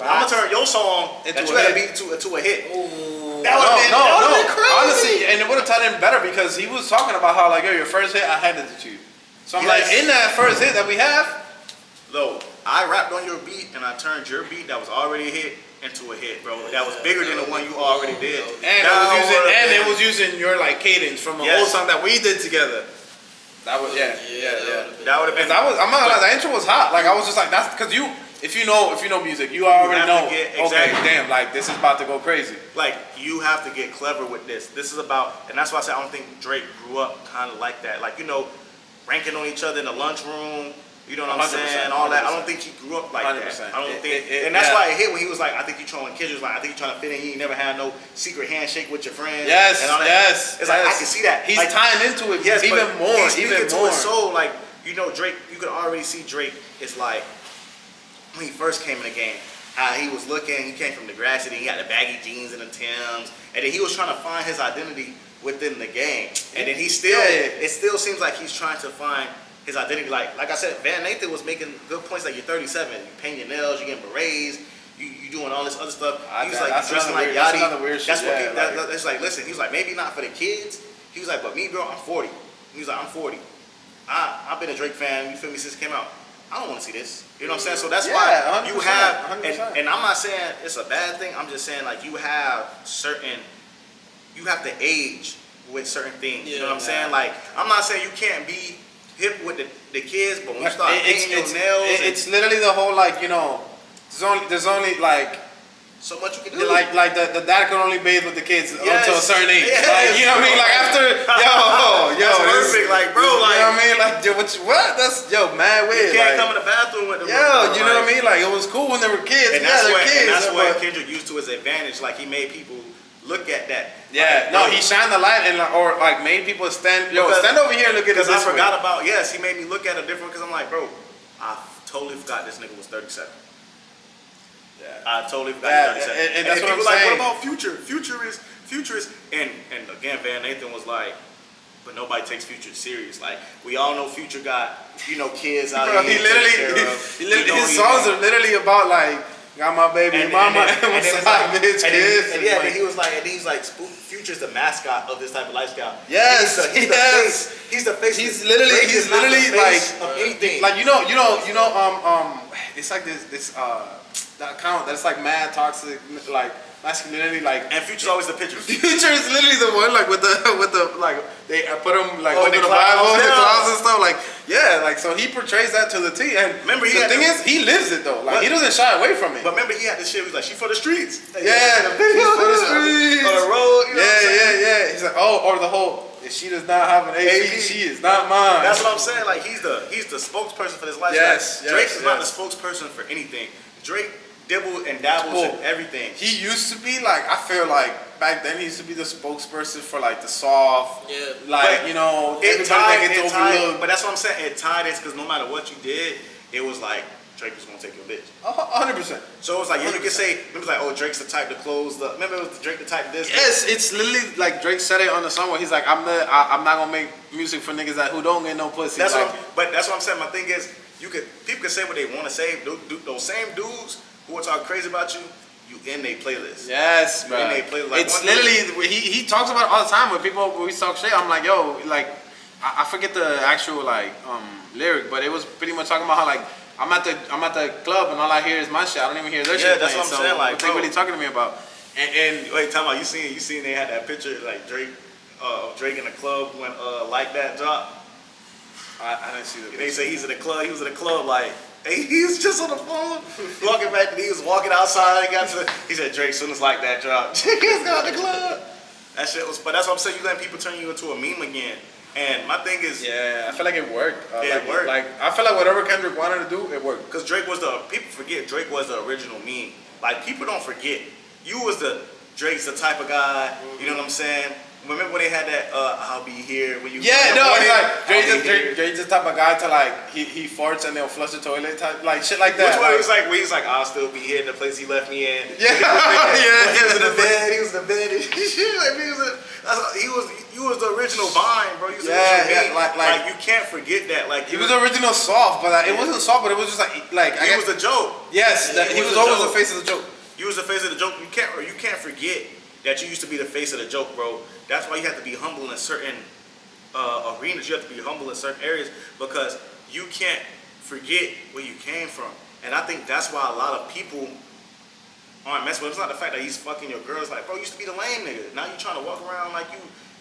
I'm gonna turn your song that you had a beat to a hit. Ooh. That would have been crazy. Honestly, and it would have tied in better because he was talking about how like, yo, your first hit, I handed it to you. So I'm like, in that first hit that we have, though, I rapped on your beat and I turned your beat that was already a hit into a hit, bro. That was bigger than the one you already did. And it was using your like cadence from a whole song that we did together. That was That would have been. I'm not gonna lie, the intro was hot. Like I was just like, that's because if you know music, you already know. Okay, damn, like this is about to go crazy. Like you have to get clever with this. This is about, and that's why I said I don't think Drake grew up kind of like that. Like, you know, ranking on each other in the lunchroom. You know what I'm saying? All that. I don't think he grew up like 100%. that. I don't think, and that's why it hit when he was like, I think you trolling kids. Was like, I think you trying to fit in. You ain't never had no secret handshake with your friends. Yes, and all that. yes. It's like I can see that. He's like, tying into it. Yes, even more. He's speaking to his soul. Like, you know, Drake. You could already see Drake. It's like when he first came in the game. How he was looking. He came from the grassy. He had the baggy jeans and the Timbs, and then he was trying to find his identity within the game. And then he still. It still seems like he's trying to find his identity. Like I said, Van Nathan was making good points. Like, you're 37, you paint your nails, you getting berets, you doing all this other stuff. He was like, you dressing like Yachty. That's what. It's like, listen. He was like, maybe not for the kids. He was like, but me, bro, I'm 40. He was like, I'm 40. I've been a Drake fan. You feel me since it came out. I don't want to see this. You know what I'm saying? So that's why you have, and I'm not saying it's a bad thing. I'm just saying like you have to age with certain things. You know what I'm saying? Like, I'm not saying you can't be hip with the kids, but when you start painting your nails, it's literally the whole like, you know, there's only like so much you can do. Like the dad can only bathe with the kids until a certain age. Yes. Like, you know what I mean? Like after that's perfect. Like, bro, like, you know what I mean? Like, what? That's mad weird. You can't like, come in the bathroom with them. You know what I mean? Like, it was cool when they were kids. And that's what Kendrick used to his advantage. Like, he made people look at that. Yeah, no, he shined the light and or like made people stand. Yo, stand over here and look at it. Because I forgot about. Yes, he made me look at it different. Because I'm like, bro, I totally forgot this nigga was 37. Yeah, I totally forgot. Yeah, 37. and that's what I'm like, saying. what about Future? Future is, and again, Van Nathan was like, but nobody takes Future serious. Like we all know Future got kids out bro, here. His songs are literally about like. Got my baby mama and bitch kids. And he was like, Future's the mascot of this type of lifestyle. Yes, he's the face. He's literally like of anything. Like it's like this that account that's like mad toxic like masculinity like. And Future's always the picture. Future is literally the one like with the like they put him like in under the Bible, the clouds and stuff like like so he portrays that to the T. And remember, the thing is he lives it though. Like he doesn't shy away from it. But remember he had this shit. He was like, she for the streets. Yeah, the video for the streets. On the road. Yeah. He's like, or the whole. If she does not have an AP, she is not mine. That's what I'm saying. Like he's the spokesperson for this lifestyle. Yes, Drake is not the spokesperson for anything. Drake dibbles and dabbles in everything. He used to be like, I feel like back then he used to be the spokesperson for like the soft, like it tied. But that's what I'm saying. It tied it because no matter what you did, it was like Drake was gonna take your bitch. 100%. So it was like you can say, it was like, oh, Drake's the type to close the. Remember it was Drake the type to this. Yes, it's literally like Drake said it on the song where he's like, I'm not gonna make music for niggas who don't get no pussy. That's but that's what I'm saying. My thing is, people can say what they want to say. Those same dudes who are talking crazy about you in their playlist. Yes, bro. Like it's literally he talks about it all the time when we talk shit. I'm like, yo, like I forget the actual like lyric, but it was pretty much talking about how like. I'm at the club and all I hear is my shit. I don't even hear their shit. Yeah, that's what I'm saying. Like, what they really talking to me about? And wait, time out. You seen they had that picture like Drake in the club when Like That dropped. I didn't see the picture. They say he's in the club. He was in the club like he was just on the phone, walking back. He was walking outside. He said Drake soon as Like That dropped. He's got the club. That shit was. But that's what I'm saying. You letting people turn you into a meme again. And my thing is, I feel like it worked. It worked. Like I feel like whatever Kendrick wanted to do, it worked. Because people forget Drake was the original meme. Like people don't forget. Drake's the type of guy. You know what I'm saying? Remember when they had that I'll be here when you. Yeah, no, it's like Drake's the type of guy to like he farts and they'll flush the toilet type like shit like that. Which one was like where he's like I'll still be here in the place he left me in. Yeah, He was in the bed. He was in the bed. He was the original Vine, bro. He was the original meme. Like you can't forget that. Like he was the original soft, but it wasn't soft, but it was just like he was the joke. Yes, he was always the face of the joke. You was the face of the joke. You can't forget that you used to be the face of the joke, bro. That's why you have to be humble in certain arenas. You have to be humble in certain areas because you can't forget where you came from. And I think that's why a lot of people aren't messing with. It's not the fact that he's fucking your girl. It's like, bro, you used to be the lame nigga. Now you trying to walk around like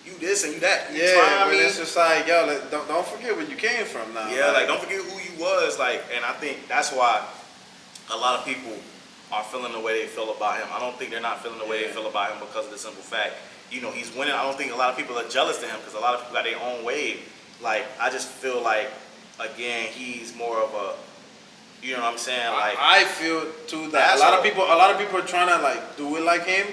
you this and you that. It's just like, yo, don't forget where you came from now. Yeah, like don't forget who you was. Like, and I think that's why a lot of people are feeling the way they feel about him. I don't think they're not feeling the way they feel about him because of the simple fact, he's winning. I don't think a lot of people are jealous to him because a lot of people got their own wave. Like, I just feel like, again, he's more of a, you know what I'm saying? Like, I feel too that a lot of people are trying to like do it like him,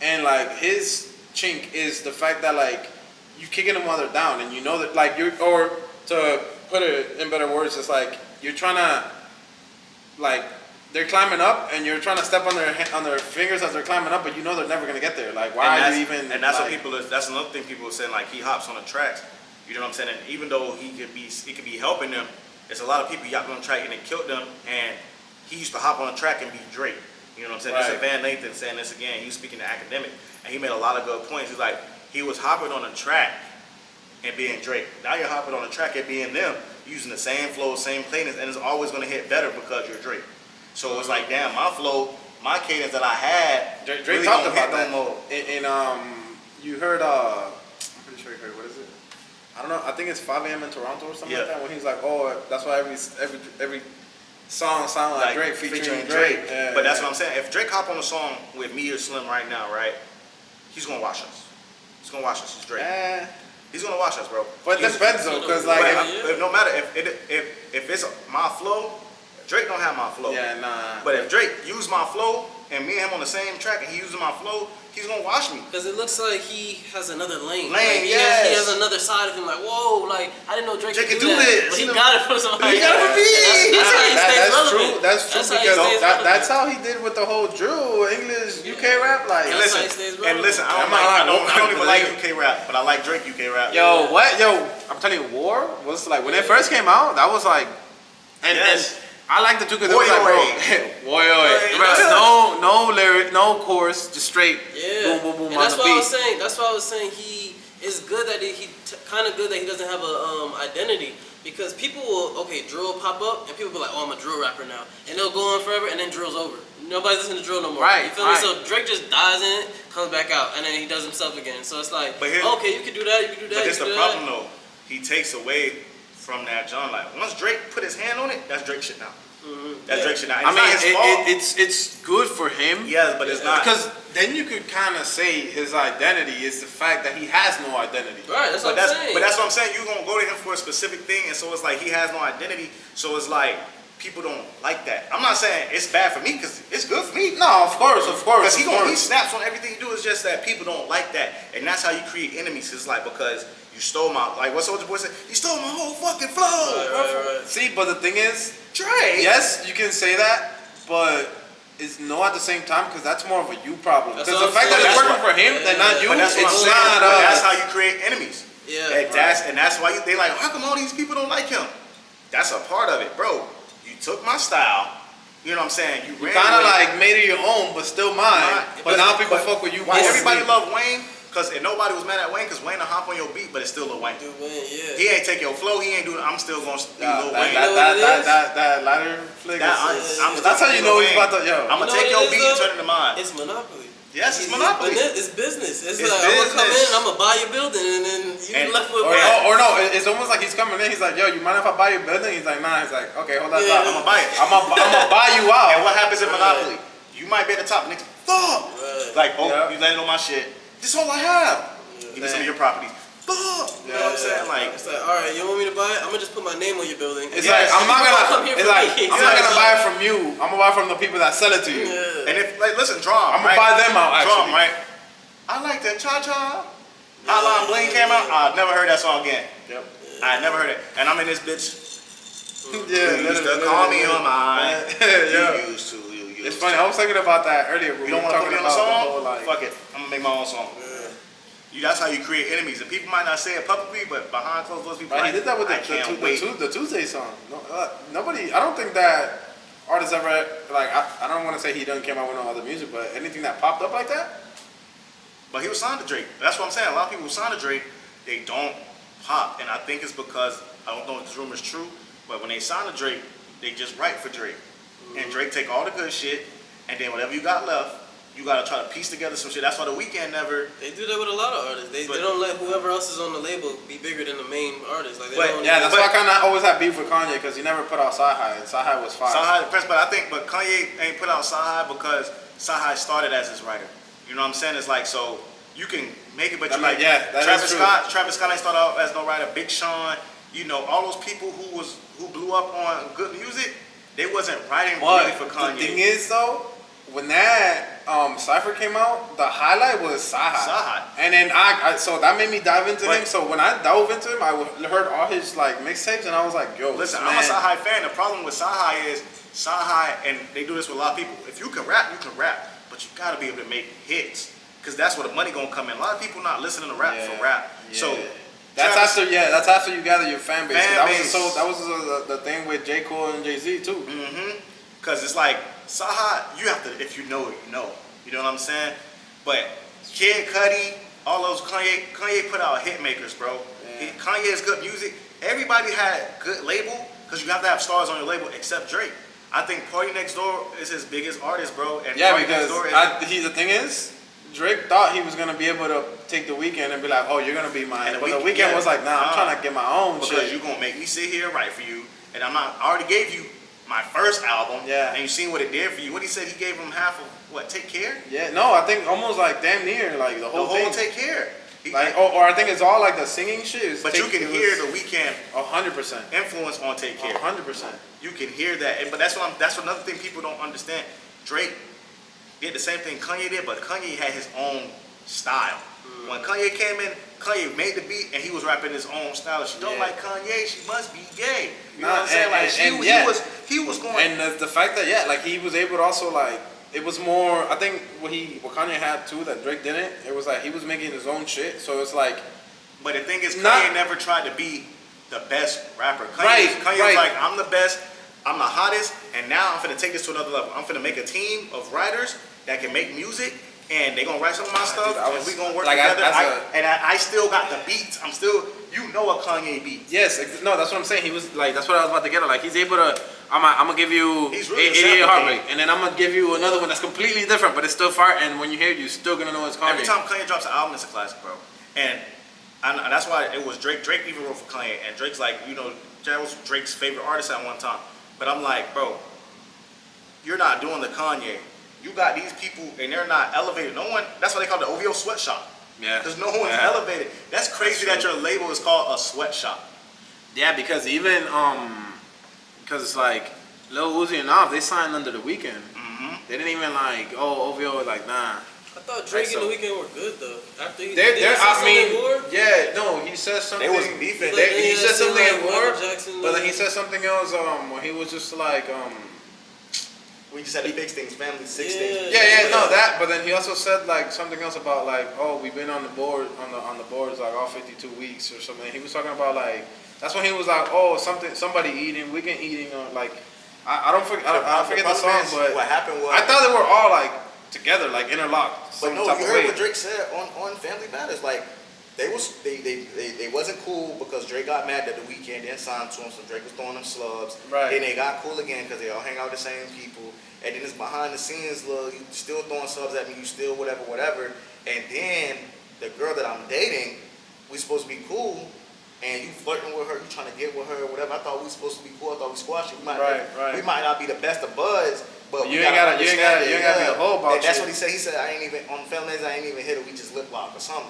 and like his chink is the fact that like you kicking them while they're down, and you know that like or to put it in better words, it's like you're trying to like. They're climbing up, and you're trying to step on their fingers as they're climbing up, but you know they're never gonna get there. Like, why are you even? And that's what people. That's another thing people are saying. Like, he hops on the tracks. You know what I'm saying? And even though he could be helping them, there's a lot of people hopping on the track and it killed them. And he used to hop on the track and be Drake. You know what I'm saying? Right. This is Van Nathan saying this again. He was speaking to academic, and he made a lot of good points. He's like, he was hopping on the track and being Drake. Now you're hopping on the track and being them, using the same flow, same cadence, and it's always gonna hit better because you're Drake. So it's like, damn, my flow, my cadence that I had, Drake really talked don't about hit that. No more. You heard, I'm pretty sure you heard, what is it? I don't know, I think it's 5 a.m. in Toronto or something like that, when he's like, oh, that's why every song sounds like Drake featuring Drake. Yeah, but that's what I'm saying. If Drake hop on a song with me or Slim right now, right, he's gonna watch us. He's gonna watch us. He's Drake. He's gonna watch us, bro. But it depends though, because like, no matter if it's my flow. Drake don't have my flow. Yeah, nah. But if Drake used my flow and me and him on the same track and he using my flow, wash me. Because it looks like he has another lane. Lane, like, yes. He has another side of him. Like, whoa, like I didn't know Drake could do that. this. But he got it from somebody. He got it from me. That's how he stays relevant. That's true how he stays relevant. that's how he did with the whole drill English UK rap. Like, That's how he stays relevant. And listen, I don't even like UK rap, but I like Drake UK rap. yo, what? Yo, I'm telling you, War was like when it first came out. That was like, and I like the two because it was like, bro, no lyric, no chorus, just straight boom, boom, boom and on that's the why beat. That's why I was saying it's good that he kind of good that he doesn't have a identity, because people will drill will pop up and people be like, oh, I'm a drill rapper now, and they'll go on forever and then drill's over. Nobody's listening to drill no more. Right. You feel me? So Drake just dies in it, comes back out, and then he does himself again. So it's like, okay, you can do that, you can do that. But that's the problem though. He takes away from that John. Like once Drake put his hand on it, that's Drake shit now. That's Drake shit now. I mean, it's good for him. Yeah, but it's not, because then you could kind of say his identity is the fact that he has no identity. Right. That's what I'm saying. But that's what I'm saying. You're gonna go to him for a specific thing, and so it's like he has no identity. So it's like people don't like that. I'm not saying it's bad for me because it's good for me. No, of course. Because he snaps on everything you do. It's just that people don't like that, and that's how you create enemies. It's like because you stole my, like what Soulja Boy said, you stole my whole fucking flow. Right. See, but the thing is, Drake. yes, you can say that, but it's no at the same time because that's more of a you problem. Because the fact that it's working for him and not you, that's it's not. not. That's how you create enemies. Yeah. And that's why they like, how come all these people don't like him? That's a part of it, bro. You took my style. You know what I'm saying? You kind of like made it your own, but still mine. But now people fuck with you. Why everybody love Wayne? And nobody was mad at Wayne because Wayne will hop on your beat, but it's still Lil Wayne. He ain't take your flow. He ain't do it. I'm still gonna be Lil Wayne. That lighter flick. That's how you know he's about to. Yo, I'm gonna take your beat and turn it to mine. It's monopoly. Yes, it's monopoly. It's business. It's like I'm gonna come in, I'm gonna buy your building, and then you left with or no, it's almost like he's coming in. He's like, yo, you mind if I buy your building? He's like, nah. He's like, okay, hold that thought. I'm gonna buy it. I'm gonna buy you out. And what happens in monopoly? You might be at the top. Next, fuck. Like, you landed on my shit. This is all I have. Give me some of your properties. Fuck. You know what I'm saying? Like, it's like, all right, you want me to buy it? I'm gonna just put my name on your building. It's like I'm not gonna buy it from you. I'm gonna buy it from the people that sell it to you. And if listen, Drum. I'm gonna buy them out. Actually, Drum, right? I like that cha cha. Hotline Bling came out. I never heard that song again. Yep. I never heard it. And I'm in this bitch. Yeah, you used to call me on mine. You used to. It's funny. I was thinking about that earlier. You don't want to put me on a song? Fuck it. I'm gonna make my own song. That's how you create enemies, and people might not say it publicly, but behind closed doors, people. He did that with the Tuesday song. No, nobody. I don't think that artist ever like. I don't want to say he doesn't came out with no other music, but anything that popped up like that. But he was signed to Drake. That's what I'm saying. A lot of people who signed to Drake, they don't pop, and I think it's because I don't know if this rumor is true, but when they sign to Drake, they just write for Drake, and Drake take all the good shit, and then whatever you got left. You gotta try to piece together some shit. That's why The Weeknd never. They do that with a lot of artists. They don't let whoever else is on the label be bigger than the main artist. Like that's why I kind of always had beef with Kanye because he never put out Sci-Hi, and Sci-Hi was fire. Sci-Hi the press, but I think Kanye ain't put out Sci-Hi because Sci-Hi started as his writer. You know what I'm saying? It's like so you can make it, but you like Travis Scott. Travis Scott ain't started out as no writer. Big Sean, you know, all those people who blew up on good music, they wasn't writing really for Kanye. The thing is though, when that Cypher came out, the highlight was Sci-Hi. And then so that made me dive into him. So when I dove into him, I heard all his like mixtapes, and I was like, yo, listen, I'm a Sci-Hi fan. The problem with Sci-Hi is and they do this with a lot of people. If you can rap, you can rap, but you gotta be able to make hits, because that's where the money gonna come in. A lot of people not listening to rap for rap. Yeah. So that's after you gather your fan base. That was the thing with J. Cole and Jay-Z too. Because it's like Sci-Hi, you have to, if you know it, you know. You know what I'm saying? But Kid Cudi, all those Kanye put out hit makers, bro. Yeah. Kanye is good music. Everybody had good label, because you have to have stars on your label except Drake. I think Party Next Door is his biggest artist, bro. And yeah, because the thing is, Drake thought he was gonna be able to take The Weeknd and be like, oh, you're gonna be mine. But The Weeknd was like, nah, I'm trying to get my own shit. Because you're gonna make me sit here and write for you, and I already gave you my first album, and you seen what it did for you. What he said, he gave him half of what? Take Care? Yeah, no, I think almost like damn near like the whole thing. Take Care. Or I think it's all like the singing shit. But you can hear The Weeknd 100% influence on Take Care. 100%. You can hear that, but that's another thing people don't understand. Drake did the same thing Kanye did, but Kanye had his own style. When Kanye came in, Kanye made the beat and he was rapping his own style. If she don't like Kanye, she must be gay. You know what I'm saying? Like he was going. And the fact that like he was able to also like it was more. I think what Kanye had too that Drake didn't. It was like he was making his own shit. So it's like. But the thing is, Kanye never tried to be the best rapper. Kanye was like, I'm the best. I'm the hottest, and now I'm finna take this to another level. I'm finna make a team of writers that can make music, and they gonna write some of my stuff, and we gonna work together. I still got the beats. I'm still, you know, a Kanye beat. Yes, no, that's what I'm saying. He was like, that's what I was about to get at. Like, he's able to. I'm gonna give you really 88 Heartbreak, and then I'm gonna give you another one that's completely different, but it's still fire. And when you hear it, you're still gonna know it's Kanye. Every time Kanye drops an album, it's a classic, bro. And that's why it was Drake. Drake even wrote for Kanye, and Drake's like, you know, that was Drake's favorite artist at one time. But I'm like, bro, you're not doing the Kanye. You got these people, and they're not elevated. No one. That's why they call it the OVO sweatshop. Yeah. Because no one's elevated. That's crazy that your label is called a sweatshop. Yeah, because even because like Lil Uzi and Nas, they signed under the Weeknd. They didn't even like OVO was like nah. I thought Drake and The Weeknd were good though. After he he said something. They was beefing. He said something like in war, Jackson, but then he said something else. When he was just like we just had to fix things, family, six things. That. But then he also said like something else about like, oh, we've been on the board on the boards like all 52 weeks or something. He was talking about like that's when he was like, oh, somebody eating, Weeknd eating, or like I forget the song, but what happened was I thought they were all like together, like interlocked. But no, you heard what Drake said on Family Matters. Like they wasn't cool because Drake got mad that The Weeknd didn't sign to him, so Drake was throwing them slubs. Right. Then they got cool again because they all hang out with the same people. And then it's behind the scenes, look, you still throwing subs at me, you still whatever. And then the girl that I'm dating, we supposed to be cool, and you flirting with her, you trying to get with her or whatever. I thought we were supposed to be cool. I thought we squashed it. We might not be the best of buds, but you ain't gotta be a whole about and that's what he said. He said, I ain't even, on Family Matters, I ain't even hit her. We just lip lock or something.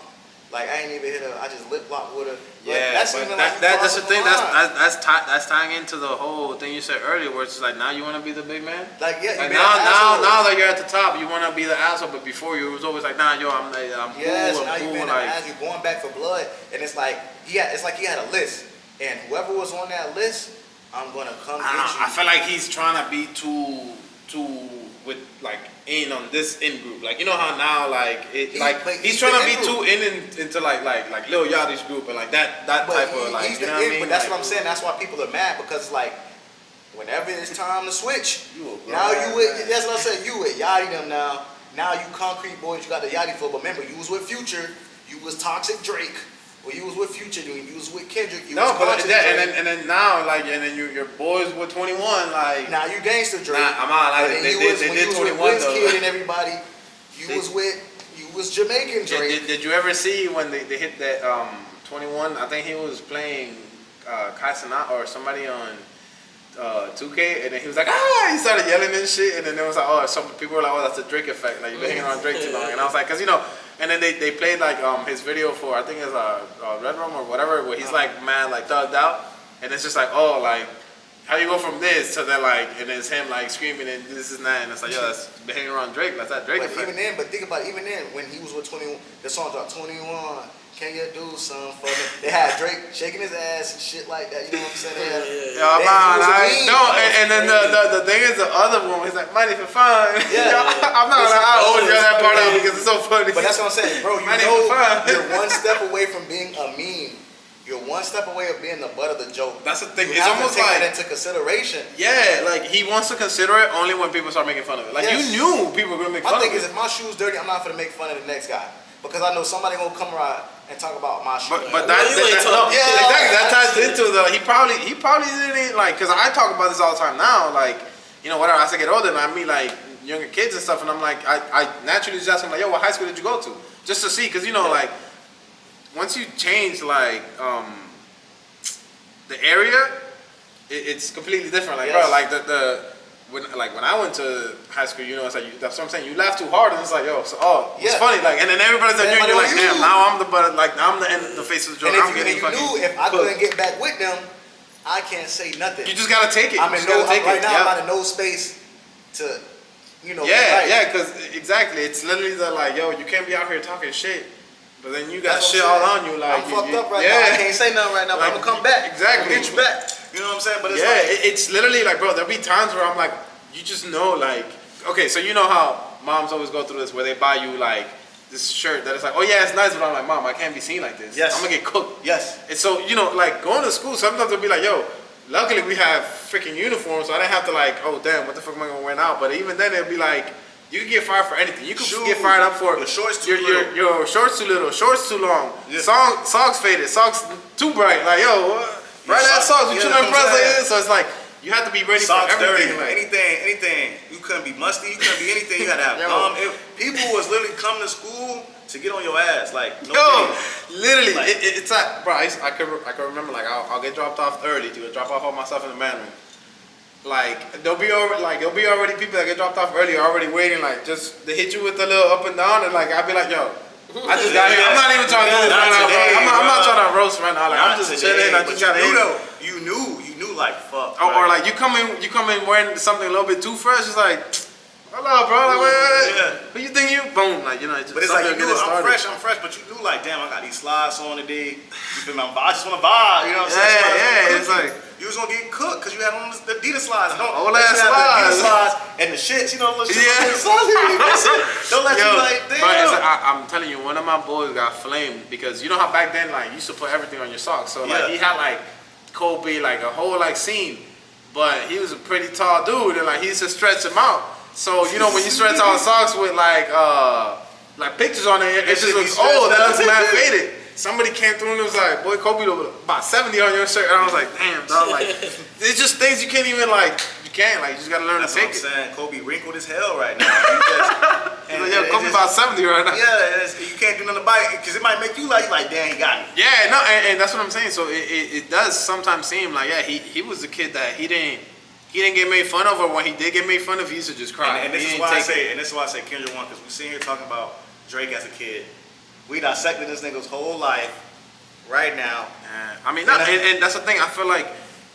Like, I ain't even hit her. I just lip lock with her. Yeah, that's the thing. That's tying into the whole thing you said earlier, where it's just like now you want to be the big man. Like now that you're at the top, you want to be the asshole. But before you, it was always like, nah, yo, I'm cool. Yes, I'm now cool. you've been an ass. You're going back for blood, and it's like he had a list, and whoever was on that list, I'm gonna come get you. I feel like he's trying to be too with like in on this in group, like you know how now like he's trying to be too into like Lil Yachty's group and like that type of like you know what I mean. But that's what I'm saying. That's why people are mad because it's like whenever it's time to switch, now you with that's what I said. You with Yachty them now. Now you concrete boys. You got the Yachty foot. But remember, you was with Future. You was Toxic Drake. Well, you was with Future, you was with Kendrick. You was but and then now, like, and then your boys with 21, like. Now you gangster Drake. Nah, I'm on. Like, they did 21 with though. Kid and everybody, you was Jamaican Drake. Did you ever see when they hit that 21? I think he was playing Kai Cenat or somebody on 2K, and then he was like, he started yelling and shit, and then it was like, some people were like, that's the Drake effect, like you've been hanging on Drake too long, and I was like, cause you know. And then they played like his video for I think it's Red Room or whatever where he's like mad like thugged out and it's just like like how you go from this to then like and it's him like screaming and this is that and it's like yo that's hanging around Drake that's that Drake effect. But think about it, even then when he was with 21 the song dropped 21 can you do something for me? They had Drake shaking his ass and shit like that. You know what I'm saying? And then the thing is the other one. He's like money for fun. Yeah, I'm not gonna hold that part out because it's so funny. But that's what I'm saying, bro. You know, you're one step away from being a meme. You're one step away of being the butt of the joke. That's the thing. You it's almost take like that into consideration. Yeah, like he wants to consider it only when people start making fun of it. Like you knew people were gonna make fun of it. My thing is, if my shoe's dirty, I'm not gonna make fun of the next guy because I know somebody gonna come around and talk about my shoe. But exactly that ties into the he probably didn't like because I talk about this all the time now. Like you know whatever as I get older and I meet like younger kids and stuff and I'm like I naturally just ask them like yo what high school did you go to just to see because you know like once you change like the area it's completely different like bro like when I went to high school, you know, it's like that's what I'm saying. You laugh too hard, and it's like, it's funny. Like, and then everybody's like, you're like, damn, now I'm the butt, like I'm the face of the joke. And if I couldn't get back with them, I can't say nothing. You just gotta take it. I'm in right now. I'm in no space to you know. Because exactly, it's literally the like, yo, you can't be out here talking shit, but then you got That's shit all on you. Like, I'm fucked up right now. I can't say nothing right now, but I'm gonna come back. Exactly. I'm gonna get you back. You know what I'm saying? But it's it's literally like, bro, there'll be times where I'm like, you just know, like, okay, so you know how moms always go through this where they buy you like this shirt that is like, oh yeah, it's nice, but I'm like, mom, I can't be seen like this. Yes. I'm gonna get cooked. Yes. And so, you know, like going to school, sometimes they'll be like, yo, luckily we have freaking uniforms, so I didn't have to like, oh damn, what the fuck am I gonna wear now? But even then, it'll be like, you can get fired for anything. You can get fired up for your shorts too little. Your shorts too little, shorts too long, Yeah. socks faded, socks too bright. Like, yo, bright ass socks, you shouldn't impress like this. So it's like, you have to be ready Socks for everything. dirty, Like, anything. You couldn't be musty. You couldn't be anything. You gotta have gum. People was literally coming to school to get on your ass. Like, no kidding. literally, Like, it's like, bro. I can remember, like, I'll get dropped off early to drop off all my stuff in the man room. Like, there'll be already people that get dropped off early already waiting, like, just they hit you with a little up and down, and like I'll be like, yo, I just got here. I'm not even trying to do this right now, bro. I'm not trying to roast right now. Like, I'm just chilling. I just gotta hit. You knew, like, fuck. Or like you come in wearing something a little bit too fresh. It's like, hello, bro. Like, wait. Who you think you? Boom, like, you know. But it's like, you knew I'm fresh, but you knew, like, damn, I got these slides on today. You feel me? I just want to vibe, you know what I'm saying? It's like, you was gonna get cooked because you had on the Adidas slides. Old ass slides. And the shits, you know, little shit. Yeah. Don't let you, like, damn. But I'm telling you, one of my boys got flamed because you know how back then, like, you used to put everything on your socks. So like, he had like Kobe, like a whole like seam, but he was a pretty tall dude, and like he used to stretch him out. So you know when you stretch out socks with like pictures on it, it just looks old. That looks mad faded. Somebody came through and was like, boy, Kobe about 70 on your shirt, and I was like, damn, dog, like it's just things you can't even like. You just gotta learn to take it. That's what I'm saying. Kobe wrinkled as hell right now. Kobe about 70 right now. Yeah, you can't do nothing about it because it might make you like, damn, he got me. Yeah, no, and that's what I'm saying. So it does sometimes seem like, yeah, he was a kid that he didn't get made fun of, or when he did get made fun of, he used to just cry. And this is why I say Kendrick won, because we sitting here talking about Drake as a kid. We dissected this nigga's whole life right now. I mean, and that's the thing. I feel like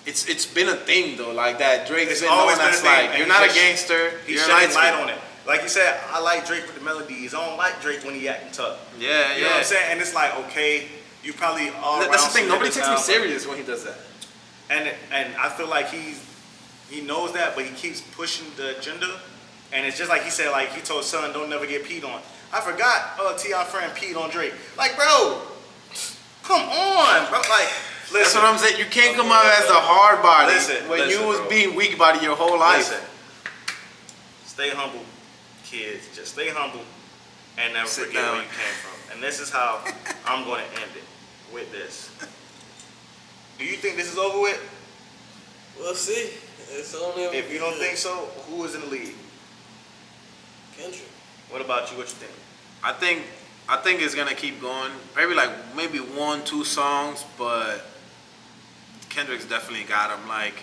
it's been a thing though, like that. Drake's been always known been as a thing, like, you're not a gangster. He's You're shedding light on it. Like you said, I like Drake with the melodies. I don't like Drake when he acting tough. Yeah, you know what I'm saying? And it's like, okay, you probably all around. That's the thing. Nobody takes me now, serious when he does that. And I feel like he knows that, but he keeps pushing the agenda. And it's just like he said, like he told son, don't never get peed on. I forgot T.I. friend peed on Drake. Like, bro, come on, bro. Like, listen. That's what I'm saying. You can't come out as the hard body when you was bro. being weak body your whole life. Listen. Stay humble, kids. Just stay humble and never forget where you came from. And this is how I'm going to end it with this. Do you think this is over with? We'll see. It's only If you don't think so, who is in the lead? Kendrick. What about you? What you think? I think it's gonna keep going. Maybe 1-2 songs, but Kendrick's definitely got him. Like,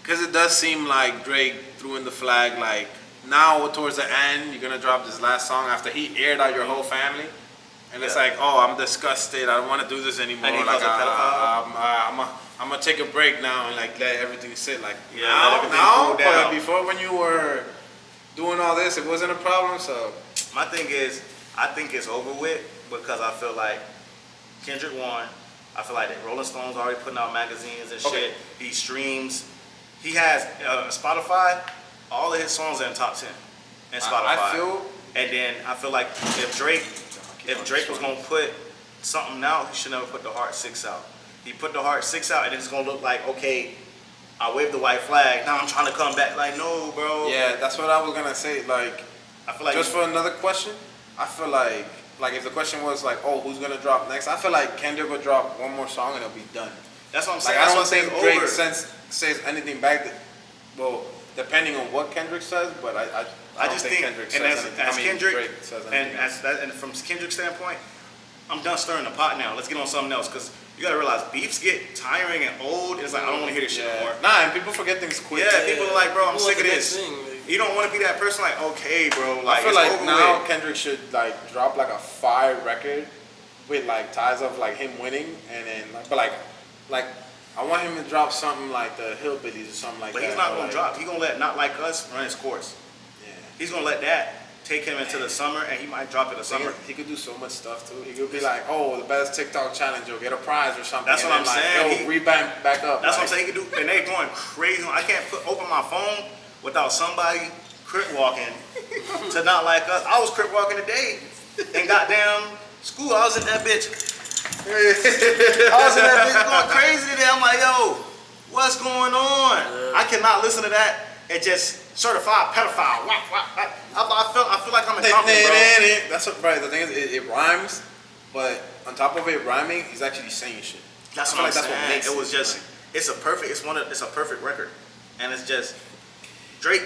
cause it does seem like Drake threw in the flag. Like now towards the end, you're gonna drop this last song after he aired out your whole family, and it's like, oh, I'm disgusted. I don't want to do this anymore. Like I'm gonna take a break now and like let everything sit. Like now, but before when you were doing all this, it wasn't a problem. So my thing is, I think it's over with because I feel like Kendrick won. I feel like the Rolling Stones already putting out magazines and shit. He streams. He has Spotify. All of his songs are in top 10 in Spotify. And then I feel like if Drake was gonna put something out, he should never put the Heart 6 out. He put the Heart 6 out, and it's gonna look like, okay, I waved the white flag. Now I'm trying to come back. Like, no, bro. Yeah, that's what I was gonna say. Like, I feel like just for another question, I feel like if the question was like, oh, who's gonna drop next? I feel like Kendrick will drop one more song and it'll be done. That's what I'm saying. Like, I don't think Drake says anything back. Well, depending on what Kendrick says, but I just think Kendrick says anything. Drake says anything. And from Kendrick's standpoint, I'm done stirring the pot now. Let's get on something else, because you gotta realize beefs get tiring and old. It's like, I don't want to hear this shit anymore. Nah, and people forget things quick. Yeah, people are like, bro, I'm sick of this. You don't want to be that person. Like, okay, bro. Like, I feel like now Kendrick should like drop like a fire record with like ties of like him winning, and then but I want him to drop something like the Hillbillies or something like that. But he's not gonna drop. He's gonna let Not Like Us run his course. Yeah. he's gonna let that take him into the summer, and he might drop it in the summer. He could do so much stuff too. He could be like, oh, the best TikTok challenge, you'll get a prize or something. That's what I'm saying. Yo, rebound back up. That's what I'm saying. He can do, and they going crazy. I can't open my phone without somebody crip walking to not like us. I was crip walking today, and goddamn school. I was in that bitch. Going crazy today. I'm like, yo, what's going on? I cannot listen to that and just certified pedophile. I feel like I'm in Compton, bro. That's what, bro. The thing is, it rhymes, but on top of it rhyming, he's actually saying shit. That's what I'm saying. It was just, it's a perfect record, and it's just Drake.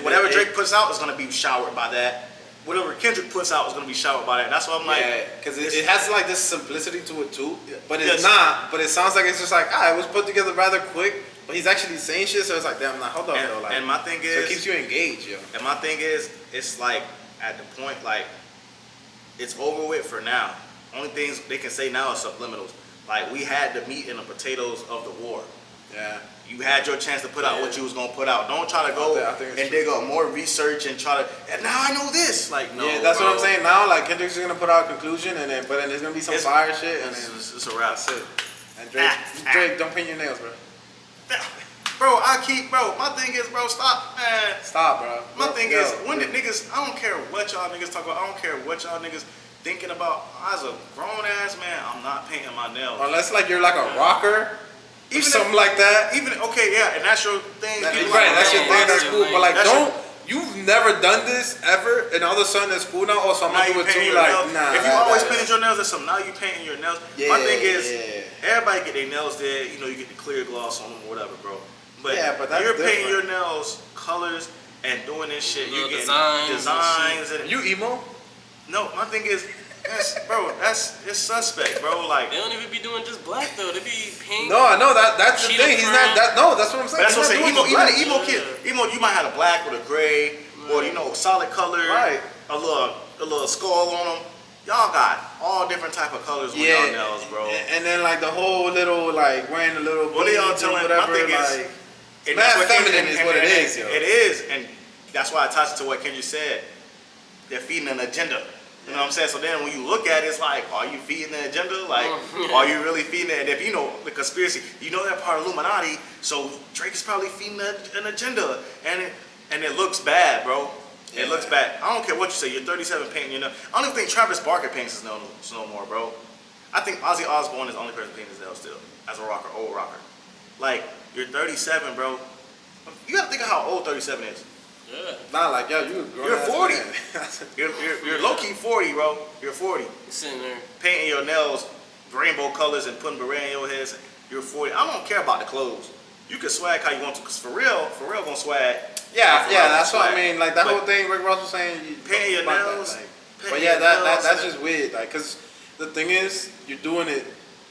Whatever Drake puts out is gonna be showered by that. Whatever Kendrick puts out is gonna be showered by that. That's what I'm like. Yeah, because it has like this simplicity to it too, but it's not. But it sounds like it's just like it was put together rather quick. But he's actually saying shit, so it's like, damn, hold up, though. Like, and my thing is, so it keeps you engaged, yo. And my thing is, it's like at the point, like it's over with for now. Only things they can say now is subliminals. Like we had the meat and the potatoes of the war. Yeah. You had your chance to put out what you was gonna put out. Don't try to go and dig up more research and try to. And now I know this. Like no. Yeah, that's what I'm saying. Now, like Kendrick's gonna put out a conclusion, and then there's gonna be some fire shit, and then it's a wrap. And Drake, don't paint your nails, bro. Bro, my thing is, bro, stop, man. Stop, bro. My thing is, when the niggas, I don't care what y'all niggas talk about, I don't care what y'all niggas thinking about. As a grown ass man, I'm not painting my nails. Unless like you're like a rocker, even something like that. Even okay, yeah, and that's your thing. Right, that's your thing. That's cool. But like, you've never done this ever, and all of a sudden it's cool now. Also, I'm gonna do it too. Like, nah. If you always painted your nails, that's something. Now you painting your nails. My thing is, everybody get their nails there. You know, you get the clear gloss on them or whatever, bro. But you're painting your nails colors and doing this shit. You get designs and you emo? No, my thing is, it's suspect, bro. Like they don't even be doing just black though. They be pink. No, I know that's the thing. He's not that. No, that's what I'm saying. That's what I'm saying. Even an emo kid, you might have a black with a gray or solid color, right? A little skull on them. Y'all got all different type of colors with y'all nails, bro. And then like the whole little like wearing a little. What are y'all telling? Whatever, my thing like, is, mad feminine is what it is, yo. It is, and that's why I touched to what Kendrick said. They're feeding an agenda. You know what I'm saying? So then when you look at it, it's like, are you feeding the agenda? Like, are you really feeding it? And if you know the conspiracy, you know that part of Illuminati, so Drake is probably feeding an agenda. And it looks bad, bro. It looks bad. I don't care what you say. You're 37 painting your nails. I don't even think Travis Barker paints his nails no more, bro. I think Ozzy Osbourne is the only person painting his nails still, as a rocker, old rocker. Like, you're 37, bro. You gotta think of how old 37 is. Yeah. Nah, like, yo, you're 40. you're low-key 40, bro. You're 40. You're sitting there. Painting your nails rainbow colors and putting beret in your head. You're 40. I don't care about the clothes. You can swag how you want to, because for real gonna swag. Yeah, that's what I mean. Like, that whole thing Rick Ross was saying. Painting your nails. But yeah, that's just weird. Like, because the thing is, you're doing it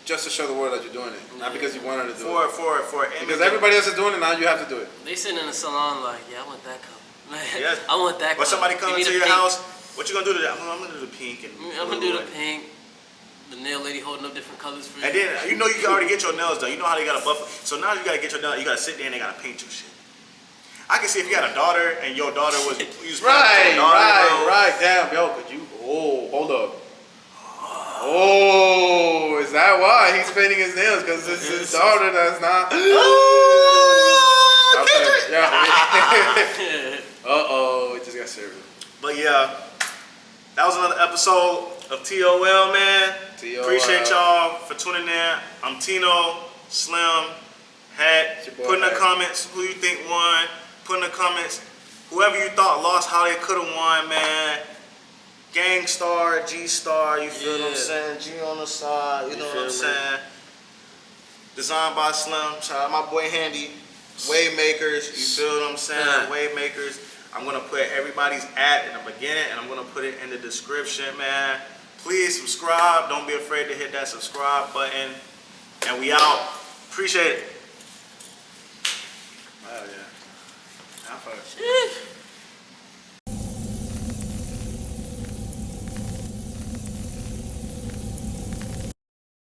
just to show the world that you're doing it, not because you wanted to do it. For because everybody else is doing it, now you have to do it. They sitting in the salon like, yeah, I want that color. Yes. I want that color. Or somebody comes to your house, what you gonna do today? I'm gonna do the pink. I'm gonna do the pink. The nail lady holding up different colors for you. And then, you know you can already get your nails done. You know how they got a buffer. So now you gotta get your nails, you gotta sit there and they gotta paint your shit. I can see if you had a daughter and your daughter was right. Damn, yo, could you? Oh, hold up. Oh, is that why he's painting his nails? Because it's his daughter that's not. Uh-oh, it just got serious. But yeah, that was another episode of TOL, man. TOL. Appreciate y'all for tuning in. I'm Tino, Slim, Hat. Put in the comments who you think won. Put in the comments whoever you thought lost, how they could have won, man. Gangstar, G-Star, you feel what I'm saying? G on the side, you know what I'm saying? Designed by Slim. Shout out my boy Handy. Waymakers, you feel what I'm saying? Waymakers. I'm gonna put everybody's ad in the beginning and I'm gonna put it in the description, man. Please subscribe. Don't be afraid to hit that subscribe button. And we out. Appreciate it. Oh yeah.